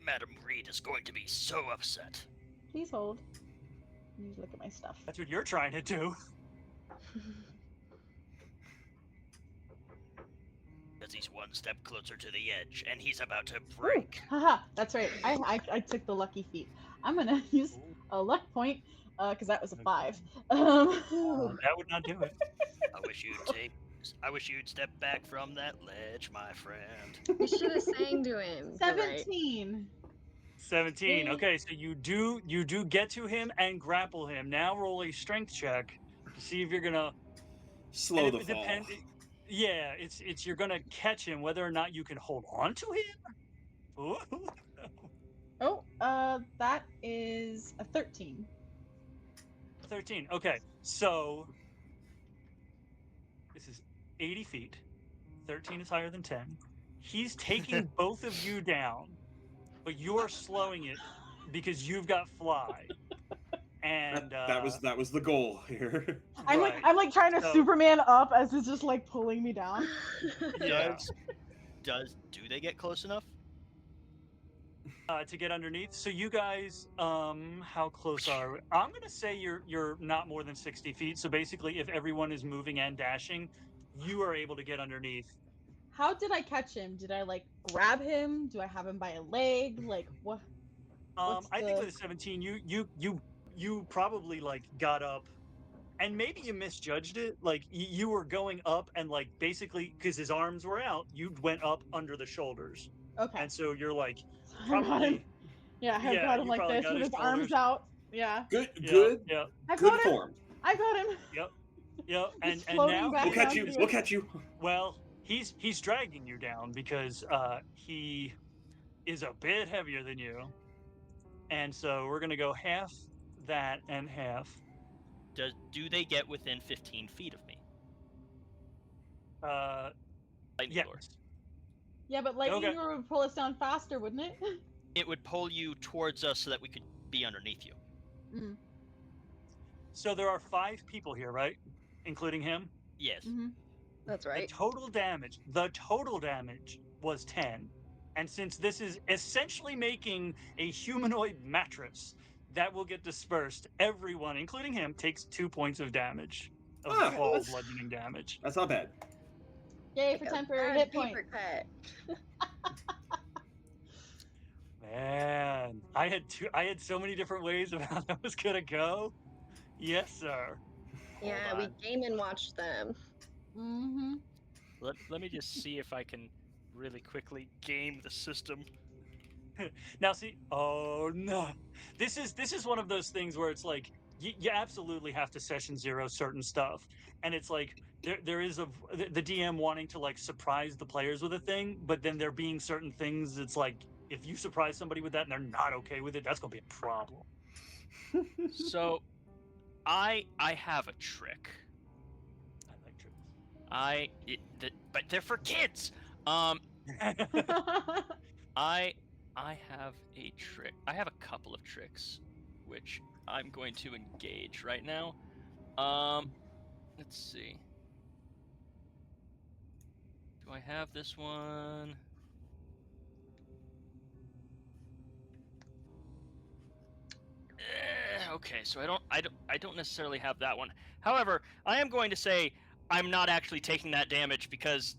Madam Reed is going to be so upset. Please hold. Let me look at my stuff. That's what you're trying to do. Because he's one step closer to the edge, and he's about to break. Haha, that's right. I took the lucky feat. I'm gonna use a luck point, because that was a 5. That would not do it. I wish you'd step back from that ledge, my friend. You should have sang to him. You're right. 17. 17. Yay. Okay, so you do get to him and grapple him. Now roll a strength check to see if you're gonna Slow and the it fall. depend. Yeah, it's you're gonna catch him whether or not you can hold on to him. Ooh. Oh, that is a 13. 13. Okay, so this is 80 feet. 13 is higher than 10. He's taking both of you down, but you're slowing it because you've got fly. And That was the goal here. right. I'm like trying to So- Superman up as it's just like pulling me down. Yeah. Do they get close enough? To get underneath. So you guys, how close are we? I'm gonna say you're not more than 60 feet. So basically, if everyone is moving and dashing, you are able to get underneath. How did I catch him? Did I like grab him? Do I have him by a leg? Like what? What's I think the- with a 17, you probably like got up, and maybe you misjudged it. Like you were going up, and like basically because his arms were out, you went up under the shoulders, Okay. and so you're like I got him. probably Yeah, I yeah, got him you like probably this got with his his arms shoulders. out. Yeah. Good, Yeah, good, yeah, I've good got him. form. I got him. yep. And He's and floating now back We'll catch down you. to We'll it. catch you. well, he's dragging you down because he is a bit heavier than you, and so we're gonna go half that and half. Do they get within 15 feet of me? Lightning Yes. lure. Yeah, but lightning Okay. lure would pull us down faster, wouldn't it? It would pull you towards us so that we could be underneath you. Mm. So there are 5 people here, right? Including him. Yes. Mm-hmm. That's The right. total damage was 10. And since this is essentially making a humanoid mattress that will get dispersed, everyone, including him, takes 2 points of damage of Ah, fall that's- bludgeoning damage. That's not bad. Yay Like for a temporary bad hit paper point. cut. Man, I had so many different ways of how that was gonna go. Yes, sir. Yeah, Hold we on. game and watch them. Mm-hmm. Let me just see if I can really quickly game the system. Now see, oh no, this is one of those things where it's like you absolutely have to session zero certain stuff, and it's like there is the DM wanting to like surprise the players with a thing, but then there being certain things. It's like if you surprise somebody with that and they're not okay with it, that's gonna be a problem. So, I have a trick. I like tricks. But they're for kids. I have a trick. I have a couple of tricks, which I'm going to engage right now. Let's see. Do I have this one? Okay, so I don't necessarily have that one. However, I am going to say I'm not actually taking that damage because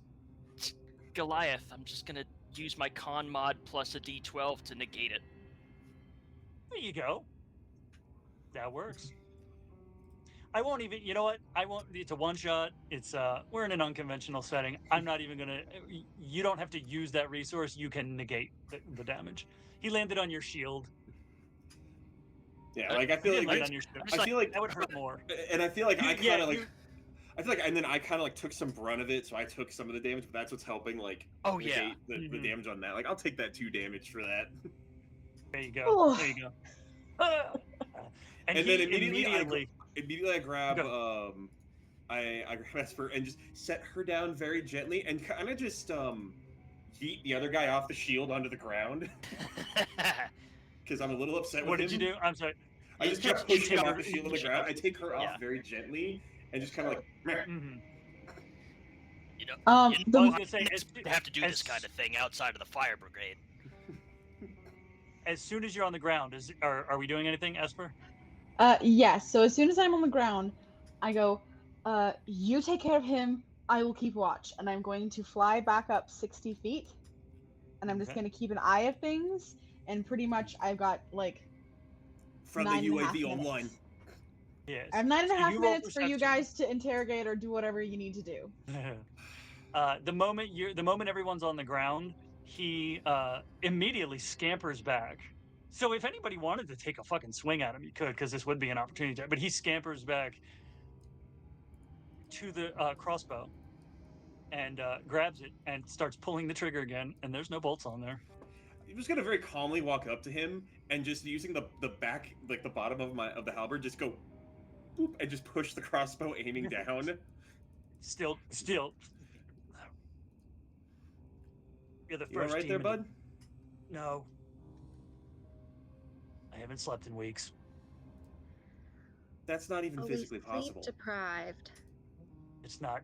it's Goliath. I'm just gonna use my con mod plus a d12 to negate it. There you go. That works. I won't even. You know what? I won't. It's a one shot. It's we're in an unconventional setting. I'm not even gonna. You don't have to use that resource. You can negate the damage. He landed on your shield. Yeah, like I feel He didn't land like on your shield. I feel like that would hurt more. and I feel like I kind of like you- I feel like and then I kind of like took some brunt of it, so I took some of the damage, but that's what's helping like Oh yeah. negate the Mhm. damage on that. Like I'll take that 2 damage for that. There you go. Oh. There you go. And he then immediately I grab Go. I grab Esper and just set her down very gently and kind of just yeet the other guy off the shield onto the ground because I'm a little upset with What him. did you do? I'm sorry. I just You kept pushing take him her- off the shield on the ground. I take her off Yeah. very gently and just kind of like. Meh. Mhm. You know, I was gonna say, you have to do this as- kind of thing outside of the fire brigade. as soon as you're on the ground, are we doing anything, Esper? Yes. So as soon as I'm on the ground, I go, you take care of him. I will keep watch, and I'm going to fly back up 60 feet, and I'm just Okay. going to keep an eye of things. And pretty much, I've got like Friendly 9.5 UAV minutes. online. Yes. I have 9.5 So you roll minutes for you perception. guys to interrogate or do whatever you need to do. The moment everyone's on the ground, he immediately scampers back So if anybody wanted to take a fucking swing at him, you could, because this would be an opportunity. But he scampers back to the crossbow and grabs it and starts pulling the trigger again. And there's no bolts on there. I'm just gonna very calmly walk up to him and just using the back, like the bottom of the halberd, just go boop and just push the crossbow aiming down. Still. You're the You all first right team there, in the- bud? No. I haven't slept in weeks. That's not even Always physically sleep possible. deprived. It's not.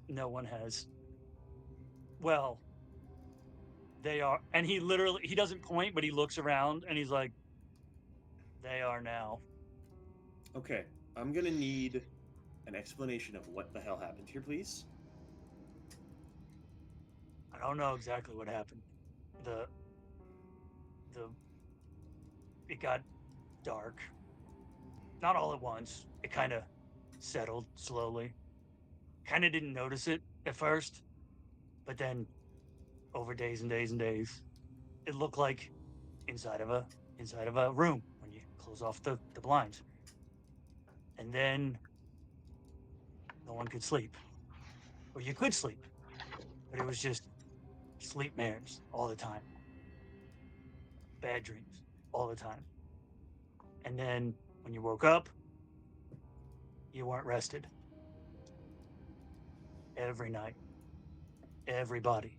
No one has. Well, they are. And he doesn't point, but he looks around and he's like, they are now. Okay, I'm gonna need an explanation of what the hell happened here, please. I don't know exactly what happened. It got dark. Not all at once. It kind of settled slowly. Kind of didn't notice it at first, but then over days and days and days, it looked like inside of a room when you close off the blinds. And then no one could sleep. Or you could sleep, but it was just sleep mares all the time. Bad dreams all the time. And then when you woke up, you weren't rested. Every night. Everybody.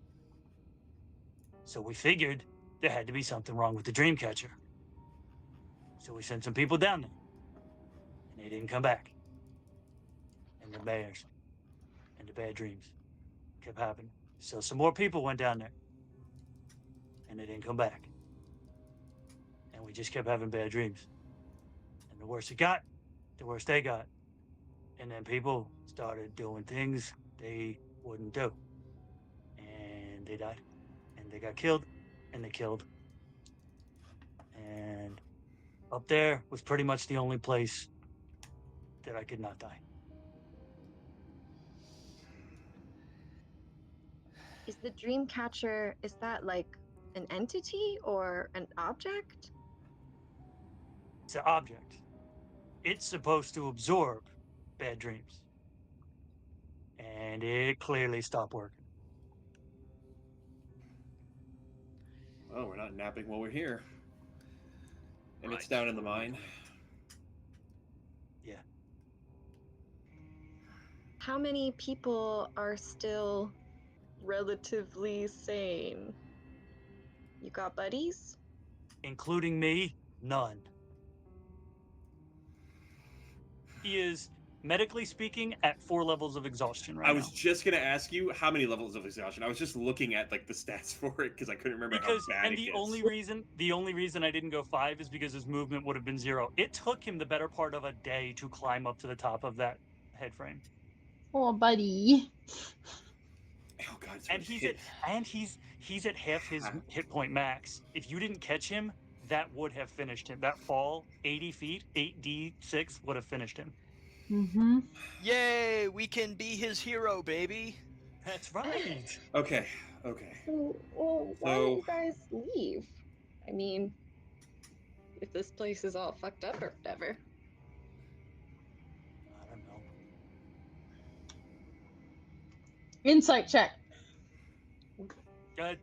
So we figured there had to be something wrong with the dream catcher. So we sent some people down there. And they didn't come back. And the bears and the bad dreams kept happening. So some more people went down there. And they didn't come back. And we just kept having bad dreams. And the worse it got, the worse they got. And then people started doing things they wouldn't do. And they died. And they got killed. And they killed. And up there was pretty much the only place that I could not die. Is the dream catcher, is that like an entity or an object? It's an object. It's supposed to absorb bad dreams. And it clearly stopped working. Well, we're not napping while we're here. And it's Right. down in the mine. Yeah. How many people are still relatively sane? You got buddies? Including me, none. He is, medically speaking, at 4 levels of exhaustion right I was now. just gonna ask you how many levels of exhaustion. I was just looking at like the stats for it because I couldn't remember Because how bad and it the gets. only reason I didn't go 5 is because his movement would have been 0. It took him the better part of a day to climb up to the top of that head frame. Oh, buddy. Oh god, it's And he's at half his hit point max. If you didn't catch him, that would have finished him. That fall, 80 feet, 8d6 would have finished him. Mm-hmm. Yay, we can be his hero, baby. That's right. Okay. Well, why So- don't you guys leave? I mean, if this place is all fucked up or whatever. I don't know. Insight check. Good.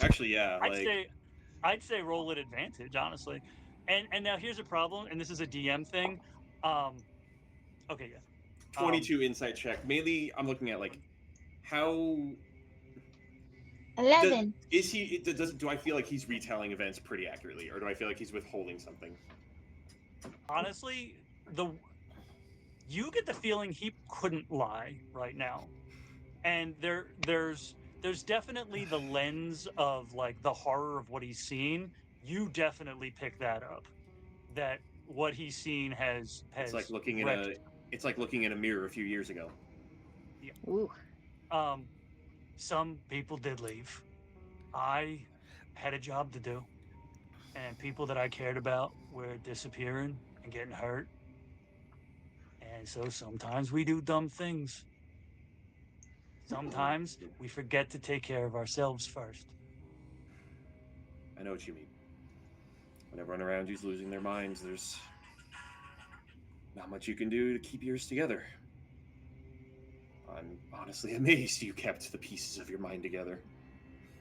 Actually, yeah. I'd say roll at advantage, honestly. And now here's a problem, and this is a DM thing. Okay, yeah. 22 insight check. Mainly, I'm looking at like how 11. do I feel like he's retelling events pretty accurately, or do I feel like he's withholding something? Honestly, you get the feeling he couldn't lie right now, and there's definitely the lens of like the horror of what he's seen. You definitely pick that up. That what he's seen has It's like looking in wrecked. it's like looking in a mirror a few years ago. Ooh. Some people did leave. I had a job to do, and people that I cared about were disappearing and getting hurt. And so sometimes we do dumb things. Sometimes we forget to take care of ourselves first. I know what you mean. when everyone around you's losing their minds, there's not much you can do to keep yours together. I'm honestly amazed you kept the pieces of your mind together.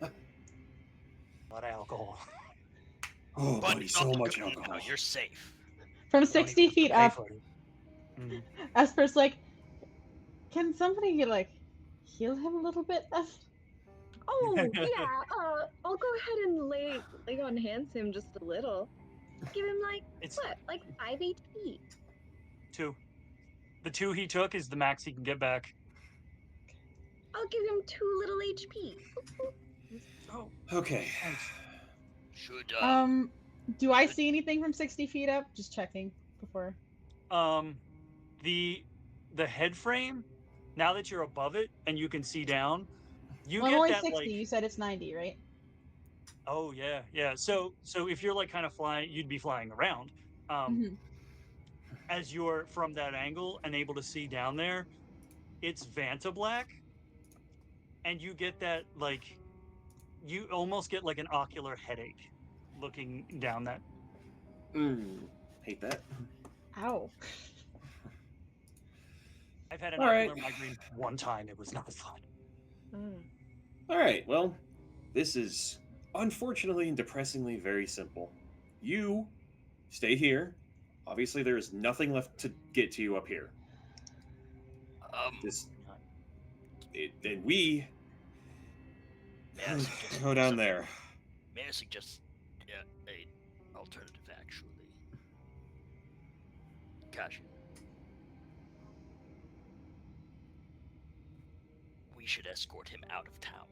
A lot of alcohol. Oh, But buddy, not so to much go alcohol. now, you're safe. From Don't even 60 have to feet pay up, for it. Mhm. Esper's like, can somebody like heal him a little bit then? Oh yeah, I'll go ahead and lay on hands him just a little. Give him like It's what, like 5 HP. 2. The 2 he took is the max he can get back. I'll give him 2 little HP. Oh, Okay. thanks. Should Do I see anything from 60 feet up? Just checking before. The head frame, now that you're above it and you can see down, you Well, I'm get only that 60. like, You said it's 90, right? oh yeah. So if you're like kind of flying, you'd be flying around. Mhm. As you're from that angle and able to see down there, it's Vanta black, and you get that like, you almost get like an ocular headache looking down that. Hate that. Ow. I've had an All right. ocular migraine one time. It was not fun. All right, well, this is unfortunately and depressingly very simple. You stay here. Obviously, there is nothing left to get to you up here. Just, then we may I suggest go down some- there. May I suggest a alternative actually? Cazian. We should escort him out of town.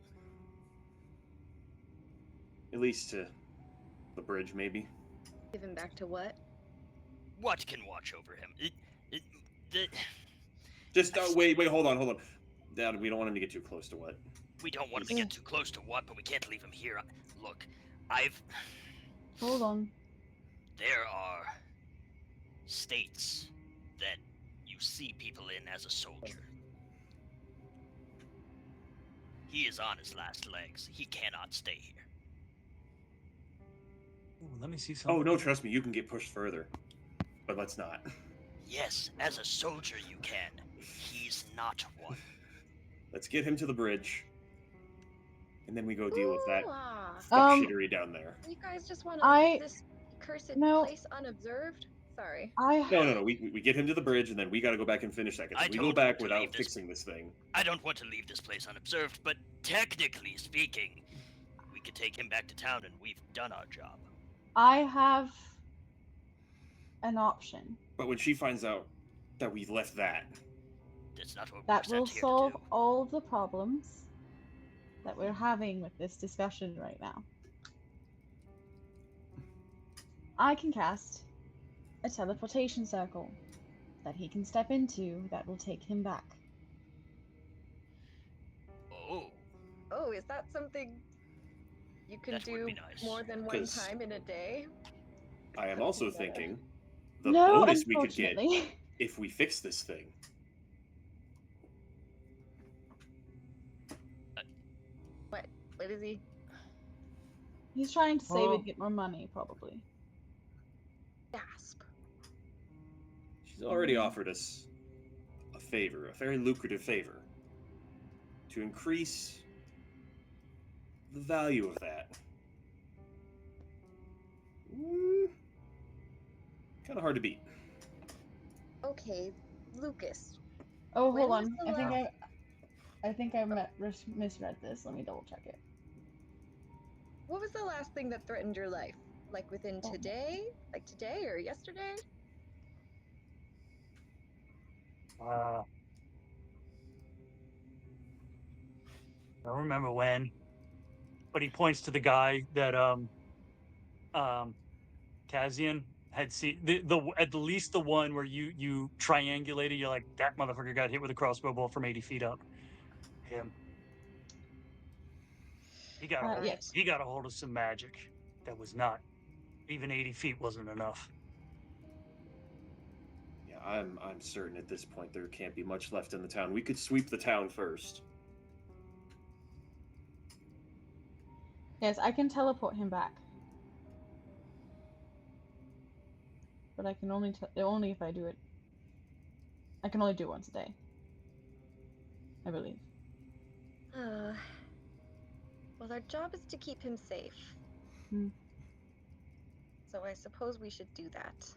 At least to the bridge, maybe. Give him back to what? What can watch over him? Just wait, hold on. Dad, we don't want him to get too close to what? We don't want him to get too close to what, but we can't leave him here. Look, Hold on. there are states that you see people in as a soldier. He is on his last legs. He cannot stay here. Ooh, let me see something. Oh no, trust me, you can get pushed further, but let's not. Yes, as a soldier you can. He's not one. Let's get him to the bridge, and then we go deal with that Ah, shittery down there. you guys just want to I- leave this cursed No. place unobserved? Sorry. No. We get him to the bridge, and then we got to go back and finish that. Because I we go don't back want to without leave this- fixing this thing. I don't want to leave this place unobserved, but technically speaking, we could take him back to town and we've done our job. I have an option But when she finds out that we left that, That's not what that we're will sent here solve to do. all of the problems that we're having with this discussion right now. I can cast a teleportation circle that he can step into that will take him back. Oh, Oh, is that something you can That would do be nice. more than one 'Cause- time in a day? I am also thinking the No, bonus we could get unfortunately. if we fix this thing. What is he? He's trying to say Oh. we'd get more money, probably. Gasp. She's already offered us a favor, a very lucrative favor, to increase the value of that. Kind of hard to beat. Okay, Lucas. Oh, When hold was on. the I think I misread this. Let me double check it. What was the last thing that threatened your life? Like within Oh. today? Like today or yesterday? I don't remember when, but he points to the guy that Cazian had seen, the at least the one where you triangulated. You're like, that motherfucker got hit with a crossbow bolt from 80 feet up. Him. He got Yes. he got a hold of some magic that was not even 80 feet wasn't enough. Yeah, I'm certain at this point there can't be much left in the town. We could sweep the town first. Yes, I can teleport him back. but I can only only if I do it. I can only do it once a day, I believe. Well, our job is to keep him safe. Hmm. So I suppose we should do that.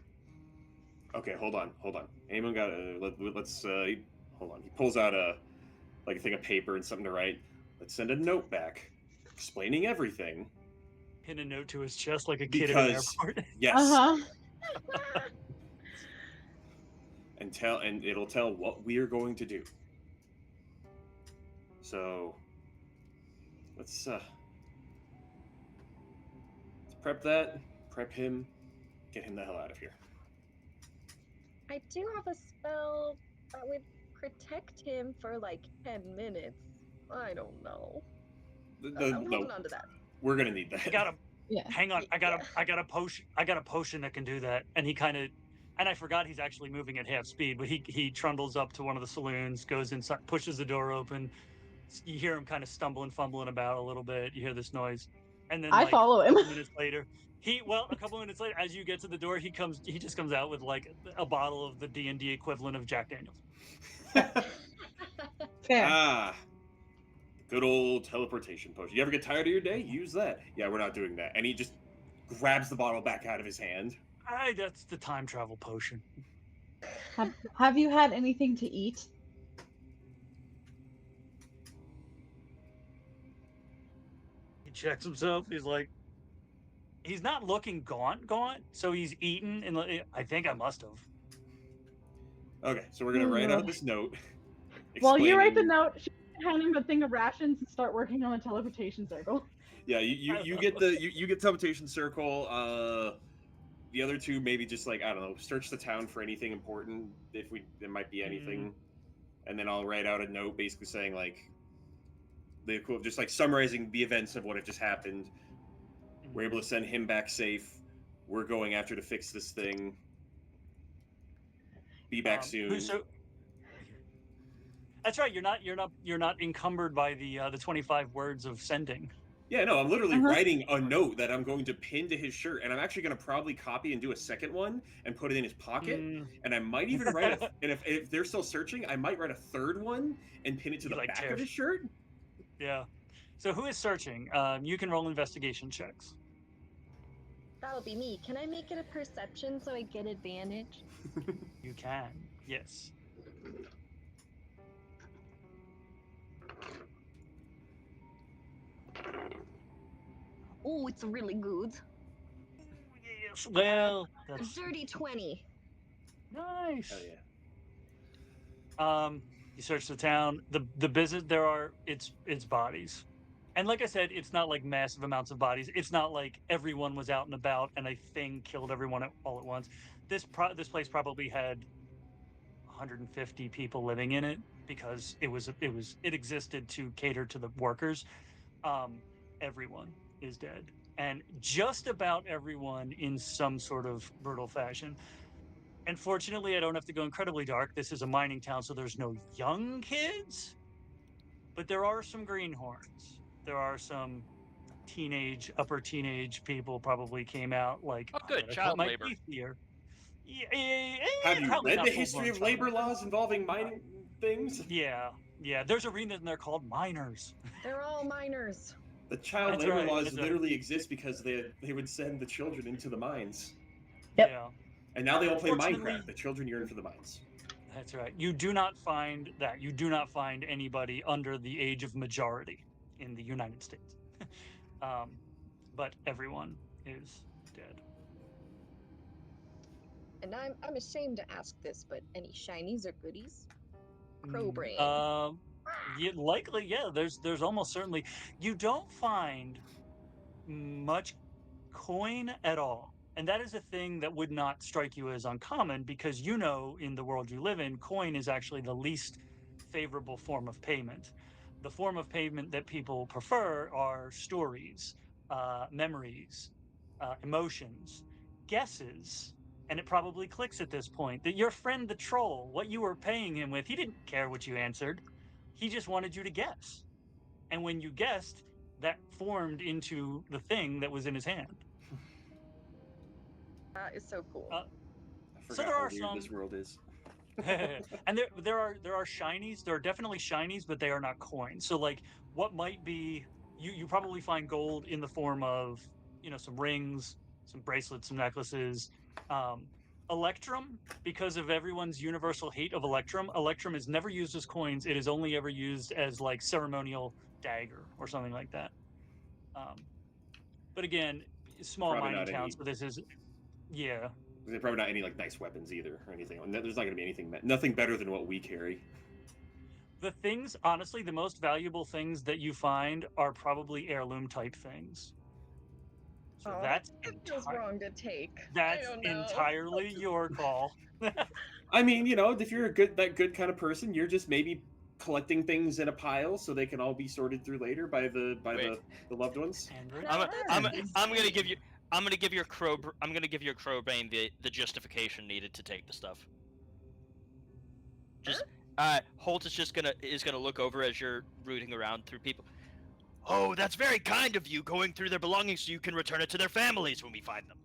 Okay, hold on. Anyone got let's hold on. He pulls out a thing of paper and something to write. Let's send a note back explaining everything. Pin a note to his chest like a kid at an Because airport. yes, and it'll tell what we are going to do. So let's prep that, prep him, get him the hell out of here. I do have a spell that would protect him for like 10 minutes. I don't know. I'm holding on to that. We're gonna need that. Hang on. I got a potion that can do that. And he kind of, and I forgot he's actually moving at half speed, but he trundles up to one of the saloons, goes inside, pushes the door open. You hear him kind of stumbling, fumbling about a little bit. You hear this noise, and then I follow him. A couple minutes later, a couple minutes later, as you get to the door, he just comes out with like a bottle of the D&D equivalent of Jack Daniels. Fair. Good old teleportation potion. You ever get tired of your day? Use that. Yeah, we're not doing that. And he just grabs the bottle back out of his hand. That's the time travel potion. Have you had anything to eat? He checks himself. He's like, he's not looking gaunt, so he's eaten, and I think I must have. Okay, so we're gonna write out this note. While you write the note, hand him a thing of rations and start working on the teleportation circle. Yeah, you get you get teleportation circle. The other two maybe just like, I don't know, search the town for anything important if there might be anything, and then I'll write out a note basically saying like just like summarizing the events of what had just happened. We're able to send him back safe. We're going after to fix this thing. Be back soon. That's right. You're not encumbered by the 25 words of sending. Yeah, no, I'm literally writing a note that I'm going to pin to his shirt, and I'm actually going to probably copy and do a second one and put it in his pocket. And I might even write and if they're still searching, I might write a third one and pin it to the back of his shirt. Yeah. So who is searching? You can roll investigation checks. That'll be me. Can I make it a perception so I get advantage? You can, yes. Oh, it's really good. Yes. Well, that's dirty 20. Nice. Oh yeah. You search the town. The business it's bodies. And like I said, it's not like massive amounts of bodies. It's not like everyone was out and about and a thing killed everyone all at once. This place probably had 150 people living in it because it existed to cater to the workers. Everyone is dead, and just about everyone in some sort of brutal fashion. And fortunately, I don't have to go incredibly dark. This is a mining town, so there's no young kids, but there are some greenhorns. There are some upper teenage people probably came out like, oh, good, child labor. Here. Have you read the history of labor laws involving mining things? Yeah. There's a arena in there called miners. They're all miners. The child labor laws literally exist because they would send the children into the mines. Yep. Yeah. And now they all play Minecraft. The children yearn for the mines. That's right. You do not find that. You do not find anybody under the age of majority in the United States. But everyone is dead. And I'm ashamed to ask this, but any shinies or goodies? Crow brain. Yeah, likely, yeah. There's almost certainly. You don't find much coin at all. And that is a thing that would not strike you as uncommon because in the world you live in, coin is actually the least favorable form of payment. The form of payment that people prefer are stories, memories, emotions, guesses. And it probably clicks at this point that your friend, the troll, what you were paying him with, he didn't care what you answered. He just wanted you to guess. And when you guessed, that formed into the thing that was in his hand. That is so cool. So Forgot there how are weird some, this world is. and there are shinies. There are definitely shinies, but they are not coins. So like, what might be you probably find gold in the form of some rings, some bracelets, some necklaces. Electrum, because of everyone's universal hate of Electrum. Electrum is never used as coins. It is only ever used as like ceremonial dagger or something like that. But again, small Probably mining not town, any. so this is yeah. There's probably not any like nice weapons either or anything. There's not gonna be nothing better than what we carry. The things, honestly, the most valuable things that you find are probably heirloom type things. So Oh, that's it feels wrong to take. I that's don't know. entirely your call. I mean, if you're that good kind of person, you're just maybe collecting things in a pile so they can all be sorted through later by the loved ones. Andrew, I'm gonna give you a Crowbrain the justification needed to take the stuff. Just Holt is gonna look over as you're rooting around through people. Oh, that's very kind of you, going through their belongings so you can return it to their families when we find them.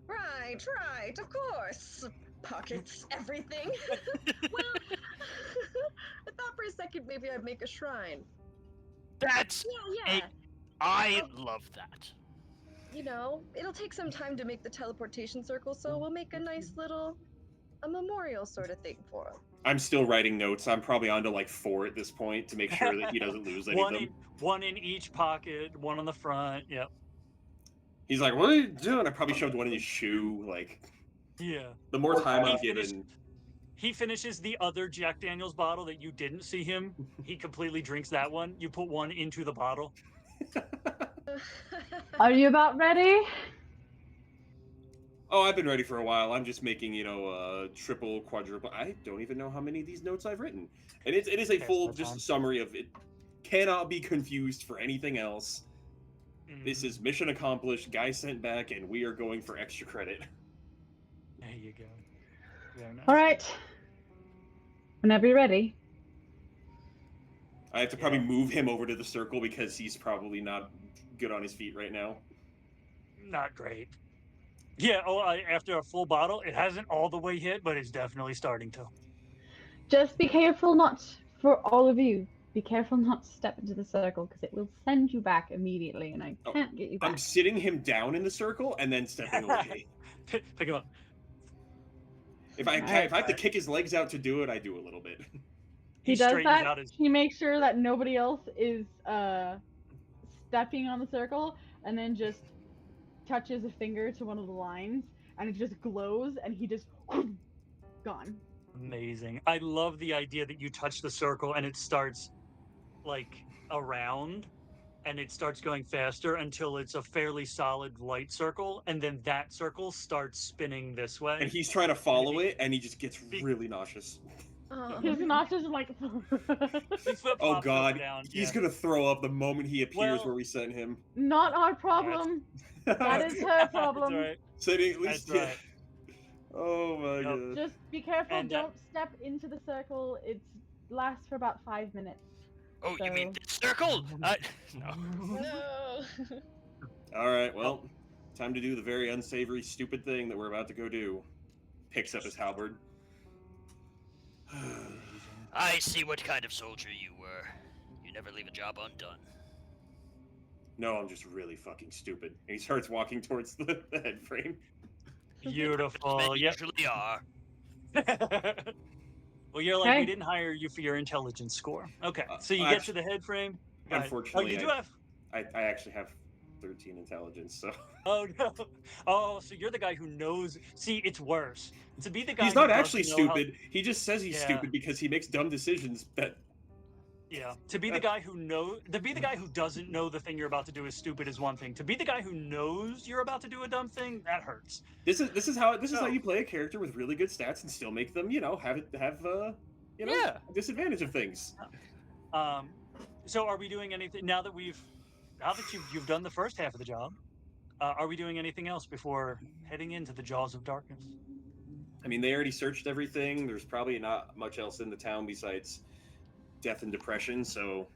Right, of course. Pockets, everything. Well, I thought for a second maybe I'd make a shrine. That's Yeah. I love that. It'll take some time to make the teleportation circle, so we'll make a nice little memorial sort of thing for him. I'm still writing notes. I'm probably on to like 4 at this point to make sure that he doesn't lose any of them. One in each pocket, one on the front. Yep. He's like, "What are you doing?" I probably shoved one in his shoe. Like, yeah. The more time I'm given. He finishes the other Jack Daniels bottle that you didn't see him. He completely drinks that one. You put one into the bottle. Are you about ready? Oh, I've been ready for a while. I'm just making, triple, quadruple. I don't even know how many of these notes I've written. And it is a full just summary of it. Cannot be confused for anything else. This is mission accomplished, guy sent back, and we are going for extra credit. There you go. Very nice. All right. Whenever you're ready. I have to probably move him over to the circle because he's probably not good on his feet right now. Not great. Yeah, after a full bottle, it hasn't all the way hit, but it's definitely starting to. Just be careful not, for all of you, be careful not to step into the circle because it will send you back immediately and I can't get you back. I'm sitting him down in the circle and then stepping away. Pick him up. If I have to kick his legs out to do it, I do a little bit. He does that. He makes sure that nobody else is stepping on the circle and then just touches a finger to one of the lines and it just glows and he just gone. Amazing. I love the idea that you touch the circle and it starts like around and it starts going faster until it's a fairly solid light circle and then that circle starts spinning this way. And he's trying to follow it and he just gets really nauseous. He's nauseous and like oh god, he's gonna throw up the moment he appears where we sent him. Not our problem. That is her problem. That's right. Sitting at least Oh my god. Just be careful, don't step into the circle. It lasts for about 5 minutes. Oh, you mean this circle? No. Alright, well, time to do the very unsavory, stupid thing that we're about to go do. Picks up his halberd. I see what kind of soldier you were. You never leave a job undone. No, I'm just really fucking stupid. And he starts walking towards the head frame. Beautiful. You usually are. Well, you're like, we didn't hire you for your intelligence score. Okay, so you get to the head frame. Unfortunately, I actually have 13 intelligence, so. Oh no! Oh, so you're the guy who knows. See, it's worse. To be the guy. He's not actually stupid. He just says he's stupid because he makes dumb decisions that. Yeah. To be the guy who doesn't know the thing you're about to do is stupid is one thing. To be the guy who knows you're about to do a dumb thing, that hurts. This is how you play a character with really good stats and still make them, have disadvantage of things. So are we doing anything now that you've done the first half of the job? Are we doing anything else before heading into the jaws of darkness? I mean, they already searched everything. There's probably not much else in the town besides death and depression, so.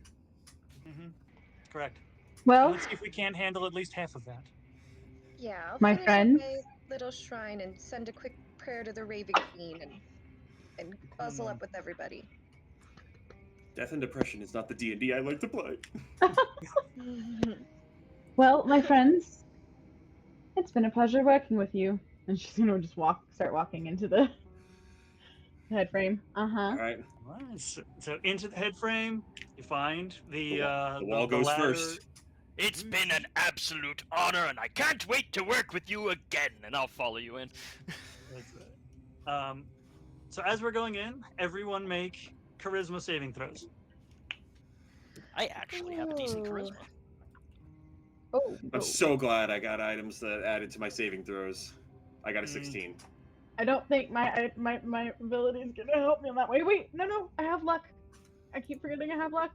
Correct. Well, let's see if we can't handle at least half of that. Yeah. My friend. little shrine and send a quick prayer to the Raven Queen and buzzle up with everybody. Death and Depression is not the D&D I like to play. Well, my friends, it's been a pleasure working with you. And she's gonna just start walking into the head frame. All right. So into the head frame, you find the wall goes ladder. first. It's been an absolute honor, and I can't wait to work with you again. And I'll follow you in. That's right. So as we're going in, everyone make charisma saving throws. I actually have a decent charisma. I'm so glad I got items that added to my saving throws. I got a 16. I don't think my ability is gonna help me on that way. Wait, no, I have luck. I keep forgetting I have luck.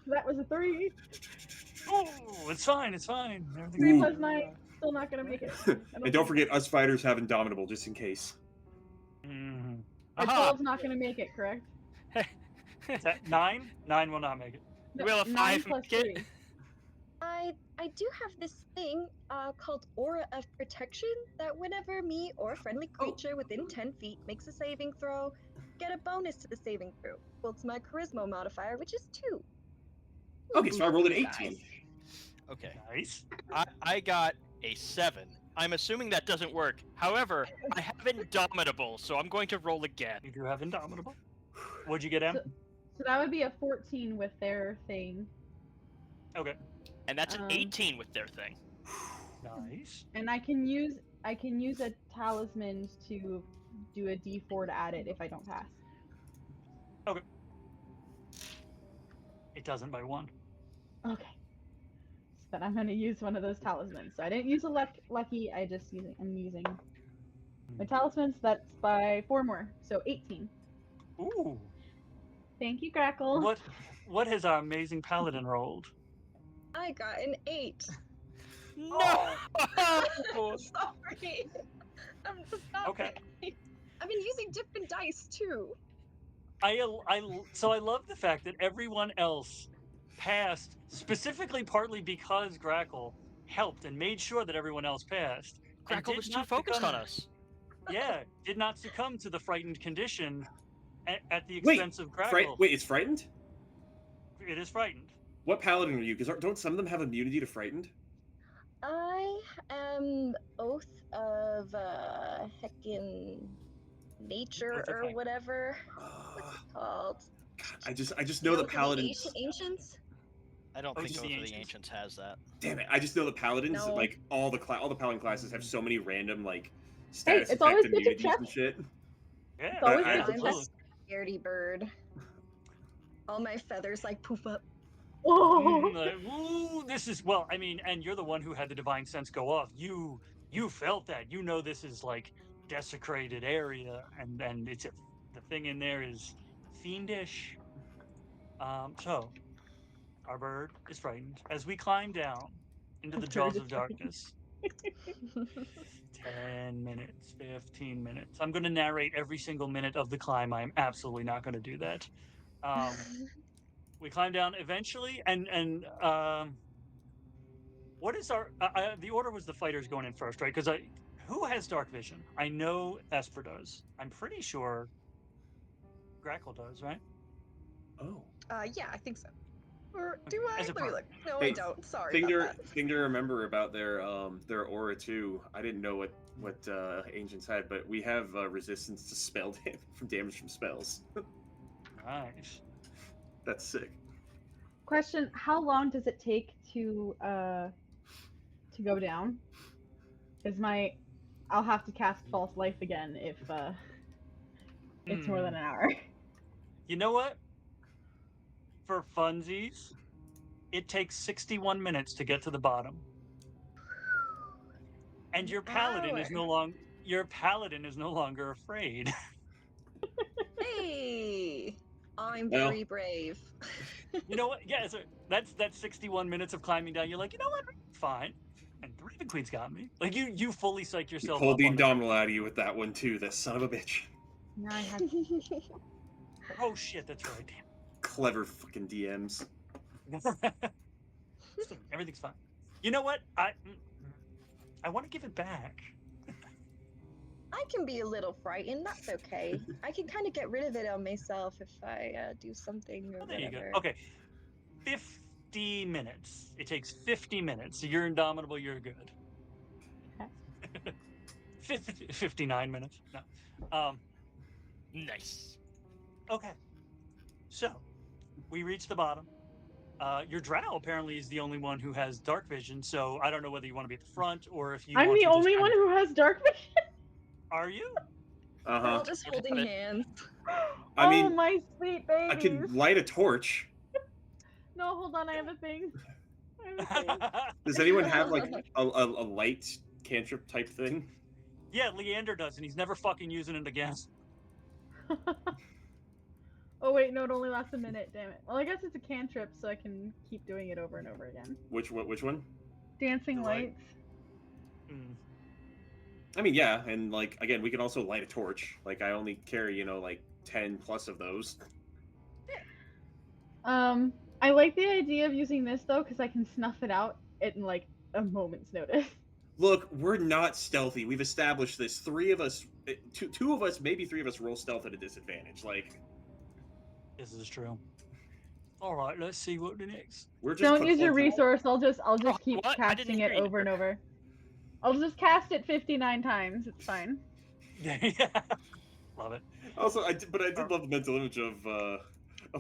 That was a 3. Oh, it's fine. 3 plus 9, still not gonna make it. And don't forget, us fighters have Indomitable, just in case. My 12's not gonna make it, correct? Is that 9? 9 will not make it. No, Will a 9 5 plus make it? 3. I do have this thing called Aura of Protection that whenever me or a friendly creature within 10 feet makes a saving throw, get a bonus to the saving throw. Well, it's my charisma modifier, which is 2. Okay, so I rolled an 18. Nice. Okay. Nice. I got a 7. I'm assuming that doesn't work. However, I have Indomitable, so I'm going to roll again. You do have Indomitable. What'd you get, Em? So that would be a 14 with their thing. Okay. And that's an 18 with their thing. Nice. And I can use a talisman to do a D4 to add it if I don't pass. Okay. It doesn't by 1. Okay. So then I'm gonna use one of those talismans. So I didn't use a lucky. I'm using my talismans. That's by 4 more, so 18. Ooh. Thank you, Grackle. What has our amazing paladin rolled? I got an 8. No! Sorry. I'm just not. Okay. I've been using different dice too. So I love the fact that everyone else passed, specifically partly because Grackle helped and made sure that everyone else passed. and Grackle did was too not focused succumb- on us. Yeah, did not succumb to the frightened condition at the Wait, expense of Grackle. Wait, it's frightened? It is frightened. What paladin are you? Because don't some of them have immunity to frightened? I am Oath of heckin' Nature Oath of or Heck. whatever. What's it called? God, I just know the Oath of the paladins. Ancients? I don't think Oath of Oath the of the Ancients. Ancients has that. Damn it! I just know the paladins. No. Like all the paladin classes have so many random like status it's always effect good to immunities check. and shit. Yeah, It's always good to I'm a absolutely. scaredy bird. All my feathers like poof up. Whoa! Ooh, this is well. I mean, and you're the one who had the divine sense go off. You felt that. You know this is like desecrated area, and it's the thing in there is fiendish. So our bird is frightened as we climb down into the Our jaws bird of is frightened. darkness. 10 minutes, 15 minutes. I'm going to narrate every single minute of the climb. I'm absolutely not going to do that. We climb down eventually, and what is our the order was the fighters going in first, right? Because who has dark vision? I know Esper does. I'm pretty sure Grackle does, right? Oh. Yeah, I think so. Or do I? As a Let me part. look. No, Hey, I don't. Sorry about that. Thing to remember about their aura too. I didn't know what ancients had, but we have resistance to spell damage from damage from spells. Nice. That's sick. Question: how long does it take to go down? Because I'll have to cast false life again if it's more than an hour. You know what? For funsies, it takes 61 minutes to get to the bottom. And your paladin is no longer afraid. Hey, I'm Well. very brave. You know what? Yeah, so that's 61 minutes of climbing down. You're like, you know what? Fine. And the Raven Queen's got me. Like you fully psych You yourself pulled up the on that. Indomitable out of you with that one too. That son of a bitch. Now I have Oh shit, that's right. Clever fucking DMs. Damn. Everything's fine. You know what? I want to give it back. I can be a little frightened. That's okay. I can kind of get rid of it on myself if I do something or Oh, there you go. whatever. Okay. 50 minutes. It takes 50 minutes. So you're indomitable, you're good. 59 minutes. No. Nice. Okay. So we reach the bottom. Your drow apparently is the only one who has dark vision, so I don't know whether you want to be at the front or if you I'm want the to just only kind one of- who has dark vision. Are you? We're all just holding hands. I mean, my sweet babies. I could light a torch. No, hold on. I have a thing. I have a thing. Does anyone have like a light cantrip type thing? Yeah, Leander does, and he's never fucking using it again. Oh wait, no, it only lasts a minute. Damn it. Well, I guess it's a cantrip, so I can keep doing it over and over again. Which one? Dancing The light. lights. Mm. I mean, yeah, and like again, we can also light a torch. Like I only carry, like 10 plus of those. I like the idea of using this though, because I can snuff it out in like a moment's notice. Look, we're not stealthy. We've established this. Three of us, two of us, maybe three of us roll stealth at a disadvantage. Like, This is true. All right, let's see what the next. we're just Don't use your confronting- resource. I'll just Oh, keep what? I didn't casting it hear you. over and over. I'll just cast it 59 times. It's fine. Yeah, love it. Also, I did love the mental image of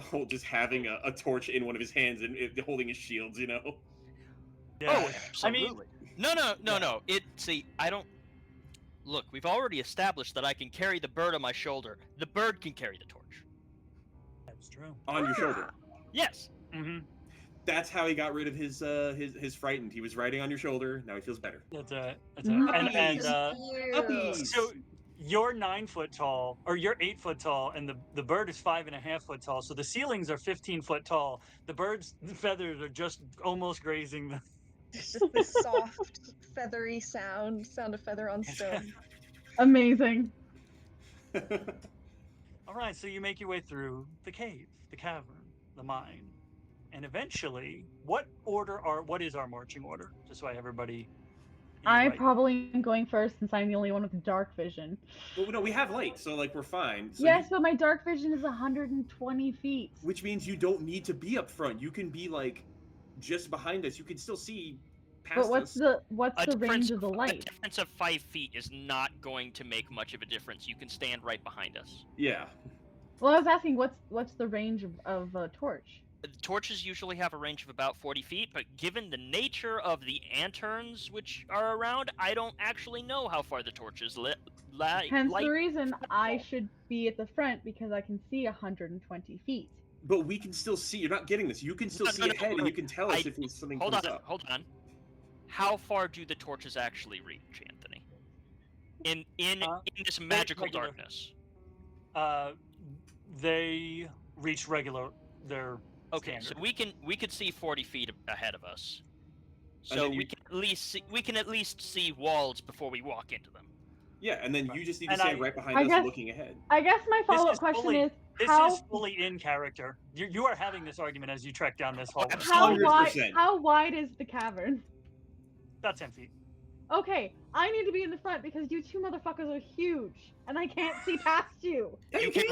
Holt just having a torch in one of his hands and holding his shields. Yeah. Oh, I mean, absolutely. No. I don't. Look, we've already established that I can carry the bird on my shoulder. The bird can carry the torch. that's true. on your shoulder. Yes. Mm-hmm. That's how he got rid of his frightened. He was riding on your shoulder. Now he feels better. That's it. Nice. And so you're 9 foot tall, or you're 8 foot tall, and the bird is 5.5 foot tall. So the ceilings are 15 foot tall. The bird's feathers are just almost grazing the. It's just this soft, feathery sound of feather on stone. Amazing. All right, so you make your way through the cave, the cavern, the mine, and eventually, what is our marching order? Just so everybody. I right. probably am going first since I'm the only one with dark vision. Well, no, we have light, so like we're fine. So Yes, but my dark vision is 120 feet. which means you don't need to be up front. You can be like just behind us. You can still see past But what's us. the range of the A light? difference of 5 feet is not going to make much of a difference. You can stand right behind us. Yeah. Well, I was asking what's the range of a torch? The torches usually have a range of about 40 feet, but given the nature of the anterns which are around, I don't actually know how far the torches Hence light. the reason I should be at the front because I can see 120 feet. But we can still see. You're not getting this. You can still No, see no, no, ahead, no. and you can tell us I- if something Hold comes on, up. hold on. How far do the torches actually reach, Anthony? In this magical regular. darkness. They reach their Okay, so standard. we could see 40 feet ahead of us. And So then we can at least see walls before we walk into them. Yeah, and then you just need to And stand I right behind I us, guess- looking ahead. I guess my follow-up is question fully- is This how is fully in character. You are having this argument as you trek down this hallway. how wide 100%. how wide is the cavern? About 10 feet. Okay, I need to be in the front because you two motherfuckers are huge, and I can't see past you. You can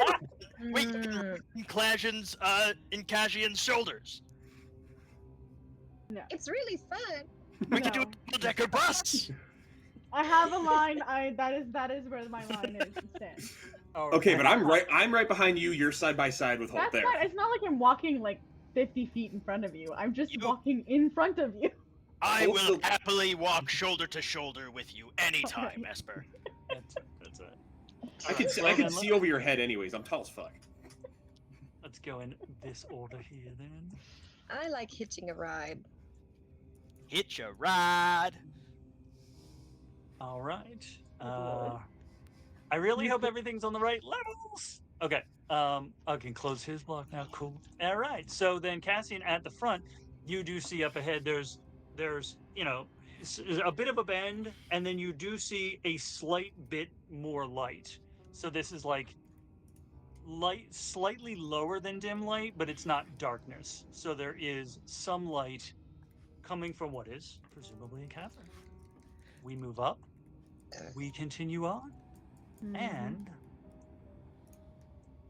wait Mm. in Cazian's shoulders. No, It's really fun. We can do a No. double-decker bus. I have a line. That is where my line is. It stands. All Okay, but right. I'm right behind you. You're side by side with Holt That's there. fine. It's not like I'm walking like 50 feet in front of you. I'm just You- walking in front of you. I Holt will will- happily walk shoulder to shoulder with you anytime, Esper. That's it. I can Alright, see, well, then see over your head, anyways. I'm tall as fuck. Let's go in this order here then. I like hitching a ride. Hitch a ride. All right. Lord. I really hope everything's on the right levels. Okay. I can close his block now. Cool. All right. So then, Cassian at the front, you do see up ahead. There's a bit of a bend, and then you do see a slight bit more light. So this is like light, slightly lower than dim light, but it's not darkness. So there is some light coming from what is presumably a cavern. We move up. We continue on. And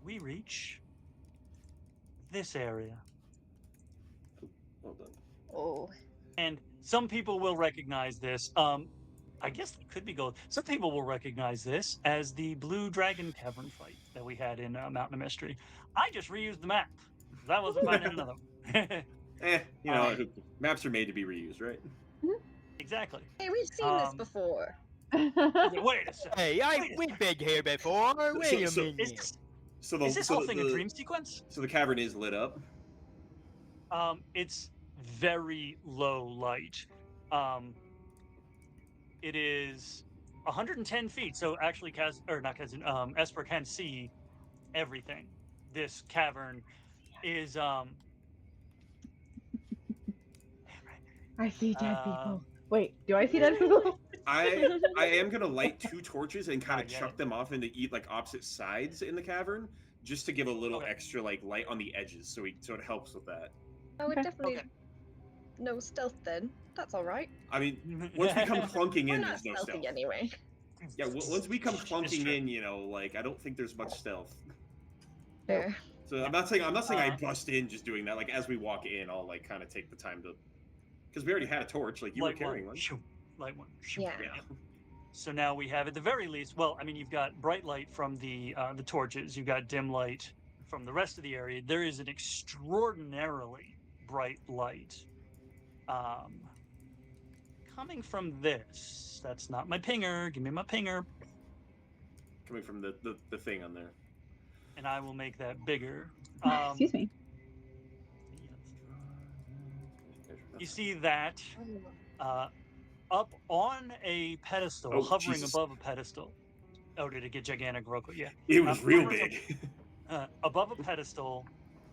we reach this area. Well done. Oh. And some people will recognize this. I guess it could be gold. Some people will recognize this as the Blue Dragon Cavern fight that we had in Mountain of Mystery. I just reused the map. I wasn't finding another one. You know, maps are made to be reused, right? Exactly. Hey, we've seen this before. Wait a second. Hey, we've been here before. Wait a minute. Is this whole thing a dream sequence? So the cavern is lit up. It's very low light. It is 110 feet. So actually, Esper can see everything. This cavern is I see dead people. Wait, do I see dead people? I am gonna light 2 torches and kind of Not yet. chuck them off into like opposite sides in the cavern, just to give a little extra like light on the edges, so it helps with that. I would Okay. definitely no stealth then. That's all right. I mean, once we come clunking We're in, not there's no stealthy stealth. anyway. Yeah, once we come clunking true. in, you know, like I don't think there's much stealth. Fair. So I'm not saying I bust in just doing that. Like as we walk in, I'll like kind of take the time to, because we already had a torch. Like you were carrying one. Light one. Yeah. So now we have at the very least. Well, I mean, you've got bright light from the torches. You've got dim light from the rest of the area. There is an extraordinarily bright light coming from this. That's not my pinger. Give me my pinger. Coming from the thing on there. And I will make that bigger. Excuse me. You see that up on a pedestal, Oh, hovering Jesus. above a pedestal. Oh, did it get gigantic real quick? Yeah. It was real hovering big. above a pedestal,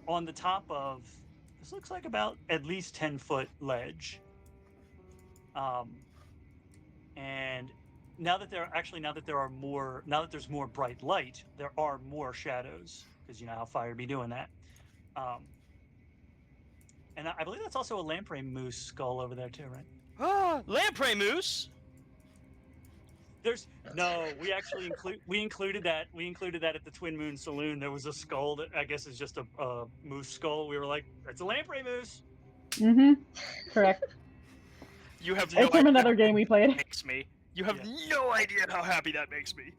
on the top of this looks like about at least 10-foot ledge. And now that there's more bright light, there are more shadows, because you know how fire be doing that. And I believe that's also a lamprey moose skull over there too, right? Ah, lamprey moose. We actually included that at the Twin Moon Saloon. There was a skull that I guess is just a moose skull. We were like, it's a lamprey moose. Correct. You have It's no from idea another game we played. makes me. You have no idea how happy that makes me.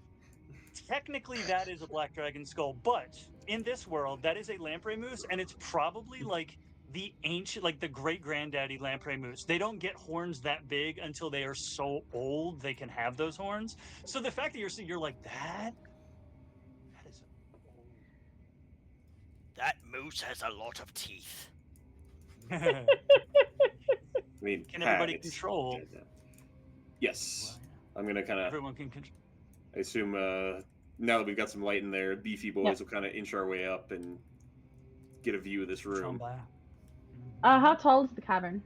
Technically, that is a black dragon skull, but in this world, that is a lamprey moose, and it's probably like the ancient, like the great granddaddy lamprey moose. They don't get horns that big until they are so old they can have those horns. So the fact that you're like that is old. That moose has a lot of teeth. I mean, Can everybody it's- control? Yes. I'm gonna kind of. Everyone can control. I assume now that we've got some light in there, beefy boys will kind of inch our way up and get a view of this room. How tall is the cavern?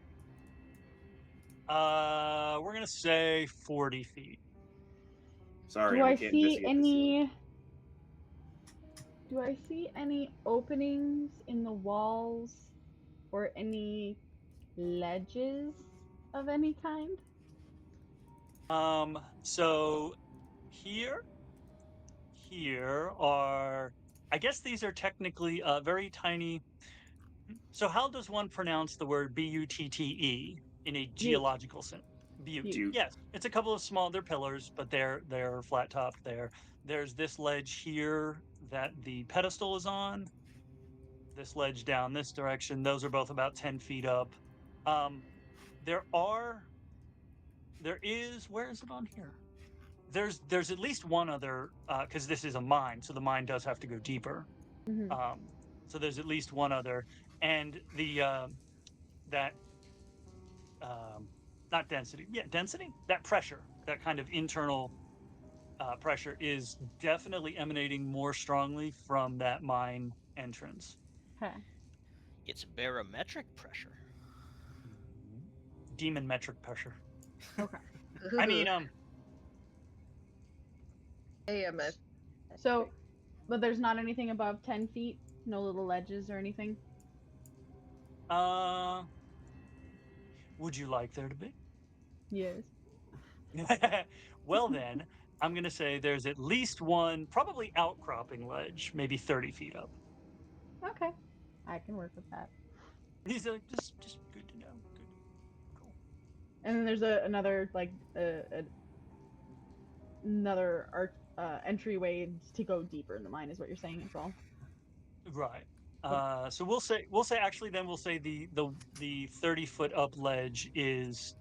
We're gonna say 40 feet. Sorry, Do we I can't see investigate any? Do I see any openings in the walls, or any ledges of any kind? So here are, I guess these are technically very tiny. So how does one pronounce the word B-U-T-T-E in a geological sense? Butte. Yes, it's a couple of small, they're pillars, but they're flat topped there. There's this ledge here that the pedestal is on. This ledge down this direction. Those are both about 10 feet up. Where is it on here? There's at least one other, because this is a mine, so the mine does have to go deeper. So there's at least one other, and not density. Yeah, density. That pressure, that kind of internal pressure, is definitely emanating more strongly from that mine entrance. Okay. It's barometric pressure. Demon metric pressure. Okay. I mean, AMS. So, but there's not anything above 10 feet? No little ledges or anything? Would you like there to be? Yes. Well then, I'm going to say there's at least one, probably outcropping ledge, maybe 30 feet up. Okay, I can work with that. He's like, just good to know. Good. Cool. And then there's another entryway to go deeper in the mine, is what you're saying as well. Right. So we'll say actually then we'll say the 30-foot up ledge is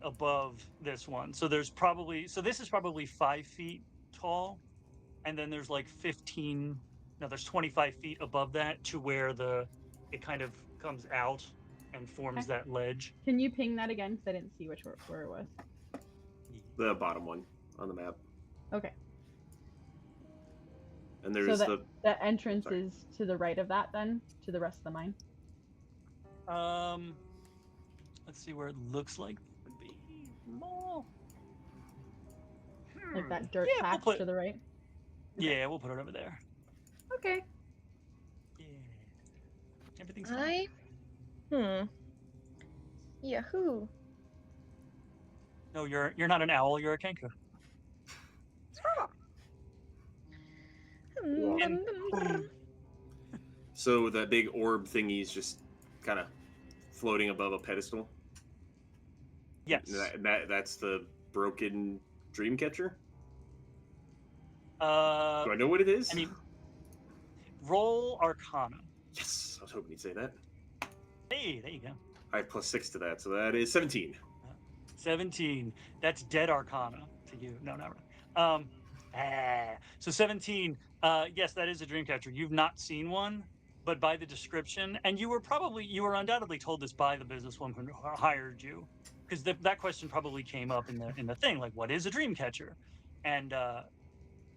above this one. So there's probably this is probably 5 feet tall, and then there's like 15. No, there's 25 feet above that to where it kind of comes out and forms that ledge. Can you ping that again? Because I didn't see where it was. The bottom one on the map. Okay. And there's so the entrance is to the right of that, then, to the rest of the mine. Let's see where it looks like it would be more. Like that dirt patch to the right. Yeah, we'll put it over there. Okay. Yeah. Everything's fine. Yahoo. No, you're not an owl. You're a kenku. So that big orb thingy's just kind of floating above a pedestal? Yes. That's the broken dream catcher? Do I know what it is? I mean, roll Arcana. Yes, I was hoping you'd say that. Hey, there you go. I have +6 to that, so that is 17. 17. That's dead Arcana to you. No, not really. So 17. Yes, that is a dreamcatcher. You've not seen one, but by the description, and you were undoubtedly told this by the businesswoman who hired you, because that question probably came up in the thing, like, what is a dreamcatcher? And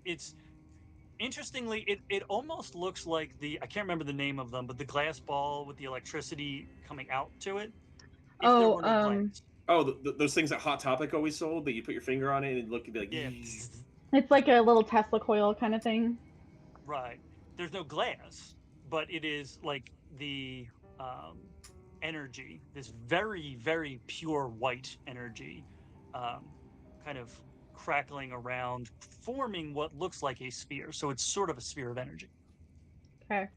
it's interestingly, it almost looks like I can't remember the name of them, but the glass ball with the electricity coming out to it. Those things that Hot Topic always sold, that you put your finger on it and look and be like, yeah. It's like a little Tesla coil kind of thing. Right. There's no glass, but it is like the energy, this very, very pure white energy, kind of crackling around, forming what looks like a sphere. So it's sort of a sphere of energy. Okay.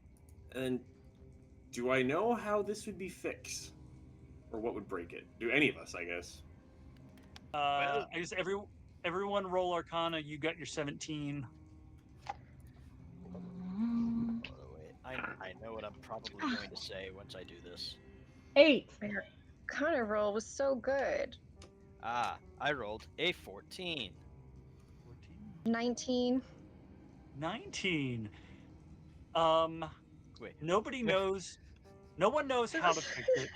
And do I know how this would be fixed? Or what would break it? Do any of us, I guess? I guess everyone roll Arcana. You got your 17. I know what I'm probably going to say once I do this. 8. My Arcana roll was so good. I rolled a 14. 19. 19. Wait. Nobody knows. No one knows how to fix it.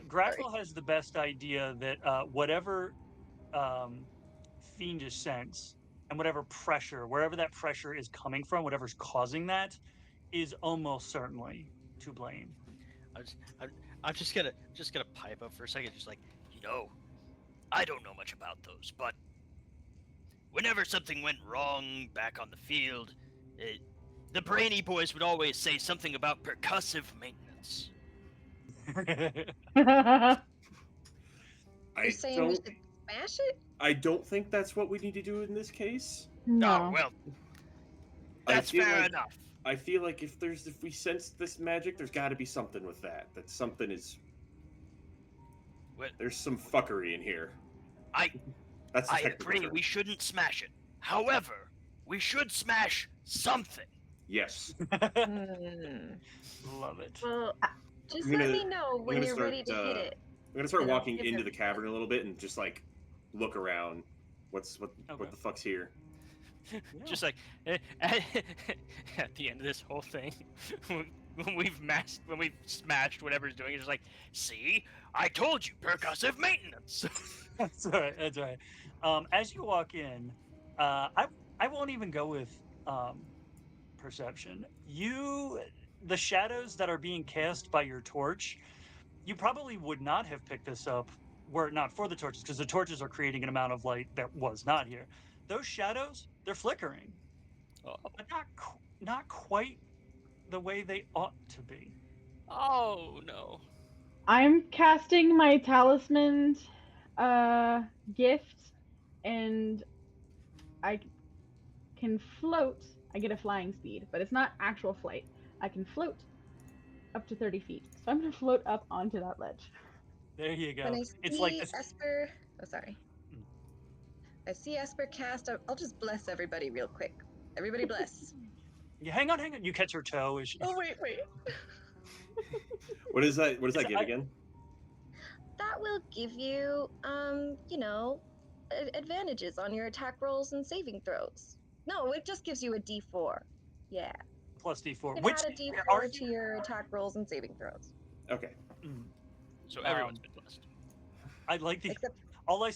Grackle has the best idea that whatever fiendish sense and whatever pressure, wherever that pressure is coming from, whatever's causing that, is almost certainly to blame. I'm just gonna pipe up for a second, just like, I don't know much about those, but whenever something went wrong back on the field, the brainy boys would always say something about percussive maintenance. You're saying we should smash it? I don't think that's what we need to do in this case. No. Oh, well, that's fair enough. I feel like if we sense this magic, there's got to be something with that. That something is. There's some fuckery in here. I agree. Term. We shouldn't smash it. However, we should smash something. Yes. Love it. Well, just let me know when you're ready to hit it. I'm gonna start walking into the cavern a little bit and just like look around. What the fuck's here? Just like at the end of this whole thing, when we've smashed whatever's doing, it's just like, see, I told you, percussive maintenance. That's right. That's right. As you walk in, I won't even go with perception. The shadows that are being cast by your torch, you probably would not have picked this up were it not for the torches, because the torches are creating an amount of light that was not here. Those shadows, they're flickering, but not quite the way they ought to be. Oh no! I'm casting my talisman gift, and I can float. I get a flying speed, but it's not actual flight. I can float up to 30 feet. So I'm going to float up onto that ledge. There you When go. I It's like see this. Esper, oh sorry. Mm. I see Esper cast. I'll just bless everybody real quick. Everybody bless. Yeah, hang on. You catch her toe. As she, Oh wait. What does that It's- give again? That will give you, advantages on your attack rolls and saving throws. No, it just gives you a D4. Yeah. plus D4. You can Which add a are D4 to you? your attack rolls and saving throws. Okay. Mm. So everyone's been blessed. I like the. Except All I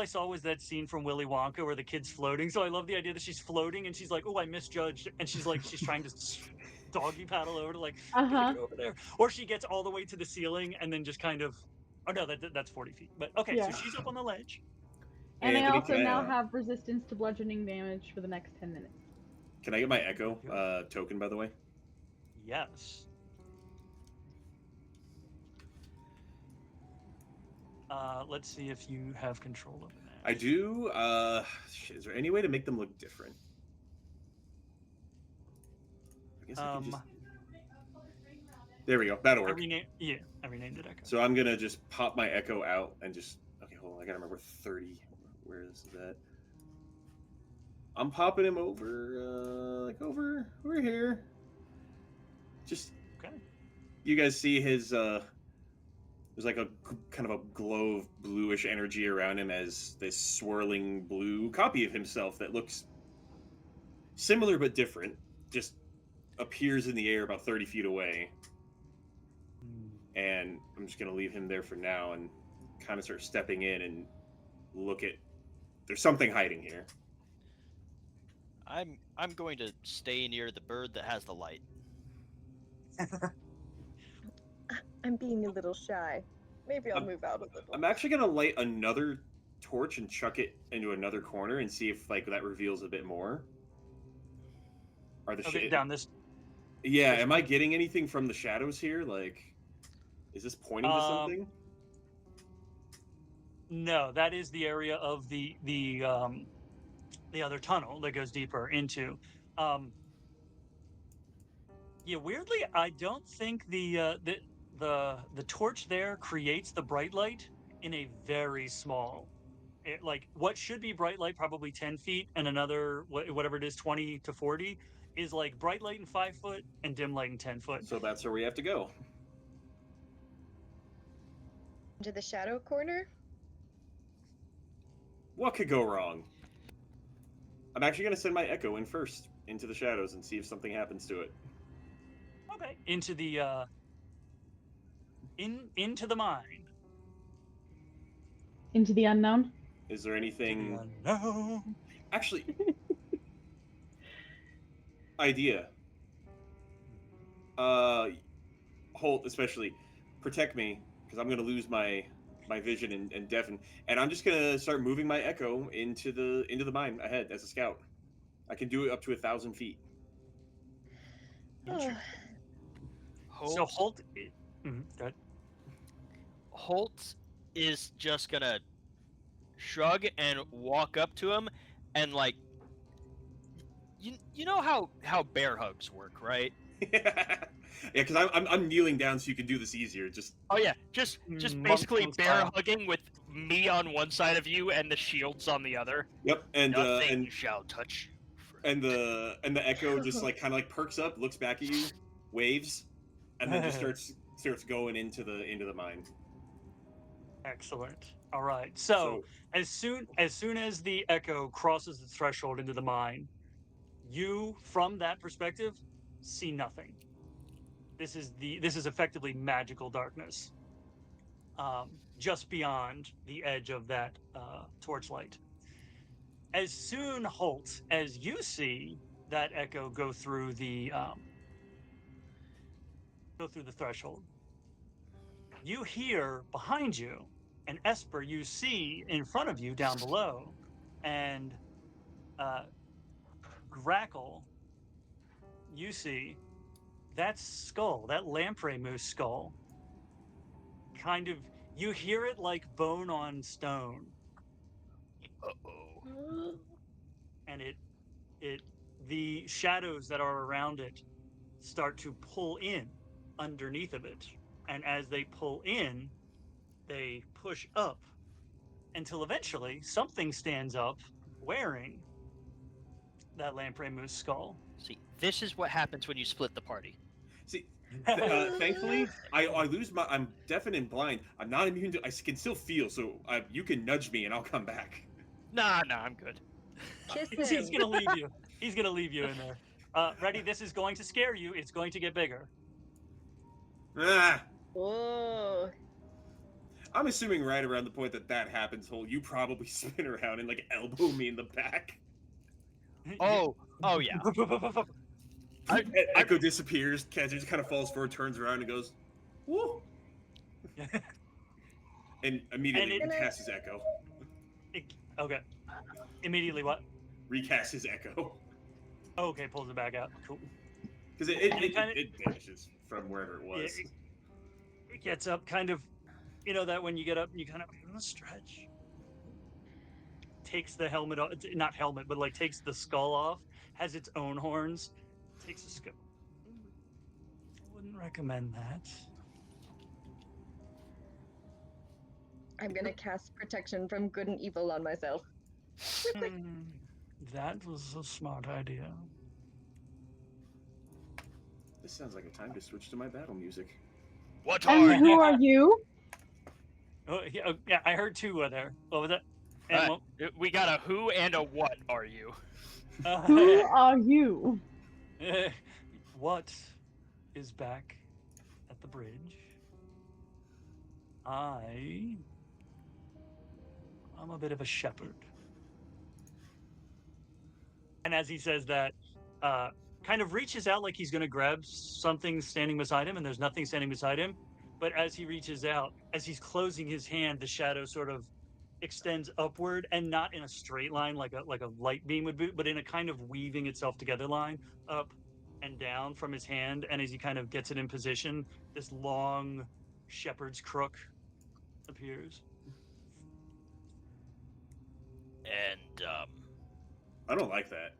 saw was that scene from Willy Wonka where the kid's floating. So I love the idea that she's floating and she's like, "Oh, I misjudged," and she's trying to doggy paddle over to like Uh-huh. get over there, or she gets all the way to the ceiling and then just kind of. Oh no, that's 40 feet. But okay, Yeah. so she's up on the ledge. And I Anthony, also can I, now have resistance to bludgeoning damage for the next 10 minutes. Can I get my echo token, by the way? Yes. Let's see if you have control over that. I do. Is there any way to make them look different? I guess I can just. There we go. That'll I work. renamed it Echo. So I'm gonna just pop my echo out and just. Okay, hold on. I gotta remember 30. Where is that? I'm popping him over, like over here. Just. Okay. You guys see his. There's like a kind of a glow of bluish energy around him as this swirling blue copy of himself that looks similar but different just appears in the air about 30 feet away. And I'm just going to leave him there for now and kind of start stepping in and look at. There's something hiding here. I'm going to stay near the bird that has the light. I'm being a little shy. Maybe I'll move out a little. I'm actually going to light another torch and chuck it into another corner and see if like that reveals a bit more. Are the Okay, down this. Yeah, am I getting anything from the shadows here? Like, is this pointing to something? No, that is the area of the other tunnel that goes deeper into. Yeah, weirdly, I don't think the torch there creates the bright light in a very small. Like what should be bright light, probably 10 feet, and another whatever it is, 20 to 40, is like bright light in 5 foot and dim light in 10 foot. So that's where we have to go. Into the shadow corner? What could go wrong? I'm actually going to send my echo in first into the shadows and see if something happens to it. Okay. Into the into the mine. Into the unknown? Is there anything? No. Actually, idea. Holt, especially, protect me because I'm gonna lose my vision and deafen, and I'm just gonna start moving my echo into the mine ahead as a scout. I can do it up to 1,000 feet. So Holt. Go ahead. Holt is just gonna shrug and walk up to him and like you know how bear hugs work, right? Yeah, because I'm kneeling down so you can do this easier. Just just Monk basically Kong bear style. hugging with me on one side of you and the shields on the other. yep, Nothing shall touch. and the echo just like kind of like perks up, looks back at you, waves, and then just starts going into the mine. Excellent. All right. So as soon as the echo crosses the threshold into the mine, you, from that perspective, see nothing. This is effectively magical darkness, just beyond the edge of that torchlight. As soon, Holt, as you see that echo go through the threshold, you hear behind you, and Esper you see in front of you down below, and Grackle you see that skull, that lamprey moose skull, kind of, you hear it like bone on stone. Uh-oh. and the shadows that are around it start to pull in underneath of it, and as they pull in, they push up until eventually something stands up wearing that lamprey moose skull. See, this is what happens when you split the party. See, thankfully, I lose my. I'm deaf and blind. I'm not immune to. I can still feel. So you can nudge me and I'll come back. Nah, I'm good. Kiss He's him. gonna leave you. He's gonna leave you in there. Ready? This is going to scare you. It's going to get bigger. Ah, Whoa. I'm assuming right around the point that happens, Holt, you probably spin around and like elbow me in the back. Oh yeah. Echo disappears. Cazian just kind of falls forward, turns around, and goes, "Woo!" And immediately And recasts his Echo. Okay. Immediately what? Recasts his Echo. Okay, pulls it back out. Cool. Because it vanishes from wherever it was. It gets up, kind of, that when you get up, you kind of stretch. Takes the helmet off, not helmet, but like takes the skull off. Has its own horns. Takes the skull. Wouldn't recommend that. I'm gonna cast protection from good and evil on myself. That was a smart idea. This sounds like a time to switch to my battle music. What And are who are you? Oh, yeah, I heard two there. What was that? And we got a who and a what are you? Who are you? What is back at the bridge? I'm a bit of a shepherd. And as he says that, kind of reaches out like he's going to grab something standing beside him, and there's nothing standing beside him. But as he reaches out, as he's closing his hand, the shadow sort of extends upward, and not in a straight line like a light beam would be, but in a kind of weaving itself together line, up and down from his hand. And as he kind of gets it in position, this long shepherd's crook appears. And I don't like that.